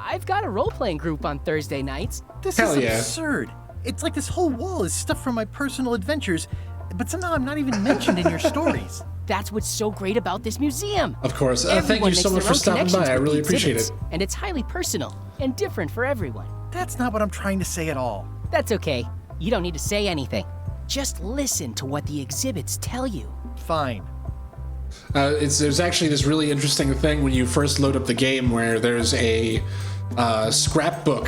I've got a role-playing group on Thursday nights. This Hell is yeah. absurd. It's like this whole wall is stuff from my personal adventures, but somehow I'm not even mentioned in your stories. That's what's so great about this museum. Of course. Thank Everyone you so makes much their for own stopping connections by. I with the really appreciate exhibits, it. And it's highly personal and different for everyone. That's not what I'm trying to say at all. That's okay. You don't need to say anything. Just listen to what the exhibits tell you. Fine. There's actually this really interesting thing when you first load up the game where there's a scrapbook,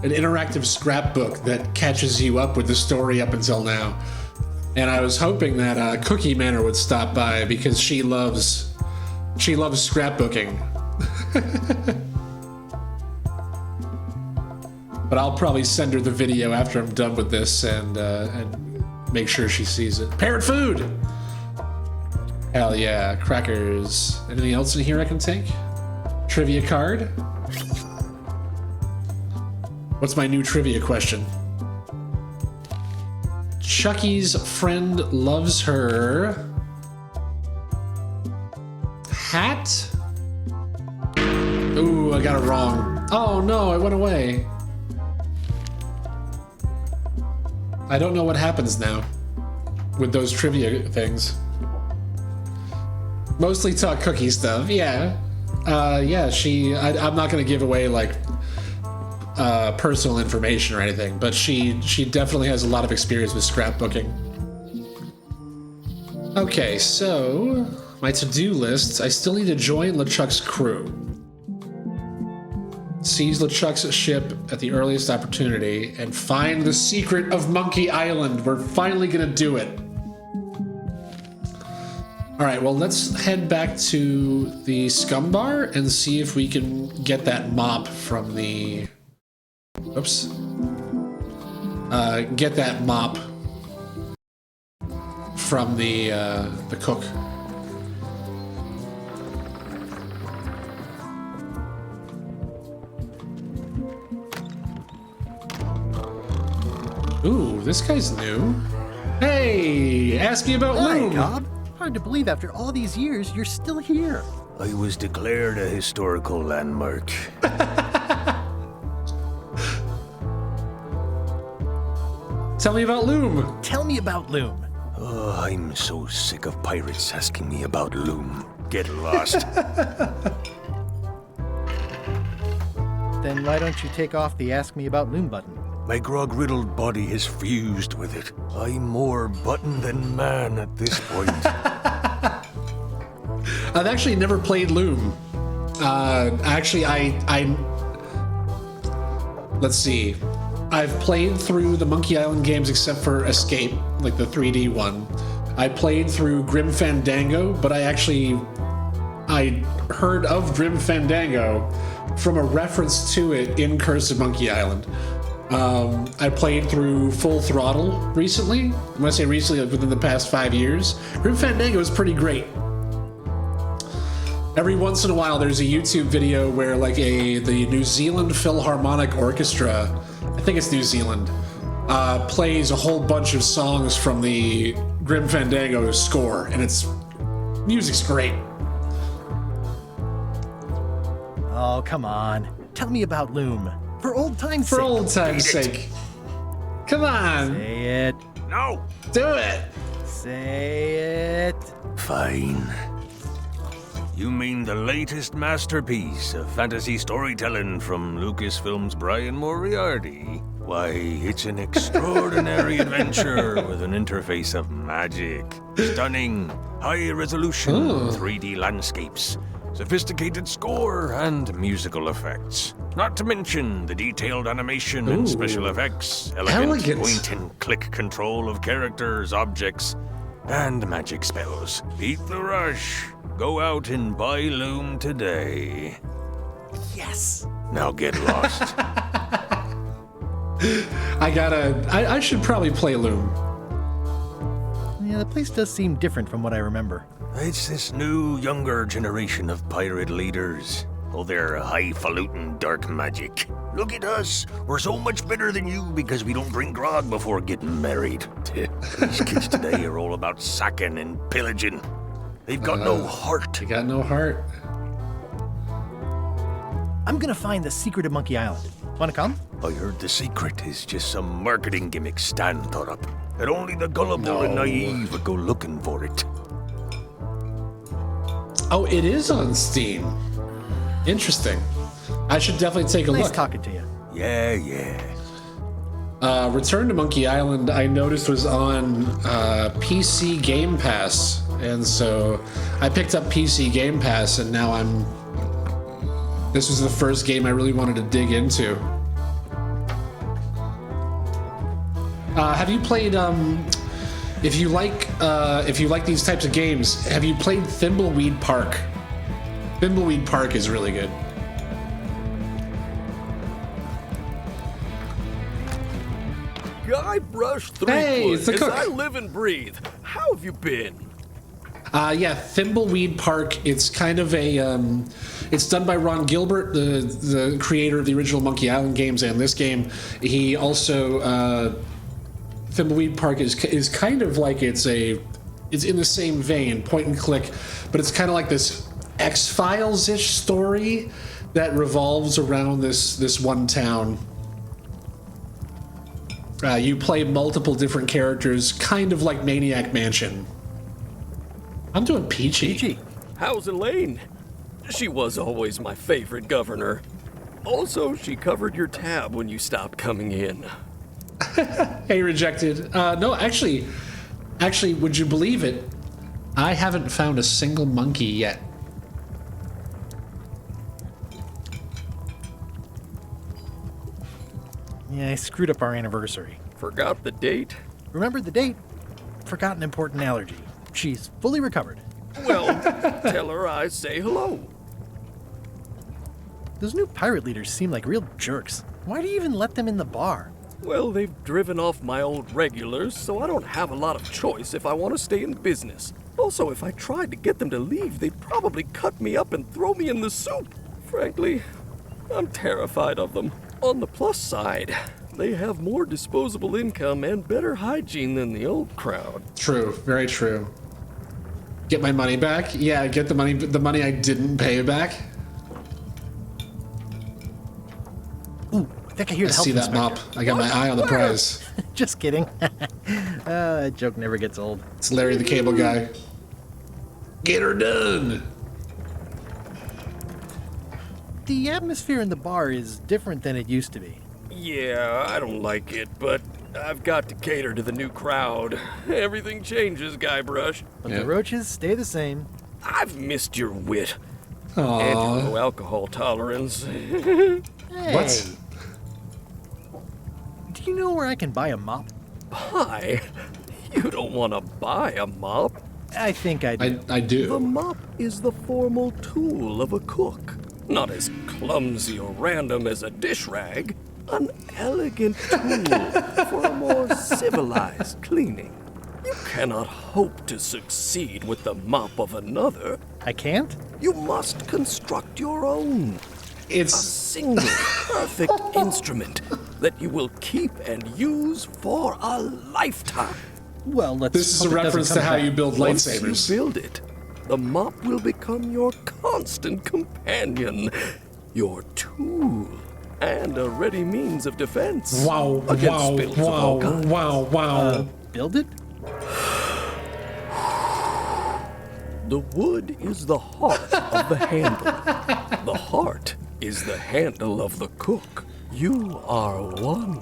an interactive scrapbook that catches you up with the story up until now. And I was hoping that Cookie Manor would stop by because she loves scrapbooking. But I'll probably send her the video after I'm done with this and make sure she sees it. Parrot food! Hell yeah, crackers. Anything else in here I can take? Trivia card? What's my new trivia question? Chucky's friend loves her hat? Ooh, I got it wrong. Oh no, it went away. I don't know what happens now with those trivia things. Mostly talk Cookie stuff, yeah. Yeah, I'm not gonna give away like personal information or anything, but she definitely has a lot of experience with scrapbooking. Okay, so my to-do list, I still need to join LeChuck's crew. Seize LeChuck's ship at the earliest opportunity and find the secret of Monkey Island. We're finally gonna do it. All right, well, let's head back to the scum bar and see if we can get that mop from the... Oops. Get that mop from the cook. Ooh, this guy's new. Hey, ask me about Hi, Loom. Cobb. Hard to believe after all these years you're still here. I was declared a historical landmark. Tell me about Loom. Tell me about Loom. Oh, I'm so sick of pirates asking me about Loom. Get lost. Then why don't you take off the Ask Me About Loom button? My grog-riddled body has fused with it. I'm more button than man at this point. I've actually never played Loom. Actually, let's see. I've played through the Monkey Island games except for Escape, like the 3D one. I played through Grim Fandango, but I heard of Grim Fandango from a reference to it in Curse of Monkey Island. I played through Full Throttle recently. When I say recently, like within the past 5 years. Grim Fandango is pretty great. Every once in a while, there's a YouTube video where like the New Zealand Philharmonic Orchestra, I think it's New Zealand, plays a whole bunch of songs from the Grim Fandango score, and music's great. Oh, come on. Tell me about Loom. For old time's sake. For old time's sake. Come on. Say it. No. Do it. Say it. Fine. You mean the latest masterpiece of fantasy storytelling from Lucasfilm's Brian Moriarty? Why, it's an extraordinary adventure with an interface of magic, stunning, high-resolution 3D landscapes, sophisticated score, and musical effects. Not to mention the detailed animation and special effects, elegant point-and-click control of characters, objects, and magic spells. Beat the rush. Go out and buy Loom today. Yes. Now get lost. I should probably play Loom. Yeah, the place does seem different from what I remember. It's this new, younger generation of pirate leaders. Oh, they're highfalutin dark magic. Look at us. We're so much better than you because we don't drink grog before getting married. These kids today are all about sacking and pillaging. They've got no heart. They got no heart. I'm gonna find the secret of Monkey Island. Wanna come? I heard the secret is just some marketing gimmick Stan thought up. That only the gullible and naive would go looking for it. Oh, it is on Steam. Interesting. I should definitely take a look. Nice talking to you. Yeah. Return to Monkey Island, I noticed was on PC Game Pass, and so I picked up PC Game Pass, and now this was the first game I really wanted to dig into. Have you played? If you like these types of games, have you played Thimbleweed Park? Thimbleweed Park is really good. Guybrush Threepwood, as I live and breathe. How have you been? Yeah, Thimbleweed Park. It's kind of a, it's done by Ron Gilbert, the creator of the original Monkey Island games and this game. He also, Thimbleweed Park is kind of like it's in the same vein, point and click, but it's kind of like this X-Files-ish story that revolves around this one town. You play multiple different characters, kind of like Maniac Mansion. I'm doing peachy. How's Elaine? She was always my favorite governor. Also, she covered your tab when you stopped coming in. Hey, rejected. No, actually, would you believe it? I haven't found a single monkey yet. Yeah, I screwed up our anniversary. Forgot the date? Remembered the date. Forgot an important allergy. She's fully recovered. Well, tell her I say hello. Those new pirate leaders seem like real jerks. Why do you even let them in the bar? Well, they've driven off my old regulars, so I don't have a lot of choice if I want to stay in business. Also, if I tried to get them to leave, they'd probably cut me up and throw me in the soup. Frankly, I'm terrified of them. On the plus side, they have more disposable income and better hygiene than the old crowd. True, very true. Get my money back? Yeah, get the money I didn't pay back. Ooh, I think I hear the health see that inspector. mop. I got my eye on the prize. Just kidding. That joke never gets old. It's Larry the Cable Guy. Get her done. The atmosphere in the bar is different than it used to be. Yeah, I don't like it, but I've got to cater to the new crowd. Everything changes, Guybrush. But the roaches stay the same. I've missed your wit. Aww. And your low alcohol tolerance. Hey. What? Do you know where I can buy a mop? Buy? You don't want to buy a mop. I think I do. I do. The mop is the formal tool of a cook. Not as clumsy or random as a dish rag. An elegant tool for a more civilized cleaning. You cannot hope to succeed with the mop of another. I can't? You must construct your own. It's a single perfect instrument that you will keep and use for a lifetime. Well, let's. This is a reference to how you build Once lightsabers. you build it, the mop will become your constant companion, your tool, and a ready means of defense. Wow! Against Wow! spills of all Wow! kinds. Wow! Wow! Build it? The wood is the heart of the handle. The heart is the handle of the cook. You are one.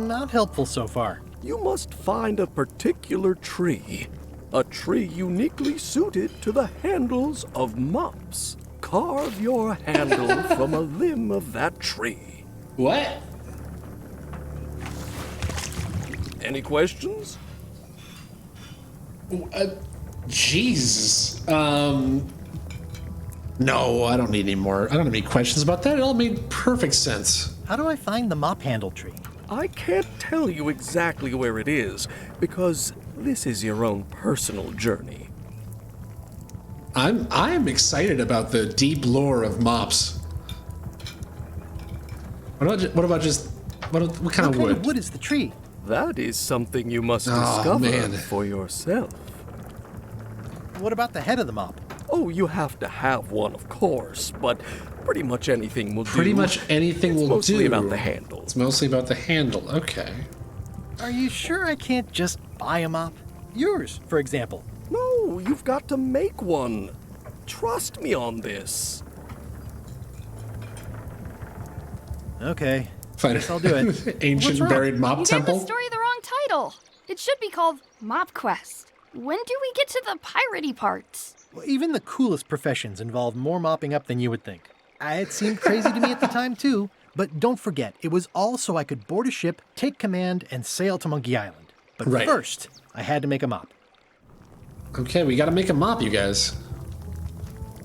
Not helpful so far. You must find a particular tree. A tree uniquely suited to the handles of mops. Carve your handle from a limb of that tree. What? Any questions? Jesus. No, I don't need any more. I don't have any questions about that. It all made perfect sense. How do I find the mop handle tree? I can't tell you exactly where it is, because this is your own personal journey. I am excited about the deep lore of mops. What kind of wood? What kind of wood is the tree? That is something you must Oh, discover man. for yourself. What about the head of the mop? Oh, you have to have one, of course, but pretty much anything will do. Pretty much anything It's will mostly do. about the handle. It's mostly about the handle. Okay. Are you sure I can't just buy a mop? Yours, for example. No, you've got to make one. Trust me on this. Okay. Fine. Guess I'll do it. Ancient What's wrong? buried mop You gave temple. the story the wrong title. It should be called Mop Quest. When do we get to the piratey parts? Well, even the coolest professions involve more mopping up than you would think. It seemed crazy to me at the time, too. But don't forget, it was all so I could board a ship, take command, and sail to Monkey Island. But Right. first, I had to make a mop. Okay, we gotta make a mop, you guys.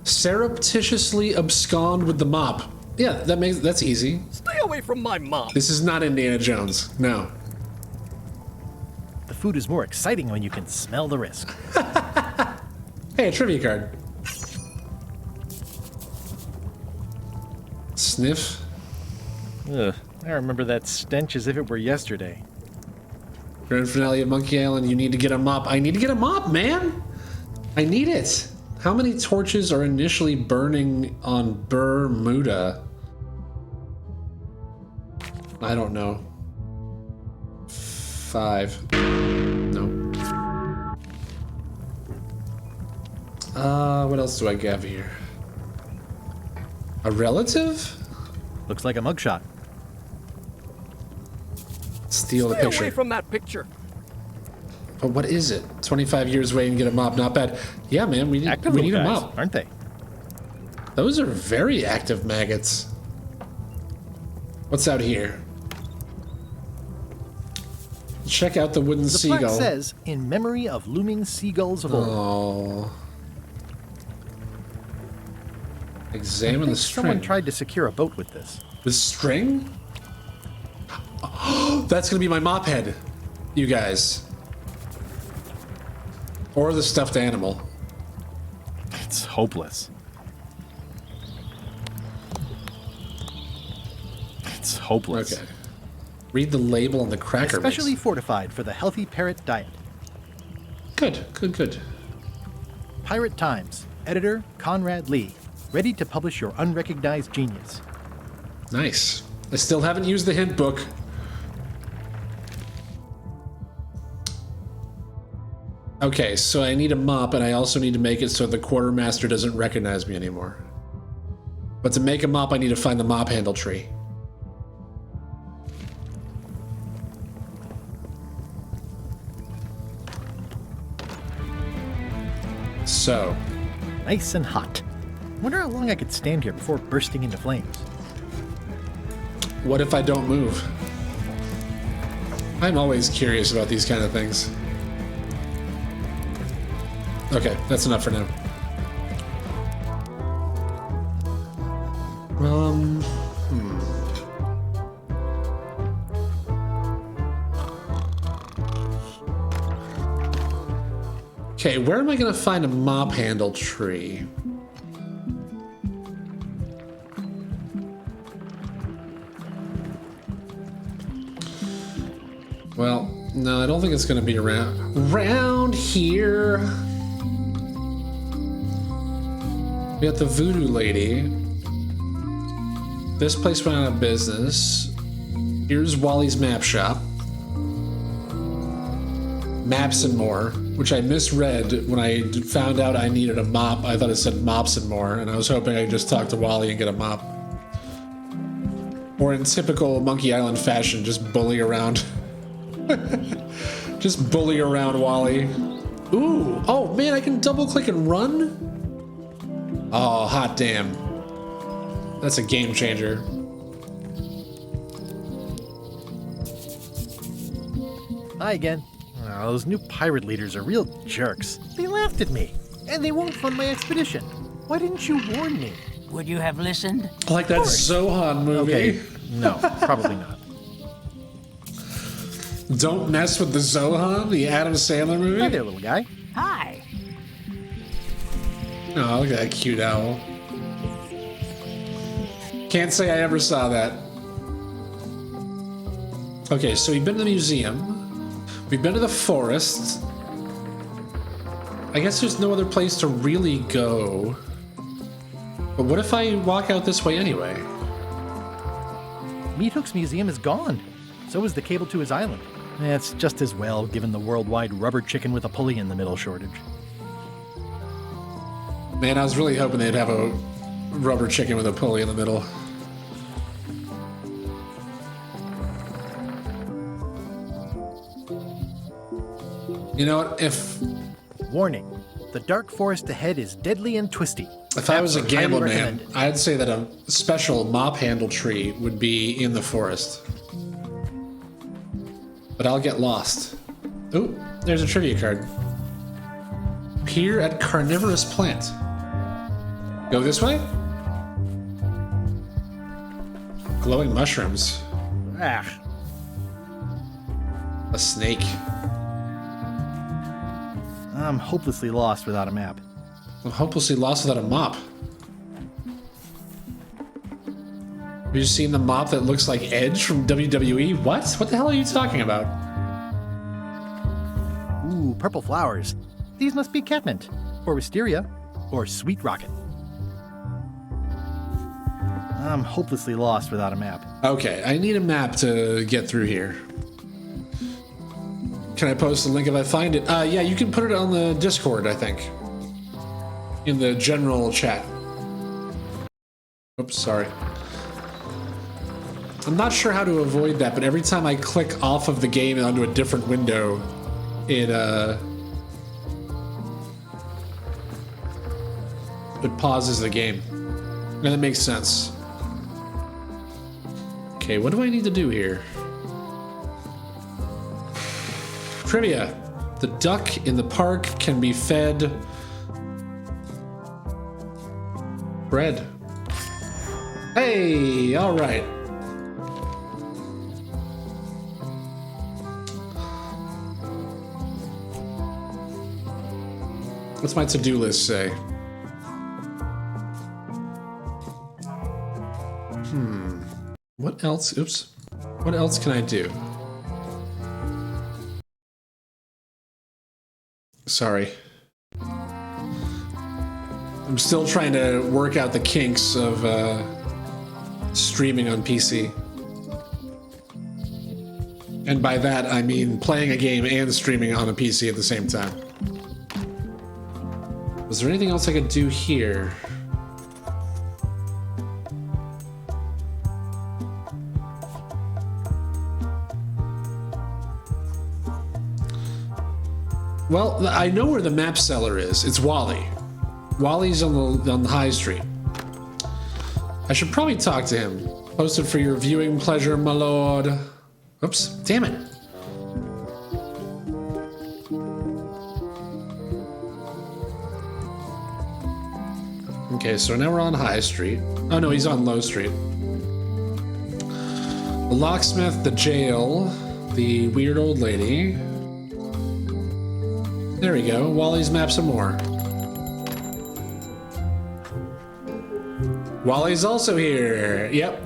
Surreptitiously abscond with the mop. Yeah, that's easy. Stay away from my mop. This is not Indiana Jones. No. The food is more exciting when you can smell the risk. Hey, a trivia card. Sniff. Ugh, I remember that stench as if it were yesterday. Grand finale of Monkey Island. You need to get a mop. I need to get a mop, man. I need it. How many torches are initially burning on Bermuda? I don't know. 5. No. What else do I have here? A relative? Looks like a mugshot. Steal the Stay picture. away from that picture. But what is it? 25 years waiting to get a mop. Not bad. Yeah, man, we need a guys, mop. aren't they? Those are very active maggots. What's out here? Check out the wooden The seagull. plaque says, in memory of looming seagulls of old. Oh. I Examine think the string. someone tried to secure a boat with this. With string? That's gonna be my mop head, you guys. Or the stuffed animal. It's hopeless. It's hopeless. Okay. Read the label on the cracker mix. Especially fortified for the healthy parrot diet. Good, good, good. Pirate Times. Editor Conrad Lee. Ready to publish your unrecognized genius. Nice. I still haven't used the hint book. Okay, so I need a mop, and I also need to make it so the quartermaster doesn't recognize me anymore. But to make a mop, I need to find the mop handle tree. So. Nice and hot. Wonder how long I could stand here before bursting into flames. What if I don't move? I'm always curious about these kind of things. Okay, that's enough for now. Okay, where am I gonna find a mop handle tree? Well, no, I don't think it's gonna be around here. We got the voodoo lady. This place went out of business. Here's Wally's map shop. Maps and more, which I misread when I found out I needed a mop. I thought it said mops and more, and I was hoping I could just talk to Wally and get a mop. Or in typical Monkey Island fashion, just bully around. Just bully around Wally. Ooh, oh man, I can double click and run? Oh, hot damn. That's a game changer. Hi again. Oh, those new pirate leaders are real jerks. They laughed at me, and they won't fund my expedition. Why didn't you warn me? Would you have listened? Like that Zohan movie. Okay, no, probably not. Don't mess with the Zohan, the Adam Sandler movie? Hi there, little guy. Hi. Oh, look at that cute owl. Can't say I ever saw that. Okay, so we've been to the museum. We've been to the forest. I guess there's no other place to really go. But what if I walk out this way anyway? Meat Hook's museum is gone. So is the cable to his island. It's just as well, given the worldwide rubber chicken with a pulley in the middle shortage. Man, I was really hoping they'd have a rubber chicken with a pulley in the middle. You know what, if... Warning. The dark forest ahead is deadly and twisty. If I was a gambler man, I'd say that a special mop handle tree would be in the forest. But I'll get lost. Ooh, there's a trivia card. Appear at carnivorous plant. Go this way? Glowing mushrooms. Ah. A snake. I'm hopelessly lost without a map. I'm hopelessly lost without a mop. Have you seen the mop that looks like Edge from WWE? What? What the hell are you talking about? Ooh, purple flowers. These must be catmint, or wisteria, or sweet rocket. I'm hopelessly lost without a map. Okay, I need a map to get through here. Can I post a link if I find it? Yeah, you can put it on the Discord, I think. In the general chat. Oops, sorry. I'm not sure how to avoid that, but every time I click off of the game and onto a different window, it pauses the game. And that makes sense. Okay, what do I need to do here? Trivia. The duck in the park can be fed bread. Hey, all right. What's my to-do list say? What else? Oops. What else can I do? Sorry. I'm still trying to work out the kinks of streaming on PC. And by that, I mean playing a game and streaming on a PC at the same time. Was there anything else I could do here? Well, I know where the map seller is. It's Wally. Wally's on the high street. I should probably talk to him. Posted for your viewing pleasure, my lord. Oops, damn it. Okay, so now we're on High Street. Oh no, he's on Low Street. The locksmith, the jail, the weird old lady. There we go. Wally's map some more. Wally's also here. Yep.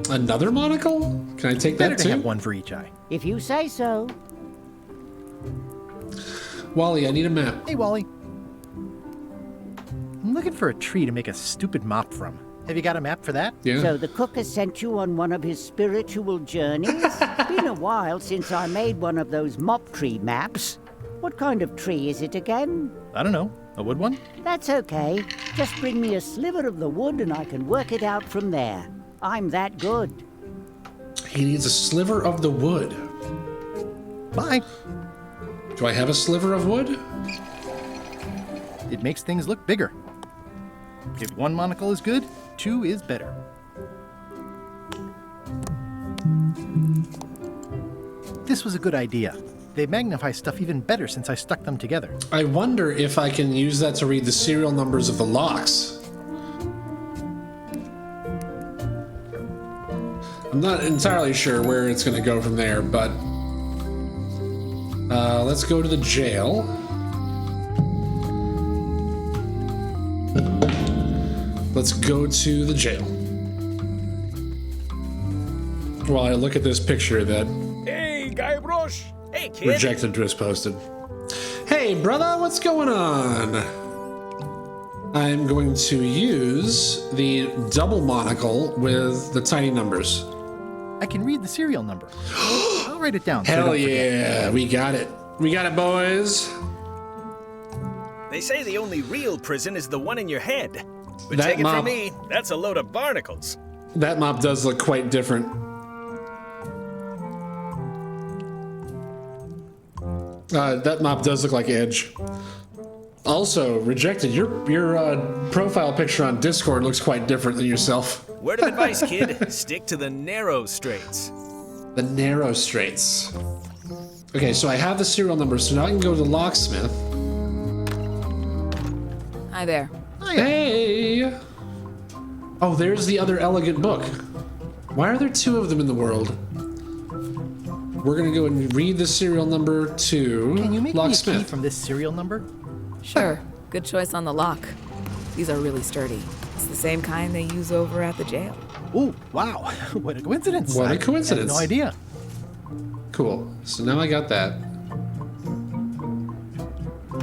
Another monocle? Can I take that Better too? to have one for each eye. If you say so. Wally, I need a map. Hey, Wally. I'm looking for a tree to make a stupid mop from. Have you got a map for that? Yeah. So the cook has sent you on one of his spiritual journeys? Been a while since I made one of those mop tree maps. What kind of tree is it again? I don't know. A wood one? That's okay. Just bring me a sliver of the wood and I can work it out from there. I'm that good. He needs a sliver of the wood. Bye. Do I have a sliver of wood? It makes things look bigger. If one monocle is good, two is better. This was a good idea. They magnify stuff even better since I stuck them together. I wonder if I can use that to read the serial numbers of the locks. I'm not entirely sure where it's going to go from there, but let's go to the jail. Let's go to the jail. While I look at this picture that Hey, Guybrush! Hey, kid! Rejected was posted. Hey, brother, what's going on? I'm going to use the double monocle with the tiny numbers. I can read the serial number. I'll write it down. So I Hell don't forget. yeah, we got it. We got it, boys. They say the only real prison is the one in your head. But That take it mop- from me, that's a load of barnacles. That mop does look quite different. That mop does look like Edge. Also, Rejected, your profile picture on Discord looks quite different than yourself. Word of advice, kid, stick to the narrow straights. The narrow straights. Okay, so I have the serial number, so now I can go to the locksmith. Hi there. Hey! Oh, there's the other elegant book. Why are there two of them in the world? We're gonna go and read the serial number to Can you make me a key locksmith. from this serial number? Sure. Good choice on the lock. These are really sturdy. It's the same kind they use over at the jail. Ooh, wow. What a coincidence. What a I coincidence. had no idea. Cool. So now I got that.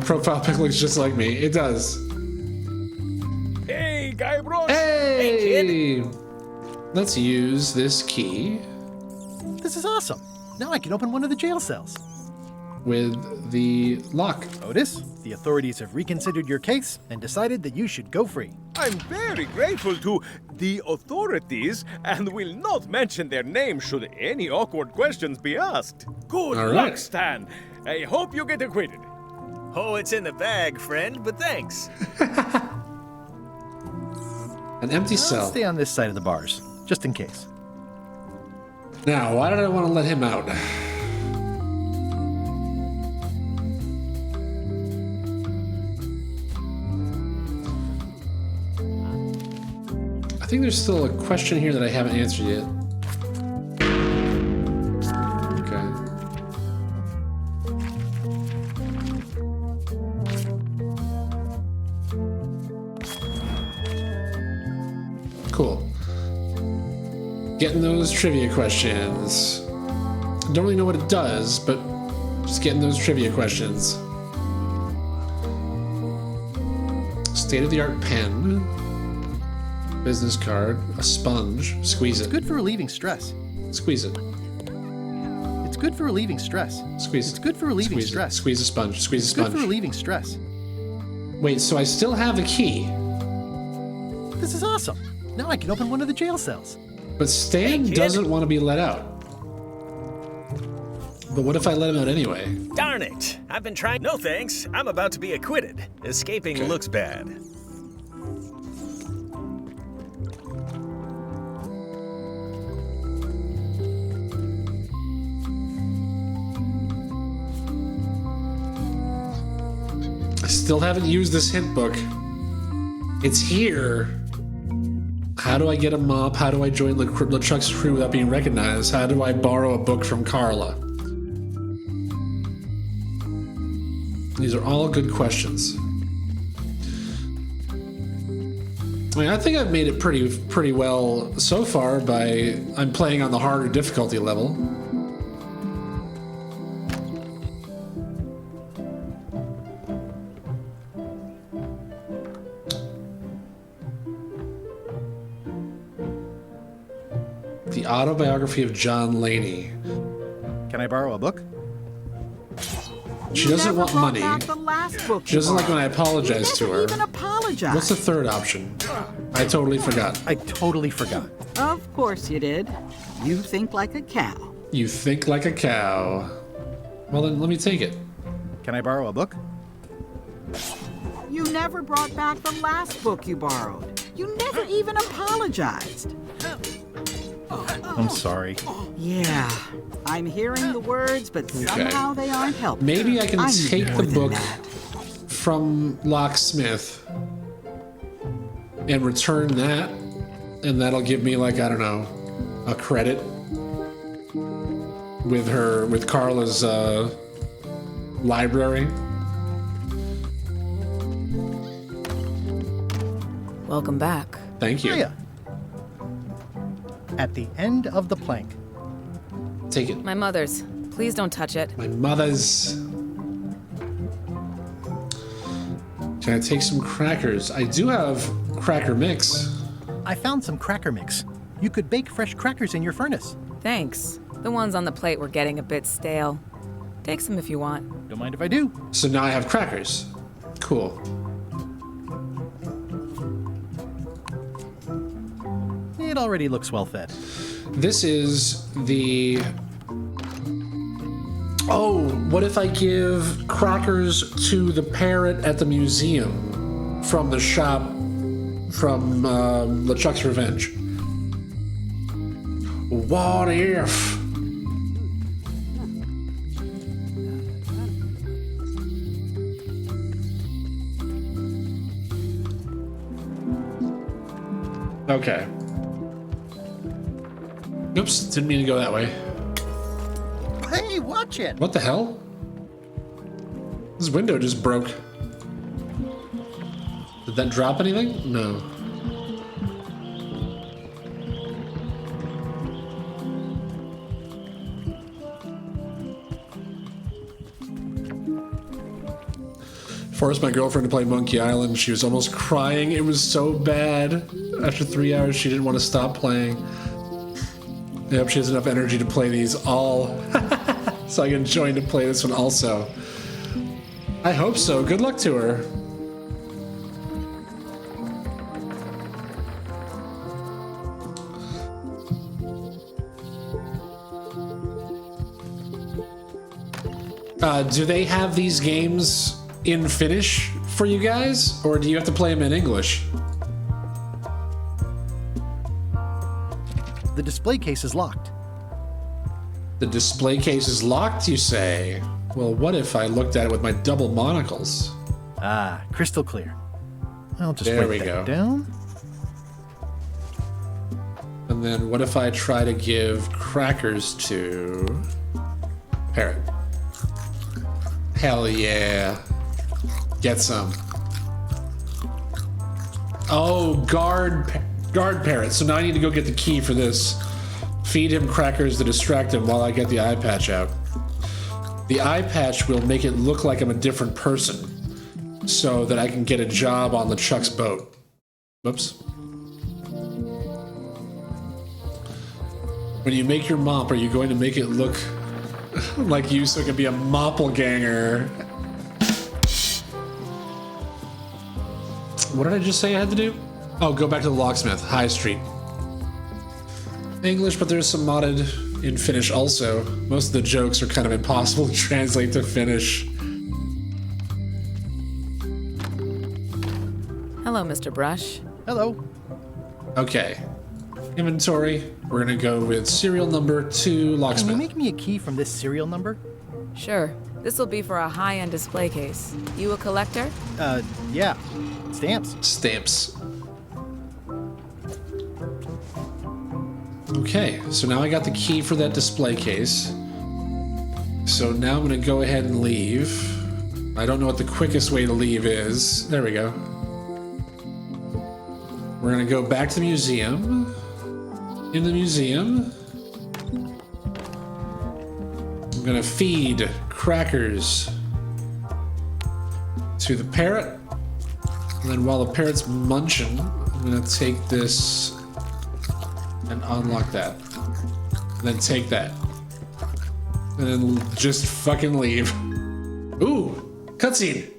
Profile pic looks just like me. It does. Hey, Guybrush! Hey! Let's use this key This is awesome. Now I can open one of the jail cells. with the lock. Otis, the authorities have reconsidered your case and decided that you should go free. I'm very grateful to the authorities and will not mention their name should any awkward questions be asked. Good All luck, right. Stan. I hope you get acquitted. Oh, it's in the bag, friend, but thanks. An empty I'll cell. stay on this side of the bars, just in case. Now, why did I want to let him out? I think there's still a question here that I haven't answered yet. Okay. Cool. Getting those trivia questions. Don't really know what it does, but just getting those trivia questions. State-of-the-art pen. Business card. A sponge. Squeeze it. Good for relieving stress. Squeeze it. good for relieving stress. Squeeze. It's good for relieving Squeeze stress. Squeeze a sponge. Squeeze a It's good sponge. for relieving stress. Wait, so I still have the key. This is awesome. Now I can open one of the jail cells. But Stan doesn't want to be let out. But what if I let him out anyway? Darn it! I've been trying. No thanks. I'm about to be acquitted. Escaping looks bad. I still haven't used this hint book. It's here. How do I get a mop? How do I join LeChuck's crew without being recognized? How do I borrow a book from Carla? These are all good questions. I mean, I think I've made it pretty well so far by I'm playing on the harder difficulty level. The Autobiography of John Laney. Can I borrow a book? She doesn't want money. The last book She doesn't like when I apologize to her. even apologize. What's the third option? I totally forgot. I totally forgot. Of course you did. You think like a cow. You think like a cow. Well, then let me take it. Can I borrow a book? You never brought back the last book you borrowed. You never even apologized. I'm sorry. Yeah, I'm hearing the words, but somehow they aren't helping. Maybe I can need take more the than book that. from Locksmith and return that, and that'll give me, like, I don't know, a credit with Carla's library. Welcome back. Thank you. Hiya. At the end of the plank. Take it. My mother's. Please don't touch it. My mother's. Can I take some crackers? I do have cracker mix. I found some cracker mix. You could bake fresh crackers in your furnace. Thanks. The ones on the plate were getting a bit stale. Take some if you want. Don't mind if I do. So now I have crackers. Cool. It already looks well fed. This is the... Oh, what if I give crackers to the parrot at the museum from the shop from LeChuck's Revenge? What if? Okay. Oops, didn't mean to go that way. Hey, watch it! What the hell? This window just broke. Did that drop anything? No. Forced my girlfriend to play Monkey Island. She was almost crying. It was so bad. After 3 hours, she didn't want to stop playing. Yep, she has enough energy to play these all. So I can join to play this one also. I hope so. Good luck to her. Do they have these games in Finnish for you guys? Or do you have to play them in English? The display case is locked. The display case is locked, you say? Well, what if I looked at it with my double monocles? Ah, crystal clear. I'll just There write we that go. down. And then what if I try to give crackers to Parrot? Hell yeah. Get some. Oh, guard Parrot. So now I need to go get the key for this. Feed him crackers to distract him while I get the eye patch out. The eye patch will make it look like I'm a different person so that I can get a job on LeChuck's boat. Whoops. When you make your mop, are you going to make it look like you, so it can be a moppelganger. What did I just say I had to do? Oh, go back to the locksmith, High Street. English, but there's some modded in Finnish also. Most of the jokes are kind of impossible to translate to Finnish. Hello, Mr. Brush. Hello. Okay. Inventory. We're gonna go with serial number 2, locksmith. Can you make me a key from this serial number? Sure. This will be for a high-end display case. You a collector? Yeah. Stamps. Stamps. Okay, so now I got the key for that display case. So now I'm gonna go ahead and leave. I don't know what the quickest way to leave is. There we go. We're gonna go back to the museum. In the museum, I'm gonna feed crackers to the parrot. And then while the parrot's munching, I'm gonna take this and unlock that. And then take that. And then just fucking leave. Ooh, cutscene.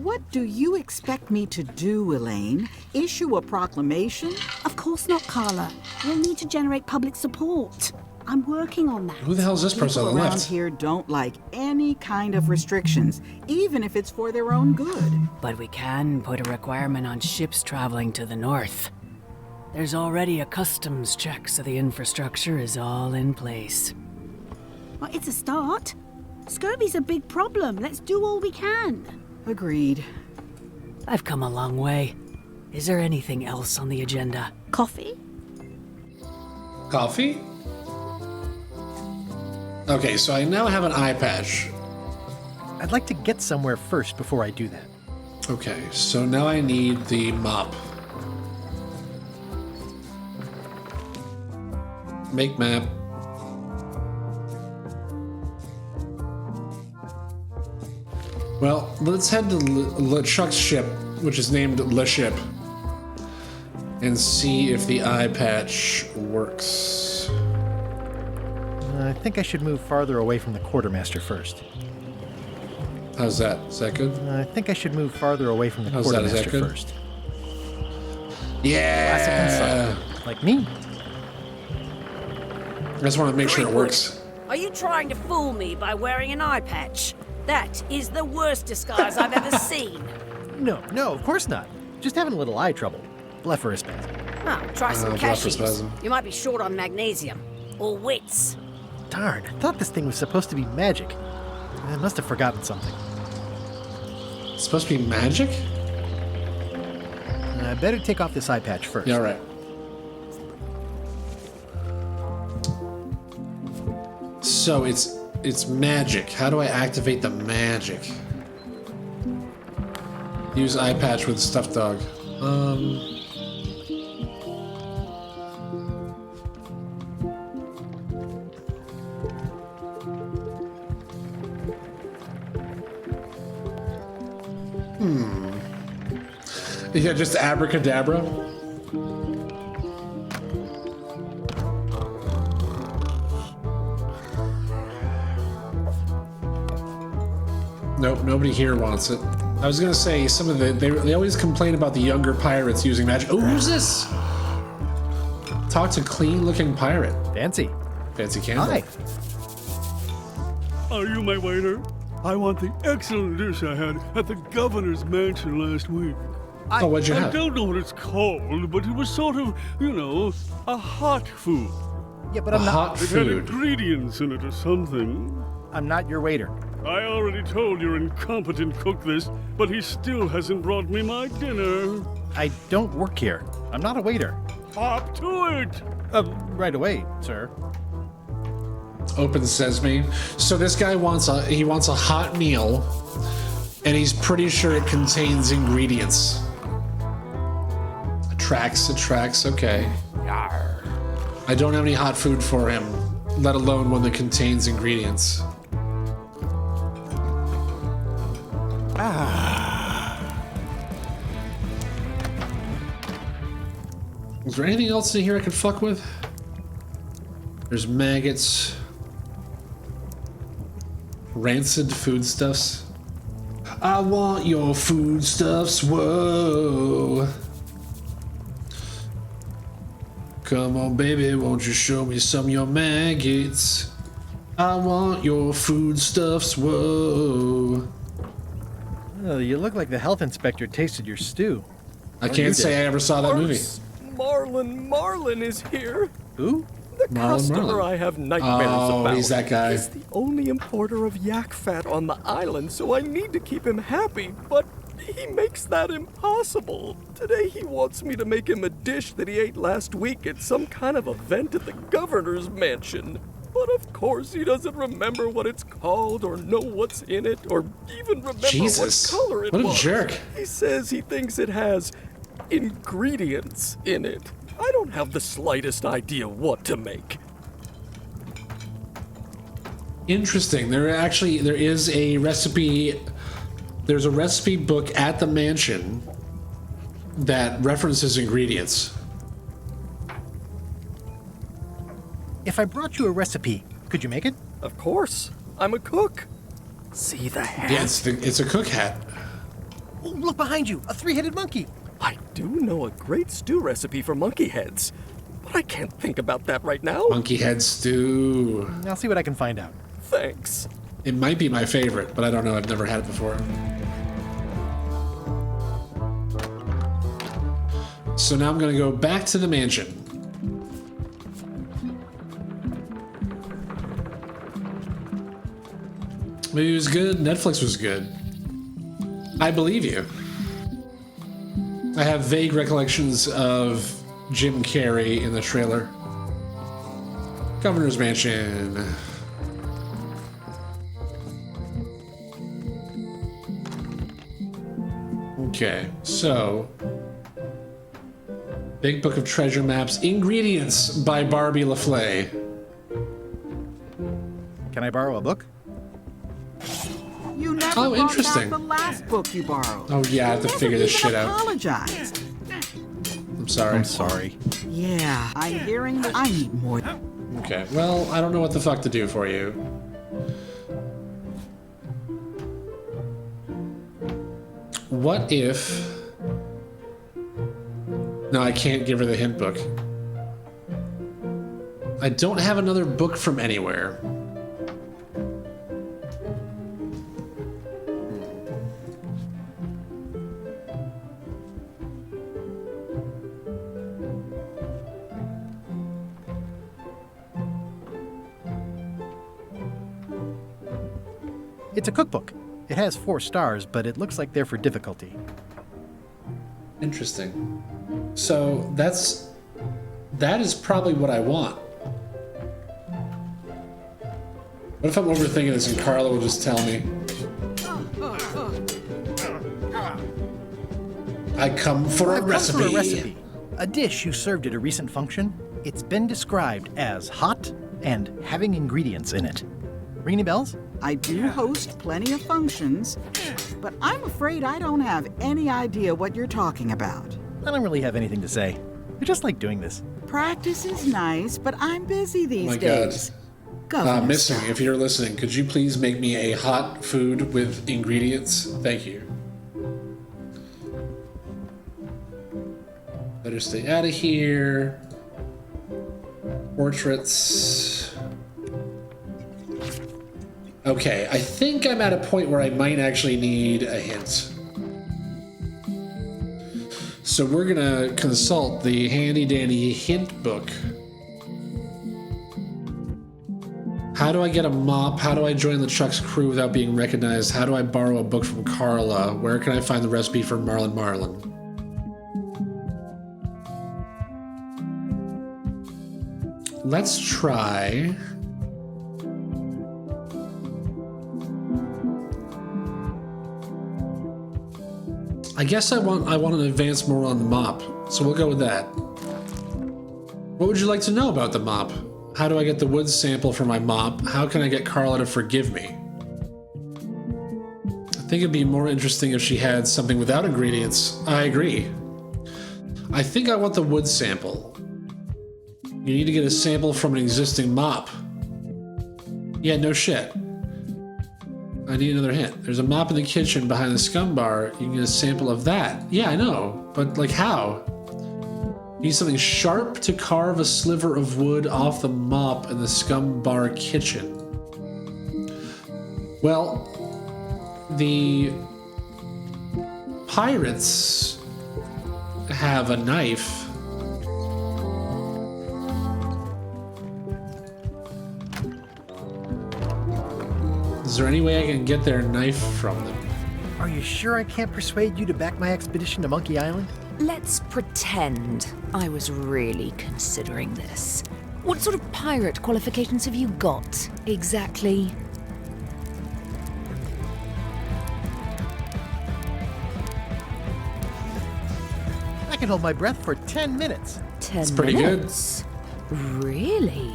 What do you expect me to do, Elaine? Issue a proclamation? Of course not, Carla. We'll need to generate public support. I'm working on that. Who the hell is this person on People the around left? here don't like any kind of restrictions, even if it's for their own good. But we can put a requirement on ships traveling to the north. There's already a customs check, so the infrastructure is all in place. Well, it's a start. Scurvy's a big problem. Let's do all we can. Agreed. I've come a long way. Is there anything else on the agenda? Coffee? Coffee? Okay, so I now have an eye patch. I'd like to get somewhere first before I do that. Okay, so now I need the mop. Make map. Well, let's head to LeChuck's ship, which is named Le Ship, and see if the eye patch works. I think I should move farther away from the quartermaster first. How's that? Is that good? I think I should move farther away from the How's that? Is quartermaster that good? first. Yeah! Like me. I just want to make sure it works. Are you trying to fool me by wearing an eye patch? That is the worst disguise I've ever seen. No, of course not. Just having a little eye trouble. Blepharospasm. Oh, try some cashews. blepharospasm. You might be short on magnesium. Or wits. Darn, I thought this thing was supposed to be magic. I must have forgotten something. It's supposed to be magic? I better take off this eye patch first. Yeah, right. So it's magic. How do I activate the magic? Use eye patch with stuffed dog. Yeah, just abracadabra. Nope, nobody here wants it. I was gonna say some of they always complain about the younger pirates using magic. Oh, who's this? Talk to clean-looking pirate. Fancy. Fancy Campbell. Hi. Are you my waiter? I want the excellent dish I had at the governor's mansion last week. Oh, what'd you I have? don't know what it's called, but it was sort of, a hot food. Yeah, but I'm not. Hot It had food. ingredients in it or something. I'm not your waiter. I already told your incompetent cook this, but he still hasn't brought me my dinner. I don't work here. I'm not a waiter. Hop to it! Right away, sir. Open sesame. So this guy wants a hot meal, and he's pretty sure it contains ingredients. Attracts, okay. I don't have any hot food for him, let alone one that contains ingredients. Is there anything else in here I could fuck with? There's maggots. Rancid foodstuffs. I want your foodstuffs, whoa. Come on, baby, won't you show me some of your maggots? I want your foodstuffs, whoa. Oh, you look like the health inspector tasted your stew. I can't say I ever saw that movie. Marlin is here. Who? The customer I have nightmares about. Oh, he's that guy. He's the only importer of yak fat on the island, so I need to keep him happy, but he makes that impossible. Today he wants me to make him a dish that he ate last week at some kind of event at the governor's mansion. But of course he doesn't remember what it's called or know what's in it or even remember Jesus. what color it was. What a jerk. He says he thinks it has ingredients in it. I don't have the slightest idea what to make. Interesting. There is a recipe. There's a recipe book at the mansion that references ingredients. If I brought you a recipe, could you make it? Of course. I'm a cook. See the hat? Yeah, it's a cook hat. Oh, look behind you, a three-headed monkey. I do know a great stew recipe for monkey heads, but I can't think about that right now. Monkey head stew. I'll see what I can find out. Thanks. It might be my favorite, but I don't know. I've never had it before. So now I'm going to go back to the mansion. Maybe it was good. Netflix was good. I believe you. I have vague recollections of Jim Carrey in the trailer. Governor's Mansion. Okay, so Big Book of Treasure Maps. Ingredients by Barbie LaFlay. Can I borrow a book? You never Oh, brought interesting. back the last book you borrowed. Oh yeah, I have to You figure never this even shit out. Apologized. I'm sorry. I'm sorry. Yeah, I'm hearing that I need more. Okay, well, I don't know what the fuck to do for you. What if... No, I can't give her the hint book. I don't have another book from anywhere. It's a cookbook. It has 4 stars, but it looks like they're for difficulty. Interesting. So that is probably what I want. What if I'm overthinking this and Carla will just tell me? I come for a recipe. For a recipe. A dish you served at a recent function. It's been described as hot and having ingredients in it. Ring any bells? I do host plenty of functions, but I'm afraid I don't have any idea what you're talking about. I don't really have anything to say. I just like doing this. Practice is nice, but I'm busy these My days. God. Missing, if you're listening, could you please make me a hot food with ingredients? Thank you. Better stay out of here. Portraits. Okay, I think I'm at a point where I might actually need a hint. So we're gonna consult the handy dandy hint book. How do I get a mop? How do I join the Chuck's crew without being recognized? How do I borrow a book from Carla? Where can I find the recipe for Marlin Marlin? Let's try... I guess I want to advance more on the mop, so we'll go with that. What would you like to know about the mop? How do I get the wood sample for my mop? How can I get Carla to forgive me? I think it'd be more interesting if she had something without ingredients. I agree. I think I want the wood sample. You need to get a sample from an existing mop. Yeah, no shit. I need another hint. There's a mop in the kitchen behind the scum bar. You can get a sample of that. Yeah, I know. But, like, how? You need something sharp to carve a sliver of wood off the mop in the scum bar kitchen. Well, the pirates have a knife. Is there any way I can get their knife from them? Are you sure I can't persuade you to back my expedition to Monkey Island? Let's pretend I was really considering this. What sort of pirate qualifications have you got, exactly? I can hold my breath for 10 minutes. 10 That's pretty minutes? Really?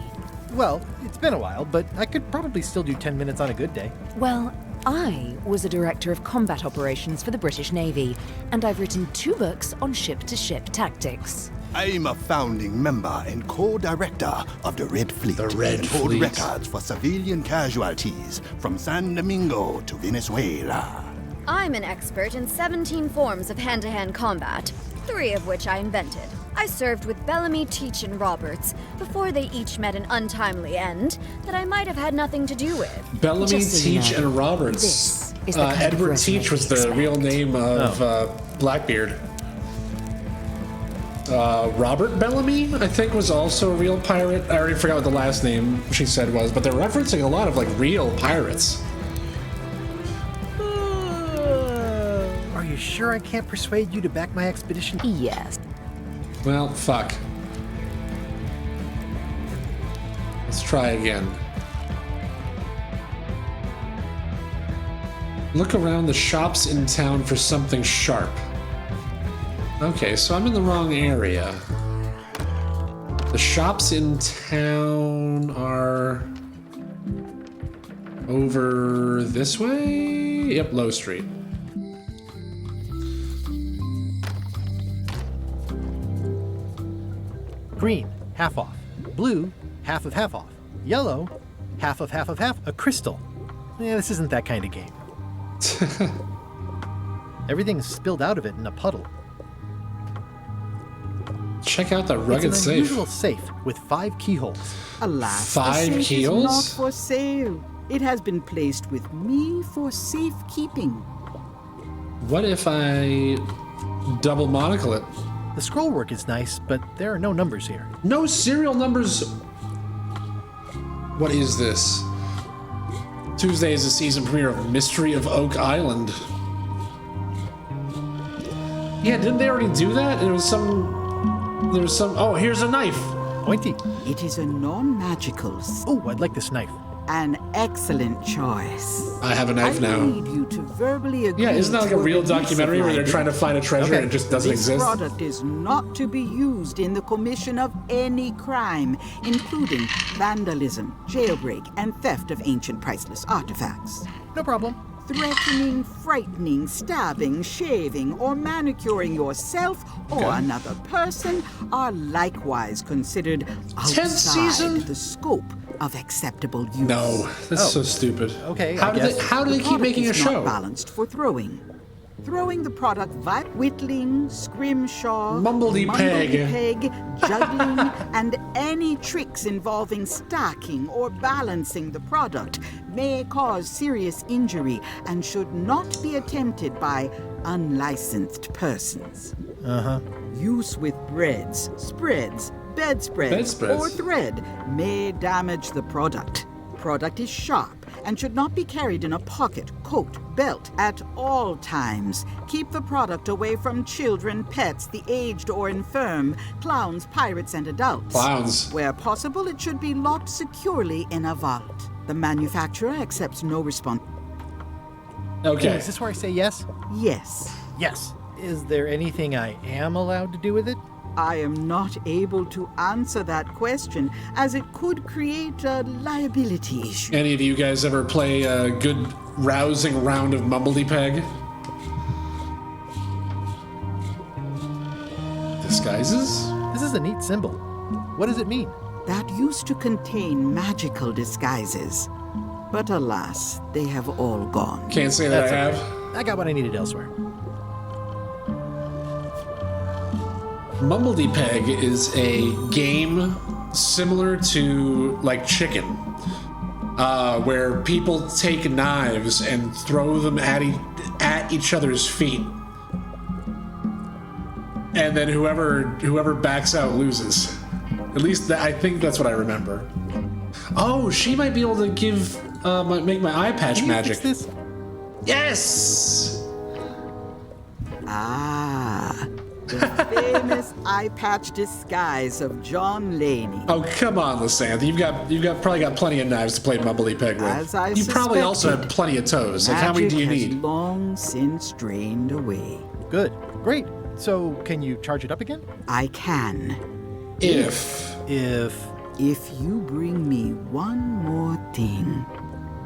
Well, it's been a while, but I could probably still do 10 minutes on a good day. Well, I was a director of combat operations for the British Navy, and I've written 2 books on ship-to-ship tactics. I'm a founding member and co-director of the Red Fleet. The Red and hold Fleet. records for civilian casualties from San Domingo to Venezuela. I'm an expert in 17 forms of hand-to-hand combat, 3 of which I invented. I served with Bellamy, Teach, and Roberts before they each met an untimely end that I might have had nothing to do with. Bellamy, Just so you Teach, know, and Roberts. this is the kind of Edward resume Teach was you'd the real expect. name of Blackbeard. Robert Bellamy, I think, was also a real pirate. I already forgot what the last name she said was, but they're referencing a lot of, like, real pirates. Are you sure I can't persuade you to back my expedition? Yes. Well, fuck. Let's try again. Look around the shops in town for something sharp. Okay, so I'm in the wrong area. The shops in town are over this way? Yep, Low Street. Green, half off. Blue, half of half off. Yellow, half of half of half. A crystal. Yeah, this isn't that kind of game. Everything's spilled out of it in a puddle. Check out the rugged It's an safe. unusual safe with 5 keyholes. Alas, 5 the safe keels? is not for sale. It has been placed with me for safekeeping. What if I double monocle it? The scroll work is nice, but there are no numbers here. No serial numbers. What is this? Tuesday is the season premiere of Mystery of Oak Island. Yeah, didn't they already do that? There was some. Oh, here's a knife. Pointy. It is a non-magical. Oh, I'd like this knife. An excellent choice. I have a knife now. I need you to verbally agree. Yeah, isn't that like a to real release of documentary where they're my trying to find a treasure and it just doesn't this exist? product is not to be used in the commission of any crime, including vandalism, jailbreak, and theft of ancient priceless artifacts. No problem. Threatening, frightening, stabbing, shaving, or manicuring yourself or another person are likewise considered outside the scope of acceptable use. No, that's so stupid. Okay, How I do guess. they keep making a It's show? not balanced for throwing. Throwing the product via whittling, scrimshaw, Mumbledy-peg. juggling, and any tricks involving stacking or balancing the product may cause serious injury and should not be attempted by unlicensed persons. Uh-huh. Use with breads, spreads, bedspreads, Bedspreads. or thread may damage the product. Product is sharp and should not be carried in a pocket, coat, belt at all times. Keep the product away from children, pets, the aged or infirm, clowns, pirates, and adults. Clowns. Where possible, it should be locked securely in a vault. The manufacturer accepts no response. Okay. Is this where I say yes? Yes. Yes. Is there anything I am allowed to do with it? I am not able to answer that question, as it could create a liability issue. Any of you guys ever play a good rousing round of Mumbledy-peg? Disguises? This is a neat symbol. What does it mean? That used to contain magical disguises. But alas, they have all gone. Can't say that I have. I got what I needed elsewhere. Mumbledy-Peg is a game similar to, like, Chicken, where people take knives and throw them at each other's feet. And then whoever backs out loses. At least I think that's what I remember. Oh, she might be able to make my eye patch magic. Fix this? Yes! Ah, the famous eye patch disguise of John Laney. Oh, come on, Lysanthe. You've probably got plenty of knives to play Mumbledy-Peg with. As I you probably also suspected, have plenty of toes. Like, how many do you magic has need? long since drained away. Good. Great. So, can you charge it up again? I can. If you bring me one more thing,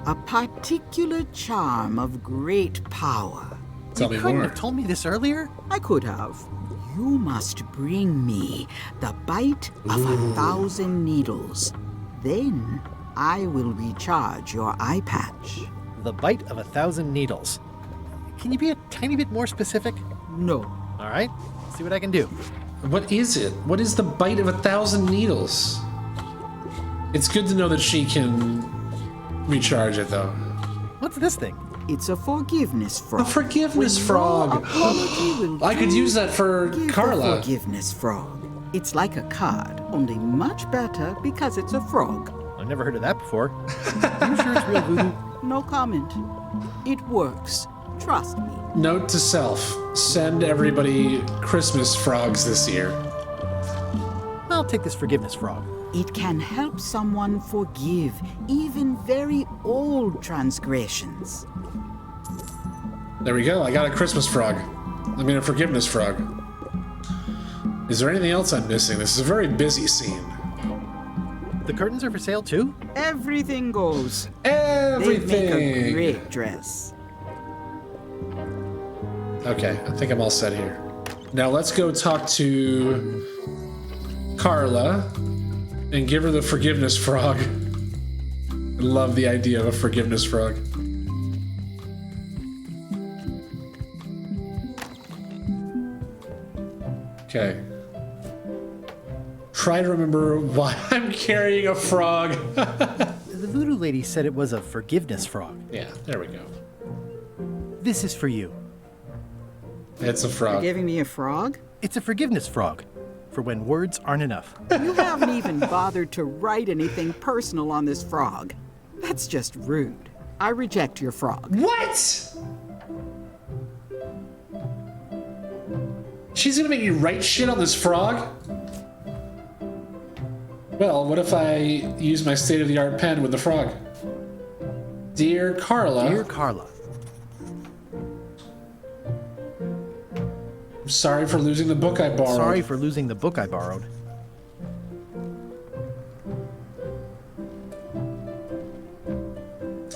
a particular charm of great power. Tell me You couldn't more. have told me this earlier? I could have. You must bring me the bite of 1,000 needles. Then I will recharge your eye patch. The bite of 1,000 needles. Can you be a tiny bit more specific? No. All right. See what I can do. What is it? What is the bite of 1,000 needles? It's good to know that she can recharge it, though. What's this thing? It's a forgiveness frog. A forgiveness frog. I could use that for Carla. Forgiveness frog. It's like a card, only much better because it's a frog. I've never heard of that before. Are you sure it's real voodoo? No comment. It works. Trust me. Note to self: send everybody Christmas frogs this year. I'll take this forgiveness frog. It can help someone forgive even very old transgressions. There we go. I got a Christmas frog. I mean, a forgiveness frog. Is there anything else I'm missing? This is a very busy scene. The curtains are for sale too? Everything goes. Everything. They make a great dress. Okay, I think I'm all set here. Now let's go talk to Carla and give her the forgiveness frog. I love the idea of a forgiveness frog. Okay. Try to remember why I'm carrying a frog. The voodoo lady said it was a forgiveness frog. Yeah, there we go. This is for you. It's a You're frog. giving me a frog? It's a forgiveness frog. For when words aren't enough. You haven't even bothered to write anything personal on this frog. That's just rude. I reject your frog. What? She's gonna make me write shit on this frog? Well, what if I use my state-of-the-art pen with the frog? Dear Carla. Dear Carla. I'm sorry for losing the book I borrowed. Sorry for losing the book I borrowed.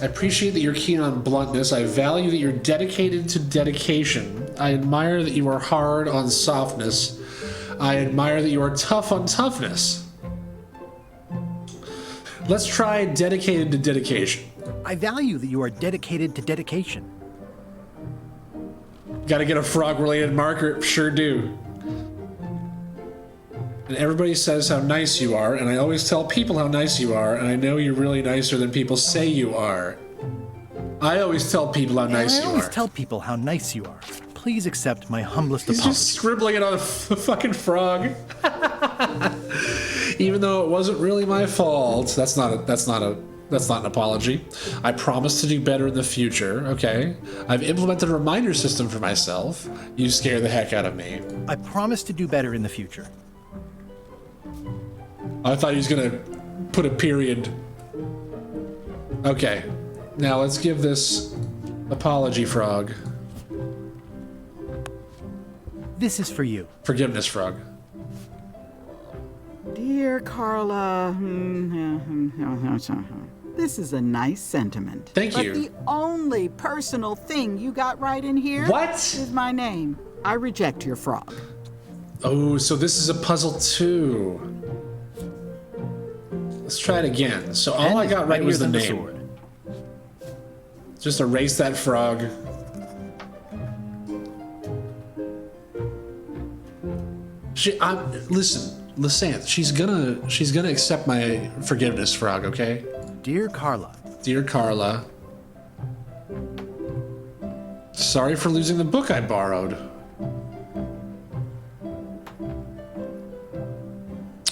I appreciate that you're keen on bluntness. I value that you're dedicated to dedication. I admire that you are hard on softness. I admire that you are tough on toughness. Let's try dedicated to dedication. I value that you are dedicated to dedication. Gotta get a frog-related marker. Sure do. And everybody says how nice you are, and I always tell people how nice you are, and I know you're really nicer than people say you are. I always tell people how nice I you always are. tell people how nice you are. Please accept my humblest He's apology. just scribbling it on a fucking frog. Even though it wasn't really my fault. That's not an apology. I promise to do better in the future, okay? I've implemented a reminder system for myself. You scare the heck out of me. I promise to do better in the future. I thought he was gonna put a period. Okay. Now let's give this apology frog. This is for you. Forgiveness frog. Dear Carla, this is a nice sentiment. Thank you. But the only personal thing you got right in here What? is my name. I reject your frog. Oh, so this is a puzzle too. Let's try it again. So all I got right was the name. sword. Just erase that frog. Listen, Lysanthe, she's gonna accept my forgiveness, frog, okay? Dear Carla. Dear Carla. Sorry for losing the book I borrowed.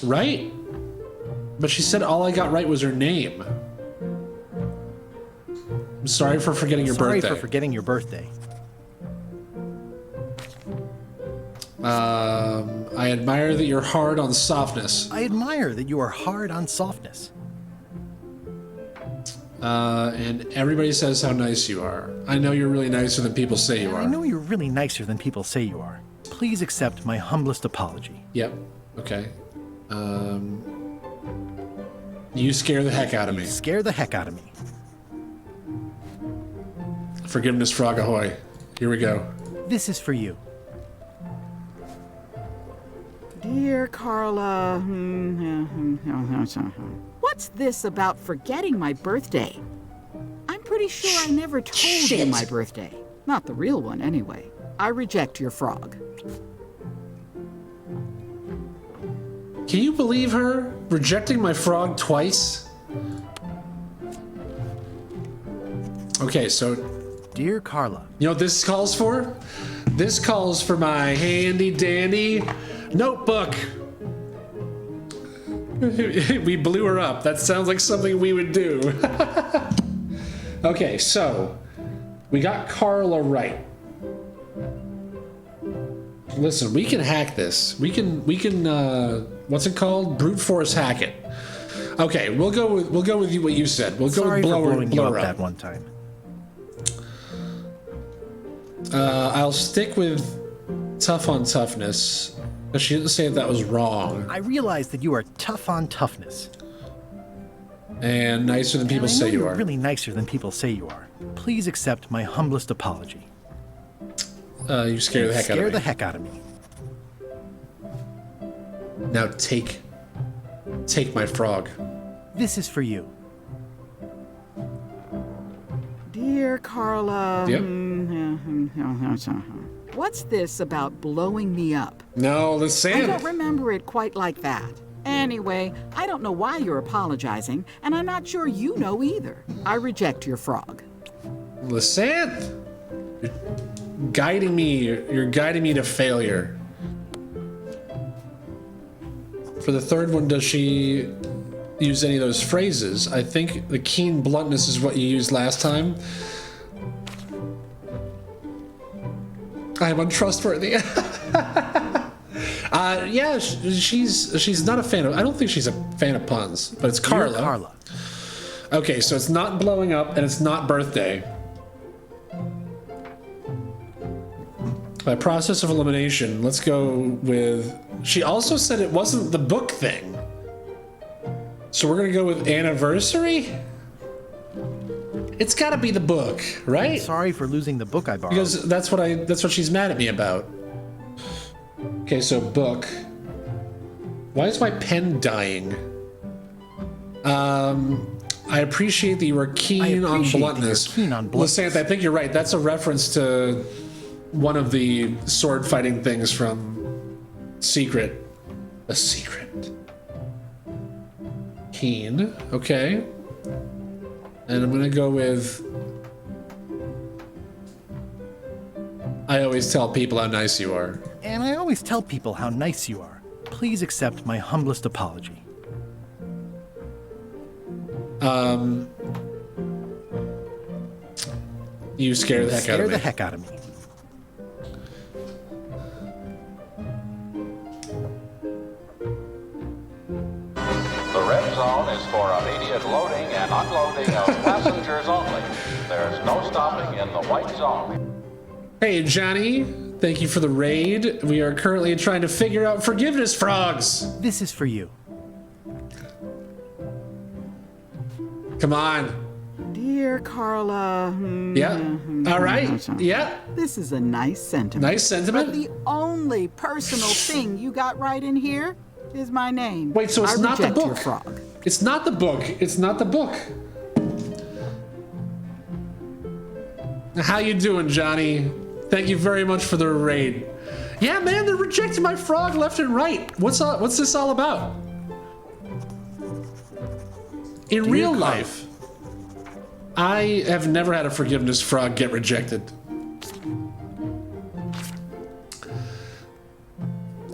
Right? But she said all I got right was her name. I'm sorry for forgetting your birthday. Sorry for forgetting your birthday. I admire that you're hard on softness. I admire that you are hard on softness. And everybody says how nice you are. I know you're really nicer than people say you are. I know you're really nicer than people say you are. Please accept my humblest apology. Yep. Okay. You scare the heck out of me. Scare the heck out of me. Forgiveness, frog ahoy. Here we go. This is for you. Dear Carla, what's this about forgetting my birthday? I'm pretty sure I never told you my birthday. Not the real one, anyway. I reject your frog. Can you believe her? Rejecting my frog twice? Okay, so... Dear Carla. You know what this calls for? This calls for my handy-dandy notebook. We blew her up. That sounds like something we would do. Okay, so... we got Carla right. Listen, we can hack this. We can what's it called? Brute force hack it. Okay, we'll go with what you said. We'll go with blow her up that one time. I'll stick with tough on toughness. But she didn't say that was wrong. I realize that you are tough on toughness. And nicer than people say you are. Really nicer than people say you are. Please accept my humblest apology. You scare the heck out of me. Scare the heck out of me. Now take my frog. This is for you. Dear Carla. Yep. What's this about blowing me up? No, Lysanthe. I don't remember it quite like that. Anyway, I don't know why you're apologizing, and I'm not sure you know either. I reject your frog. Lysanthe. You're guiding me to failure. For the third one, does she use any of those phrases? I think the keen bluntness is what you used last time. I'm untrustworthy. Yeah, she's not a fan of. I don't think she's a fan of puns, but it's Carla. Dear Carla. Okay, so it's not blowing up and it's not birthday. By process of elimination, let's go with... She also said it wasn't the book thing. So we're gonna go with anniversary? It's gotta be the book, right? I'm sorry for losing the book I borrowed. Because that's what she's mad at me about. Okay, so book. Why is my pen dying? I appreciate that you were keen on bluntness. Lysanthe, I think you're right. That's a reference to one of the sword fighting things from Secret. A Secret. Keen. Okay. And I'm gonna go with... I always tell people how nice you are. And I always tell people how nice you are. Please accept my humblest apology. You scare the heck out of me. Scare the heck out of me. The red zone is for immediate loading and unloading of passengers only. There's no stopping in the white zone. Hey, Johnny. Thank you for the raid. We are currently trying to figure out forgiveness frogs. This is for you. Come on. Dear Carla. Yeah. All right. Yeah. This is a nice sentiment. Nice sentiment. But the only personal thing you got right in here is my name. Wait, so it's I not the reject book. Your frog. It's not the book. It's not the book. How you doing, Johnny? Thank you very much for the raid. Yeah, man, they're rejecting my frog left and right. What's this all about? In real life, I have never had a forgiveness frog get rejected.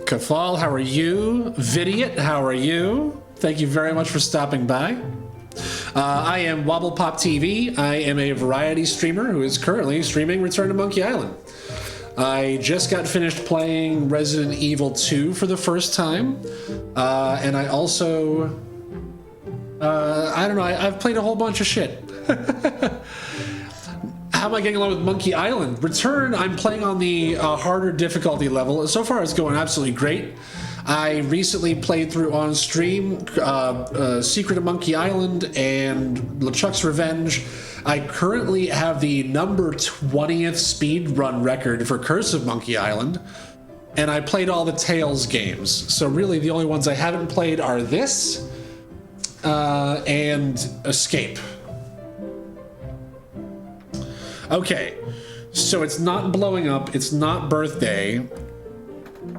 Kafal, how are you? Vidiot, how are you? Thank you very much for stopping by. I am Wobblepop TV. I am a variety streamer who is currently streaming Return to Monkey Island. I just got finished playing Resident Evil 2 for the first time. And I also... I don't know, I've played a whole bunch of shit. How am I getting along with Monkey Island? Return, I'm playing on the harder difficulty level. So far, it's going absolutely great. I recently played through on stream Secret of Monkey Island and LeChuck's Revenge. I currently have the number 20th speed run record for Curse of Monkey Island, and I played all the Tales games. So really, the only ones I haven't played are this and Escape. Okay, so it's not blowing up, it's not birthday.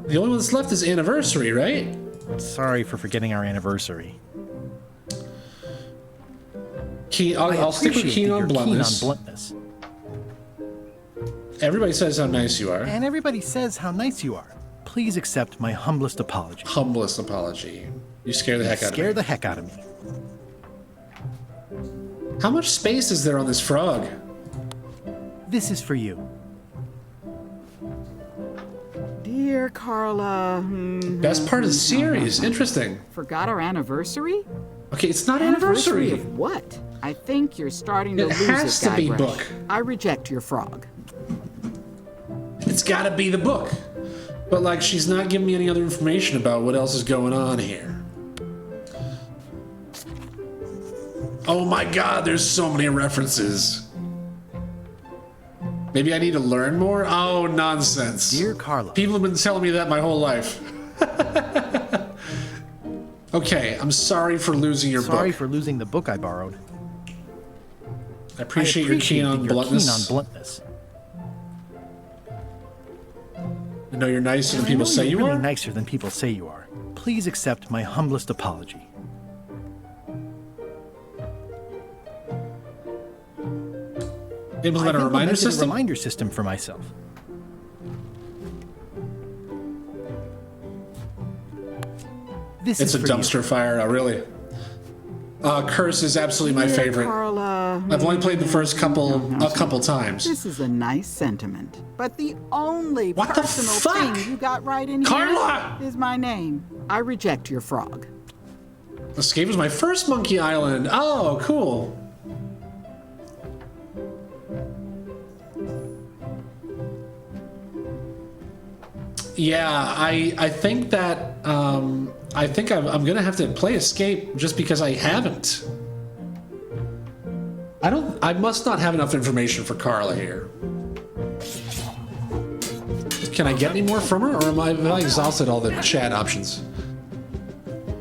The only one that's left is anniversary, right? Sorry for forgetting our anniversary. I'll stick with keen on bluntness. Everybody says how nice you are. And everybody says how nice you are. Please accept my humblest apology. Humblest apology. You scare the heck out of me. Scare the heck out of me. How much space is there on this frog? This is for you. Dear Carla. Best part of the series. Interesting. Forgot our anniversary? Okay, it's not anniversary. Of what? I think you're starting to lose it, It has to be Guybrush. book. I reject your frog. It's gotta be the book. But like, she's not giving me any other information about what else is going on here. Oh my god, there's so many references. Maybe I need to learn more? Oh, nonsense. Dear Carla. People have been telling me that my whole life. Okay, I'm sorry for losing your book. Sorry for losing the book I borrowed. I appreciate your keen on bluntness. I know you're nicer than people say you really are. Nicer than people say you are. Please accept my humblest apology. Implement a reminder system? A reminder system for myself. It's a dumpster fire, oh, really. Curse is absolutely my favorite. Carla. I've only played the first a couple times. This is a nice sentiment, but the only What the personal fuck? thing you got right in Carla! here is my name. I reject your frog. Escape was my first Monkey Island. Oh, cool. Yeah, I think that I think I'm gonna have to play Escape just because I haven't. I must not have enough information for Carla here. Can I get any more from her, or have I exhausted all the chat options?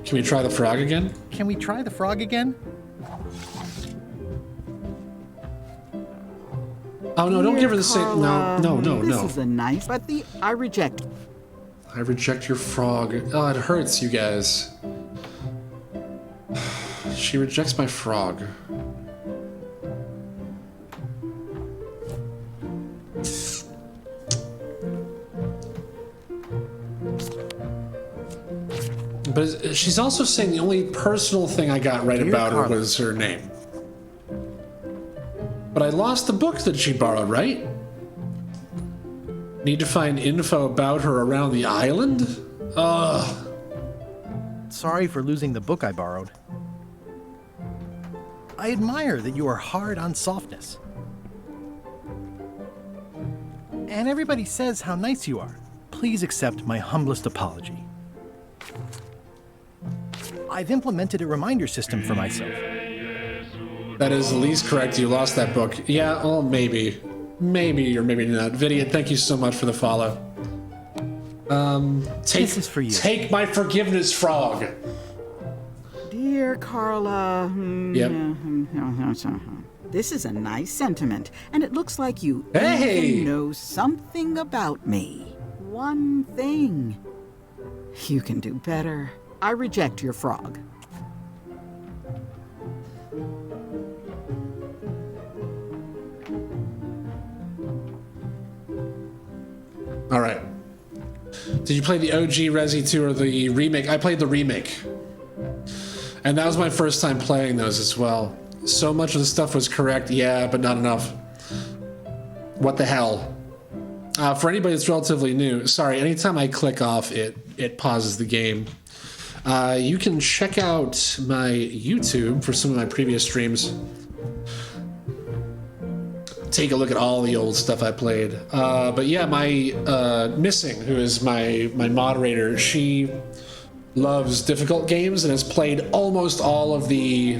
Can we try the frog again? Can we try the frog again? Oh no, don't give her the same. No. This is a nice, but I reject. I reject your frog. Oh, it hurts, you guys. She rejects my frog. But she's also saying the only personal thing I got right about her was her name. But I lost the book that she borrowed, right? Need to find info about her around the island? Ugh. Sorry for losing the book I borrowed. I admire that you are hard on softness. And everybody says how nice you are. Please accept my humblest apology. I've implemented a reminder system for myself. That is the least correct. You lost that book. Yeah, well, maybe. Maybe or maybe not. Vidiot, thank you so much for the follow. This is for you. Take my forgiveness, frog. Dear dear Carla. Yep. This is a nice sentiment, and it looks like you Hey! even know something about me. One thing. You can do better. I reject your frog. All right. Did you play the OG Resi 2 or the remake? I played the remake. And that was my first time playing those as well. So much of the stuff was correct, yeah, but not enough. What the hell? For anybody that's relatively new, sorry, anytime I click off, it pauses the game. You can check out my YouTube for some of my previous streams. Take a look at all the old stuff I played. But yeah, my Missing, who is my moderator, she loves difficult games and has played almost all of the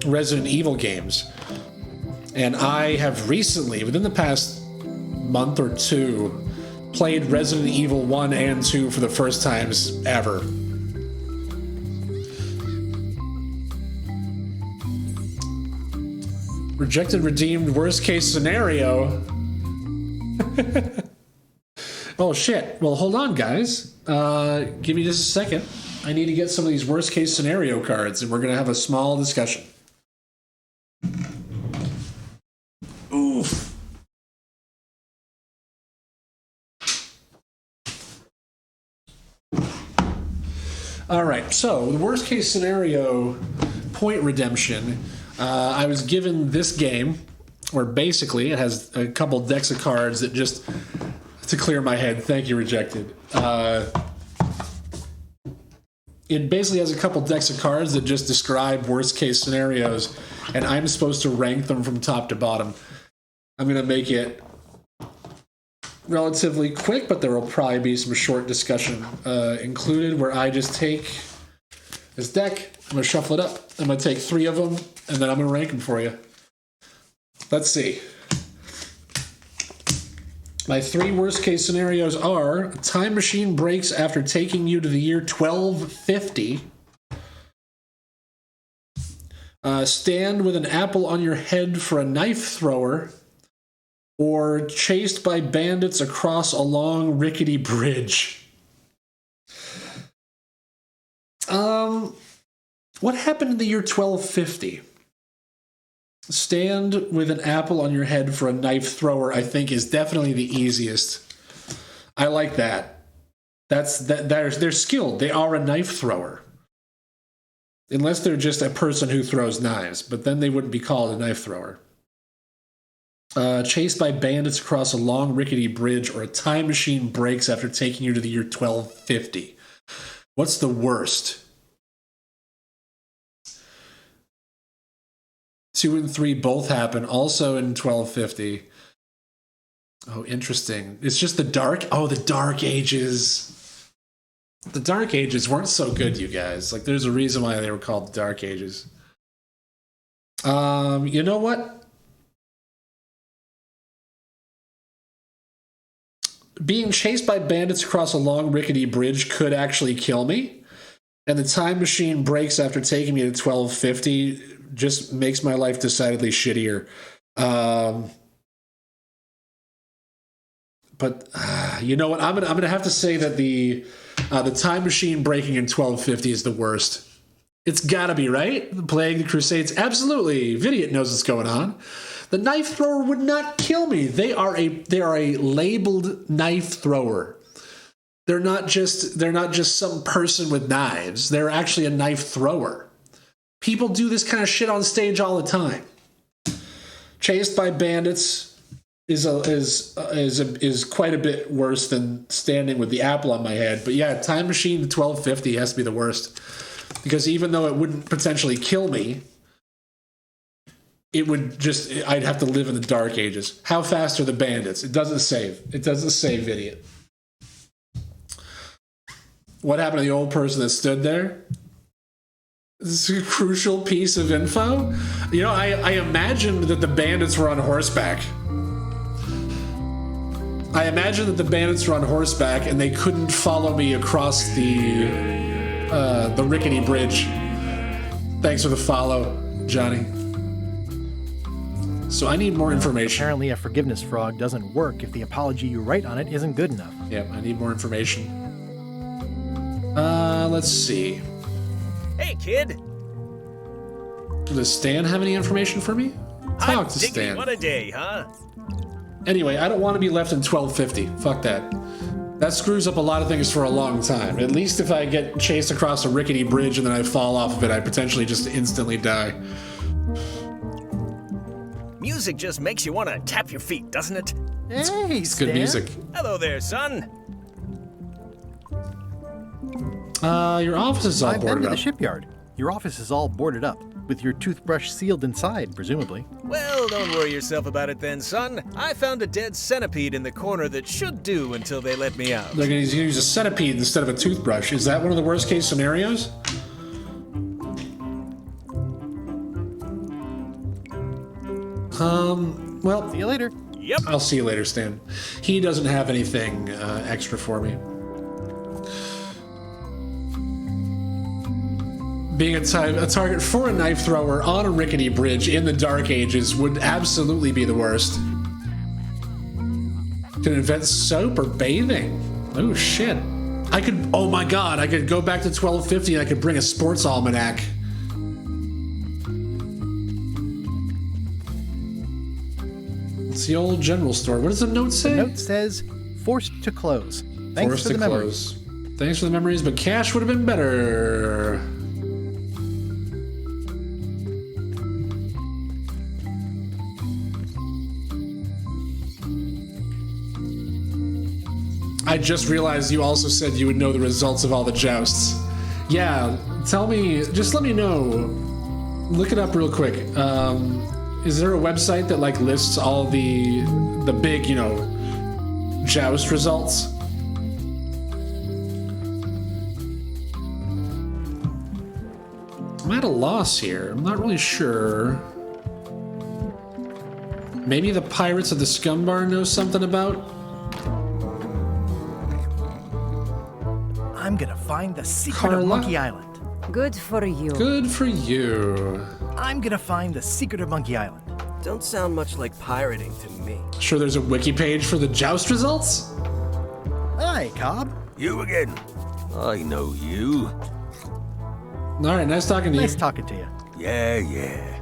Resident Evil games. And I have recently, within the past month or two, played Resident Evil 1 and 2 for the first times ever. Rejected, redeemed, worst case scenario. Oh shit. Well, hold on, guys. Give me just a second. I need to get some of these worst case scenario cards, and we're going to have a small discussion. Oof. All right, so the worst case scenario point redemption. I was given this game, where basically it has a couple decks of cards that just, to clear my head, thank you, Rejected. It basically has a couple decks of cards that just describe worst case scenarios, and I'm supposed to rank them from top to bottom. I'm going to make it relatively quick, but there will probably be some short discussion included, where I just take this deck, I'm going to shuffle it up, I'm going to take 3 of them, and then I'm going to rank them for you. Let's see. My 3 worst case scenarios are: a time machine breaks after taking you to the year 1250. Stand with an apple on your head for a knife thrower. Or chased by bandits across a long rickety bridge. What happened in the year 1250? Stand with an apple on your head for a knife thrower, I think, is definitely the easiest. I like that. They're skilled. They are a knife thrower. Unless they're just a person who throws knives, but then they wouldn't be called a knife thrower. Chased by bandits across a long rickety bridge, or a time machine breaks after taking you to the year 1250. What's the worst? 2 and 3 both happen, also in 1250. Oh, interesting. It's just the Dark Ages. The Dark Ages weren't so good, you guys. Like, there's a reason why they were called the Dark Ages. You know what? Being chased by bandits across a long rickety bridge could actually kill me. And the time machine breaks after taking me to 1250 just makes my life decidedly shittier. But you know what? I'm gonna have to say that the time machine breaking in 1250 is the worst. It's gotta be, right? The Plague, the Crusades, absolutely. Vidiot knows what's going on. The knife thrower would not kill me. They are a labeled knife thrower. They're not just some person with knives. They're actually a knife thrower. People do this kind of shit on stage all the time. Chased by bandits is quite a bit worse than standing with the apple on my head. But yeah, time machine to 1250 has to be the worst, because even though it wouldn't potentially kill me, I'd have to live in the Dark Ages. How fast are the bandits? It doesn't save, Idiot. What happened to the old person that stood there? This is a crucial piece of info. You know, I imagined that the bandits were on horseback. I imagine that the bandits were on horseback and they couldn't follow me across the rickety bridge. Thanks for the follow, Johnny. So I need more information. Apparently a forgiveness frog doesn't work if the apology you write on it isn't good enough. Yep, I need more information. Let's see. Hey, kid. Does Stan have any information for me? Talk to Stan. What a day, huh? Anyway, I don't want to be left in 1250. Fuck that. That screws up a lot of things for a long time. At least if I get chased across a rickety bridge and then I fall off of it, I potentially just instantly die. Music just makes you want to tap your feet, doesn't it? Hey, It's good music. Hello there, son. Your office is all I've been boarded to the up. shipyard. Your office is all boarded up, with your toothbrush sealed inside, presumably. Well, don't worry yourself about it then, son. I found a dead centipede in the corner that should do until they let me out. They're going to use a centipede instead of a toothbrush. Is that one of the worst case scenarios? Well, see you later. Yep. I'll see you later, Stan. He doesn't have anything extra for me. Being a target for a knife thrower on a rickety bridge in the Dark Ages would absolutely be the worst. Can invent soap or bathing. Oh shit. I could, oh my god, I could go back to 1250 and I could bring a sports almanac. It's the old general store. What does the note say? The note says, forced to close. Thanks Forced for to the memories. close. Thanks for the memories, but cash would have been better. I just realized you also said you would know the results of all the jousts. Yeah, tell me, just let me know. Look it up real quick. Is there a website that like lists all the big, you know, joust results? I'm at a loss here. I'm not really sure. Maybe the Pirates of the Scumbar know something about? I'm gonna find the secret Carla? of Monkey Island. Good for you. Good for you. I'm gonna find the secret of Monkey Island. Don't sound much like pirating to me. Sure there's a wiki page for the joust results? Hi, Cobb. You again. I know you. Alright, nice talking to you. Nice talking to you. Yeah, yeah.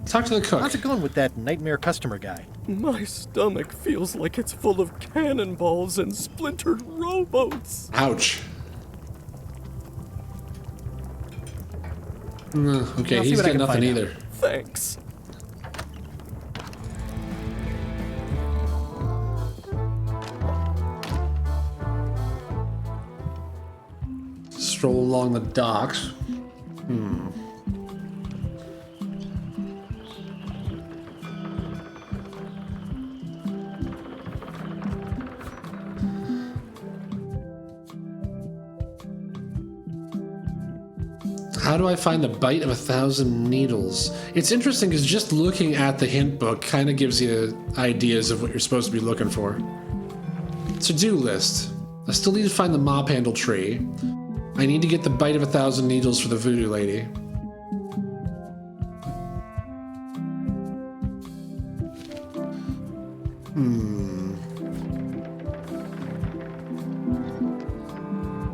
Talk to the cook. How's it going with that nightmare customer guy? My stomach feels like it's full of cannonballs and splintered rowboats. Ouch. Okay, I'll see he's what I got can nothing find either. Thanks. Stroll along the docks. How do I find the bite of 1,000 needles? It's interesting because just looking at the hint book kind of gives you ideas of what you're supposed to be looking for. To-do list. I still need to find the mop handle tree. I need to get the bite of 1,000 needles for the voodoo lady.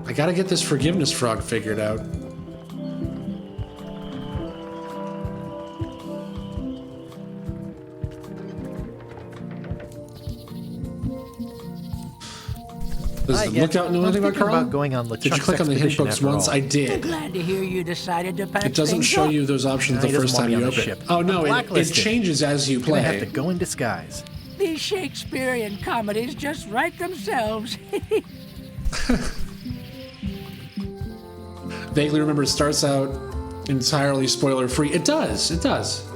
I gotta get this forgiveness frog figured out. Does Hi, the yeah. lookout know I was anything about thinking Carl? about going on Did you LeChuck's click on the hint expedition books after once? all. I I'm did. glad to hear you decided to pack It doesn't things show up. you those options No, the he doesn't first want time me you on the open it. ship. Oh no, I'm it blacklisted. changes as you Gonna have play. to go in disguise. These Shakespearean comedies just write themselves. Vaguely remember it starts out entirely spoiler free. It does. It does.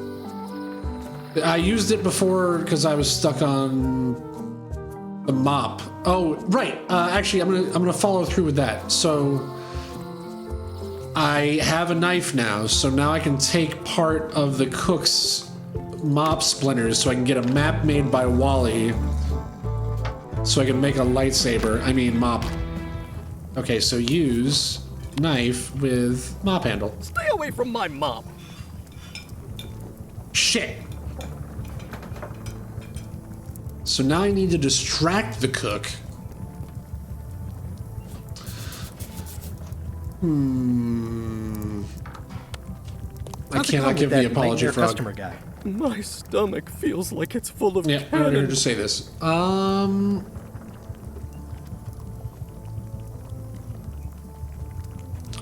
I used it before because I was stuck on the mop. Oh, right. Actually, I'm gonna follow through with that. So I have a knife now, so now I can take part of the cook's mop splinters so I can get a map made by Wally so I can make a lightsaber. I mean, mop. Okay, so use knife with mop handle. Stay away from my mop. Shit. So now I need to distract the cook. I cannot give the apology frog. Customer guy. My stomach feels like it's full of Yeah, I'm here to say this.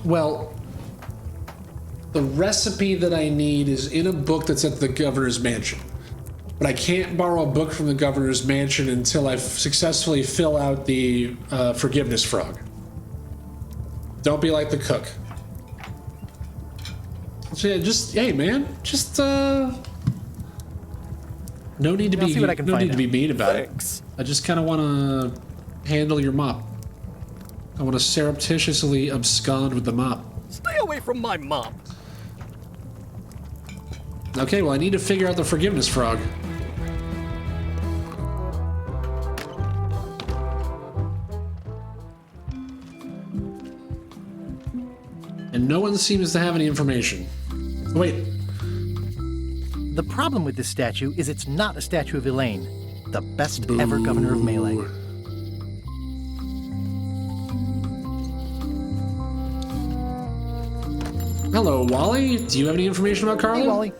Well, the recipe that I need is in a book that's at the governor's mansion. But I can't borrow a book from the governor's mansion until I successfully fill out the forgiveness frog. Don't be like the cook. So yeah, just hey man, just no need to be no need to be mean about it. I just kind of want to handle your mop. I want to surreptitiously abscond with the mop. Stay away from my mop. Okay, well I need to figure out the forgiveness frog. And no one seems to have any information. Wait. The problem with this statue is it's not a statue of Elaine, the best ever governor of Melee. Hello, Wally. Do you have any information about Carla? Hey, Wally.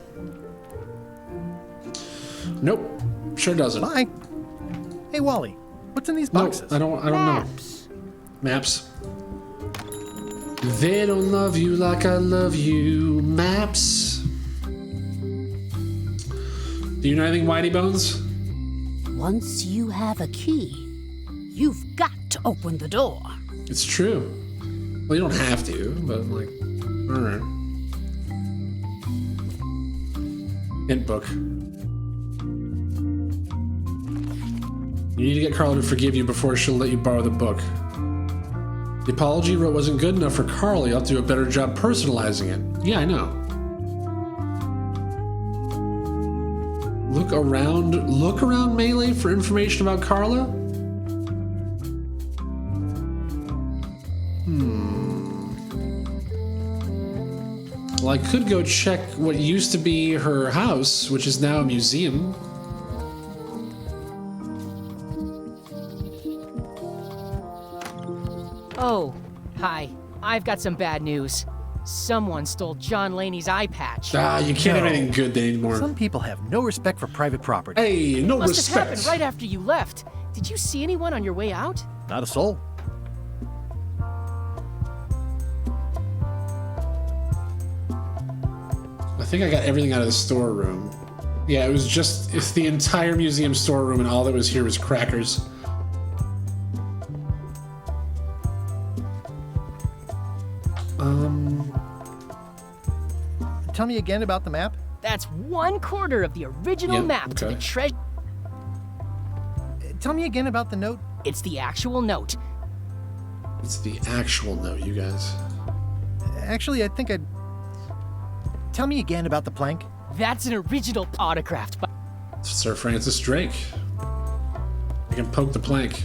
Nope. Sure doesn't. Bye. Hey, Wally. What's in these boxes? No, I don't know. Maps. They don't love you like I love you. Maps. Do you know anything, Whitey Bones? Once you have a key, you've got to open the door. It's true. Well, you don't have to, but like, alright. Hint book. You need to get Carla to forgive you before she'll let you borrow the book. The apology you wrote wasn't good enough for Carla. You'll have to do a better job personalizing it. Yeah, I know. Look around Melee for information about Carla? Well, I could go check what used to be her house, which is now a museum. Oh, hi. I've got some bad news. Someone stole John Laney's eye patch. You can't have anything good anymore. Some people have no respect for private property. Hey, no Must respect. have happened right after you left. Did you see anyone on your way out? Not a soul. I think I got everything out of the storeroom. Yeah, it's the entire museum storeroom, and all that was here was crackers. Tell me again about the map? That's 1/4 of the original map to the treasure. Tell me again about the note. It's the actual note. It's the actual note, you guys. Actually, I think I'd... Tell me again about the plank. That's an original autographed by... Sir Francis Drake. I can poke the plank.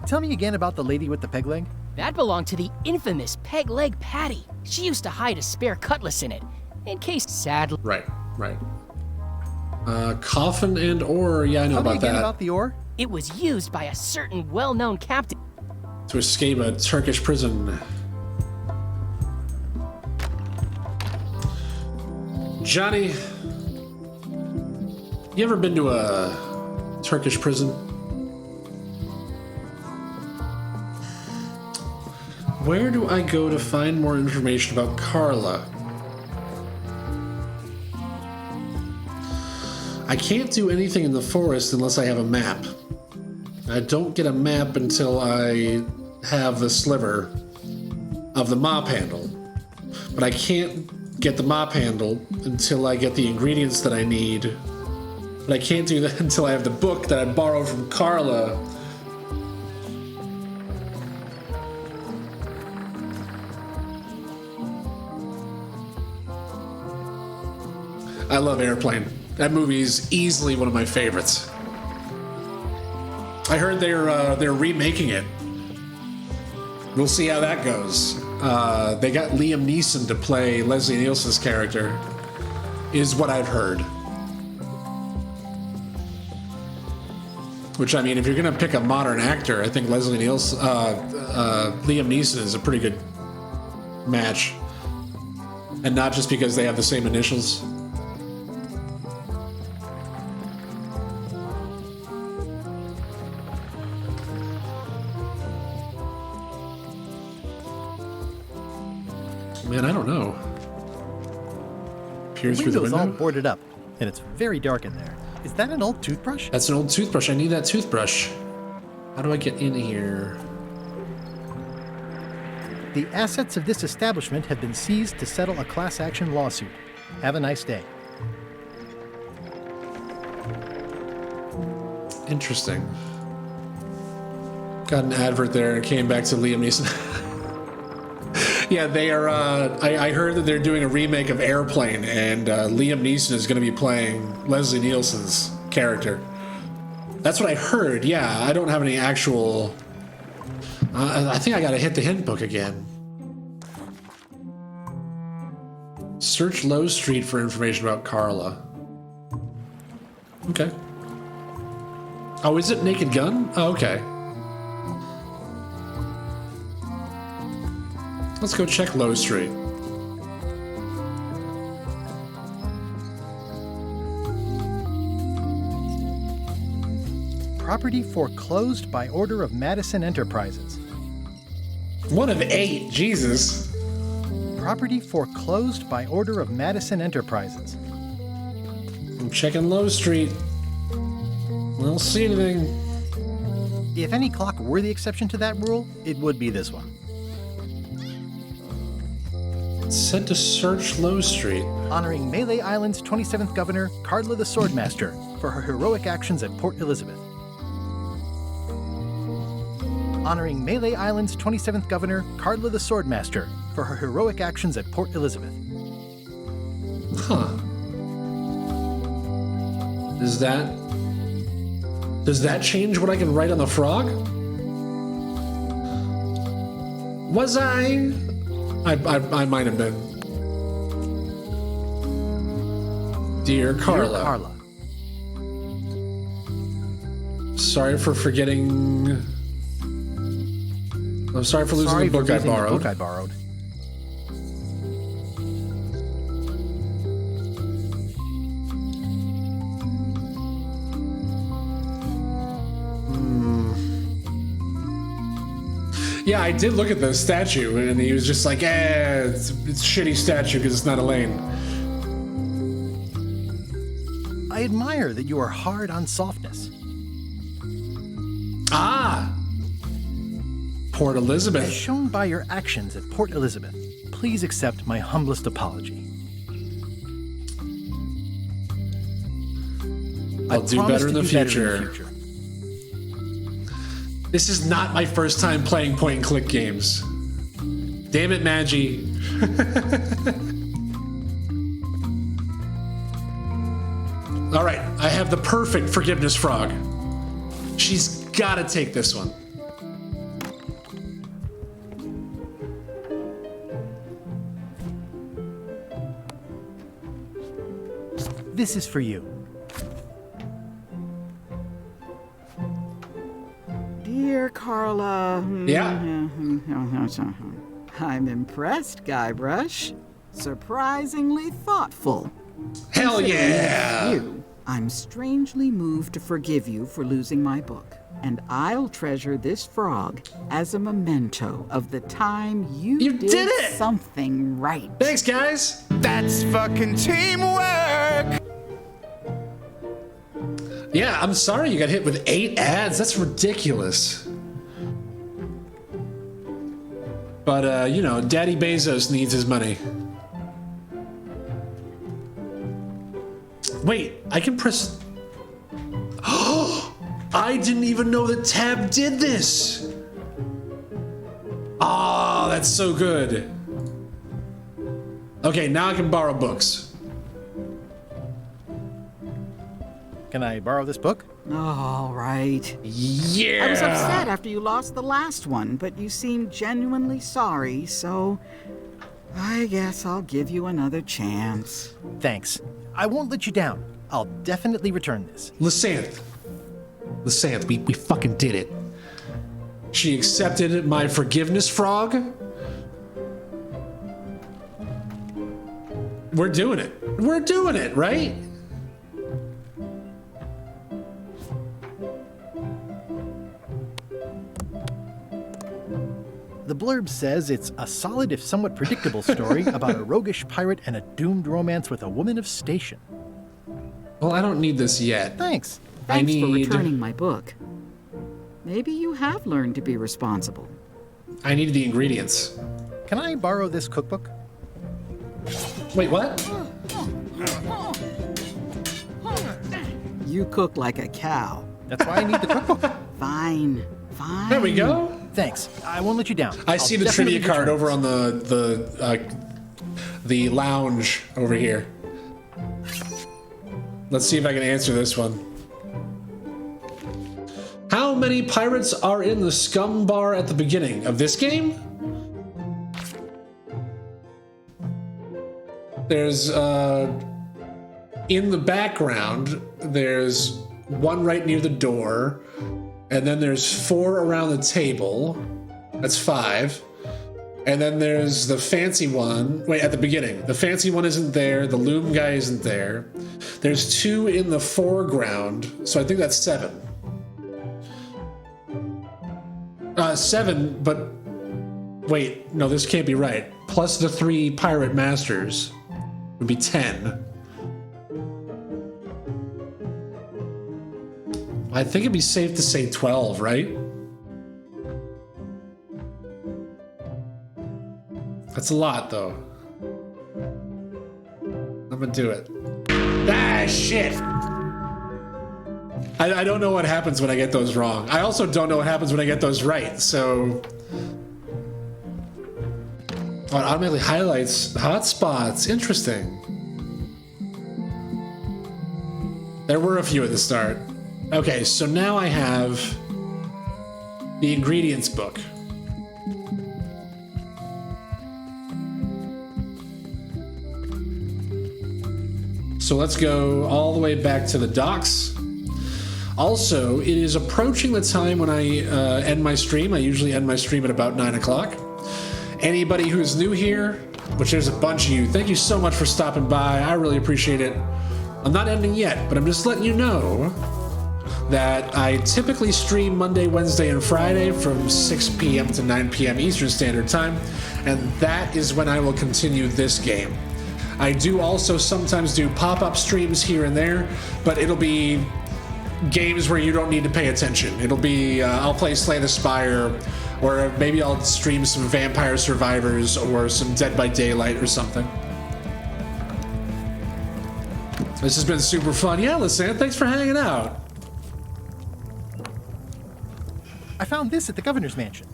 Tell me again about the lady with the peg leg. That belonged to the infamous Peg Leg Patty. She used to hide a spare cutlass in it, in case sadly... Right. Coffin and ore. Yeah, I know Tell about me again that. about the ore. It was used by a certain well-known captain. To escape a Turkish prison. Johnny, you ever been to a Turkish prison? Where do I go to find more information about Carla? I can't do anything in the forest unless I have a map. I don't get a map until I have the sliver of the mop handle. But I can't get the mop handle until I get the ingredients that I need. But I can't do that until I have the book that I borrowed from Carla. I love Airplane. That movie is easily one of my favorites. I heard they're remaking it. We'll see how that goes. They got Liam Neeson to play Leslie Nielsen's character, is what I've heard. Which, I mean, if you're gonna pick a modern actor, I think Liam Neeson is a pretty good match. And not just because they have the same initials. Man, I don't know. Peers through the Window's all window? boarded up, and it's very dark in there. Is that an old toothbrush? That's an old toothbrush. I need that toothbrush. How do I get in here? The assets of this establishment have been seized to settle a class action lawsuit. Have a nice day. Interesting. Got an advert there and came back to Liam Neeson. Yeah, they are. I heard that they're doing a remake of Airplane, and Liam Neeson is going to be playing Leslie Nielsen's character. That's what I heard. Yeah, I don't have any actual. I think I got to hit the hint book again. Search Low Street for information about Carla. Okay. Oh, is it Naked Gun? Oh, okay. Let's go check Low Street. Property foreclosed by order of Madison Enterprises. 1 of 8, Jesus. Property foreclosed by order of Madison Enterprises. I'm checking Low Street. I don't see anything. If any clock were the exception to that rule, it would be this one. It's said to search Low Street. Honoring Melee Island's 27th governor, Carla the Swordmaster, for her heroic actions at Port Elizabeth. Honoring Melee Island's 27th governor, Carla the Swordmaster, for her heroic actions at Port Elizabeth. Huh. Does that change what I can write on the frog? Was I might have been. Dear Carla. Dear Carla. Sorry for forgetting. I'm sorry for losing the book I borrowed. Yeah, I did look at the statue, and he was just like, it's a shitty statue because it's not Elaine. I admire that you are hard on softness. Ah! Port Elizabeth. As shown by your actions at Port Elizabeth, please accept my humblest apology. I'll do better in the future. This is not my first time playing point-and-click games. Damn it, Magi. All right, I have the perfect forgiveness frog. She's got to take this one. This is for you. Dear Carla. Yeah? I'm impressed, Guybrush. Surprisingly thoughtful. Hell yeah! You, I'm strangely moved to forgive you for losing my book. And I'll treasure this frog as a memento of the time you did it! Something right. Thanks, guys! That's fucking teamwork! Yeah, I'm sorry you got hit with 8 ads. That's ridiculous. But, you know, Daddy Bezos needs his money. Wait, I can press... I didn't even know that Tab did this! Oh, that's so good. Okay, now I can borrow books. Can I borrow this book? All right. Yeah! I was upset after you lost the last one, but you seemed genuinely sorry, so I guess I'll give you another chance. Thanks. I won't let you down. I'll definitely return this. Lysanth, we fucking did it. She accepted my forgiveness, Frog. We're doing it. We're doing it, right? The blurb says it's a solid if somewhat predictable story about a roguish pirate and a doomed romance with a woman of station. Well, I don't need this yet. Thanks. Thanks for returning my book. Maybe you have learned to be responsible. I need the ingredients. Can I borrow this cookbook? Wait, what? You cook like a cow. That's why I need the cookbook. Fine. There we go. Thanks. I won't let you down. I see the trivia card over on the lounge over here. Let's see if I can answer this one. How many pirates are in the scum bar at the beginning of this game? There's in the background, there's one right near the door, and then there's 4 around the table. That's 5. And then there's the fancy one. Wait, at the beginning. The fancy one isn't there. The loom guy isn't there. There's 2 in the foreground. So I think that's 7. 7, but wait, no, this can't be right. Plus the 3 pirate masters would be 10. I think it'd be safe to say 12, right? That's a lot, though. I'm gonna do it. Ah, shit! I don't know what happens when I get those wrong. I also don't know what happens when I get those right, so... Oh, it automatically highlights hotspots. Interesting. There were a few at the start. Okay, so now I have the ingredients book. So let's go all the way back to the docks. Also, it is approaching the time when I end my stream. I usually end my stream at about 9 o'clock. Anybody who's new here, which there's a bunch of you, thank you so much for stopping by. I really appreciate it. I'm not ending yet, but I'm just letting you know that I typically stream Monday, Wednesday, and Friday from 6 p.m. to 9 p.m. Eastern Standard Time, and that is when I will continue this game. I do also sometimes do pop-up streams here and there, but it'll be games where you don't need to pay attention. It'll be, I'll play Slay the Spire, or maybe I'll stream some Vampire Survivors or some Dead by Daylight or something. This has been super fun. Yeah, Lysanth, thanks for hanging out. I found this at the governor's mansion.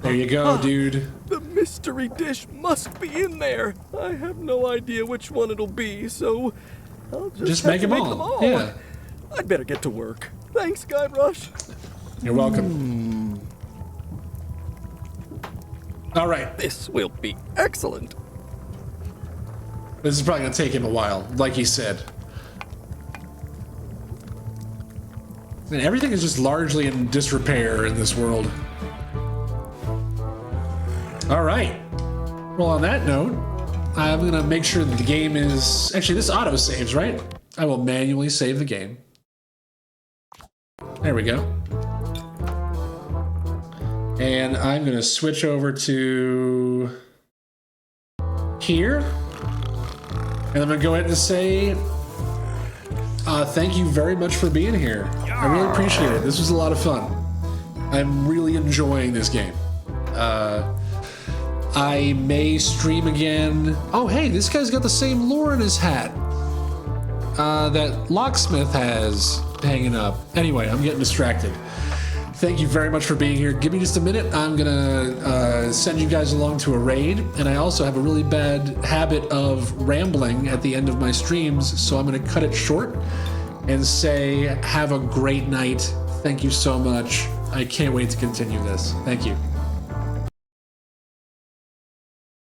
There you go, dude. The mystery dish must be in there. I have no idea which one it'll be, so I'll just make have them to all. make them all. Yeah. I'd better get to work. Thanks, Guybrush. You're welcome. All right. This will be excellent. This is probably going to take him a while, like he said. And everything is just largely in disrepair in this world. All right. Well, on that note, I'm going to make sure that the game is... Actually, this auto-saves, right? I will manually save the game. There we go. And I'm going to switch over to... here. And I'm going to go ahead and say... thank you very much for being here. I really appreciate it. This was a lot of fun. I'm really enjoying this game. I may stream again. Oh, hey, this guy's got the same lore in his hat that Locksmith has hanging up. Anyway, I'm getting distracted. thank you very much for being here. Give me just a minute. I'm gonna send you guys along to a raid, and I also have a really bad habit of rambling at the end of my streams, so I'm gonna cut it short and say have a great night. Thank you so much. I can't wait to continue this. Thank you.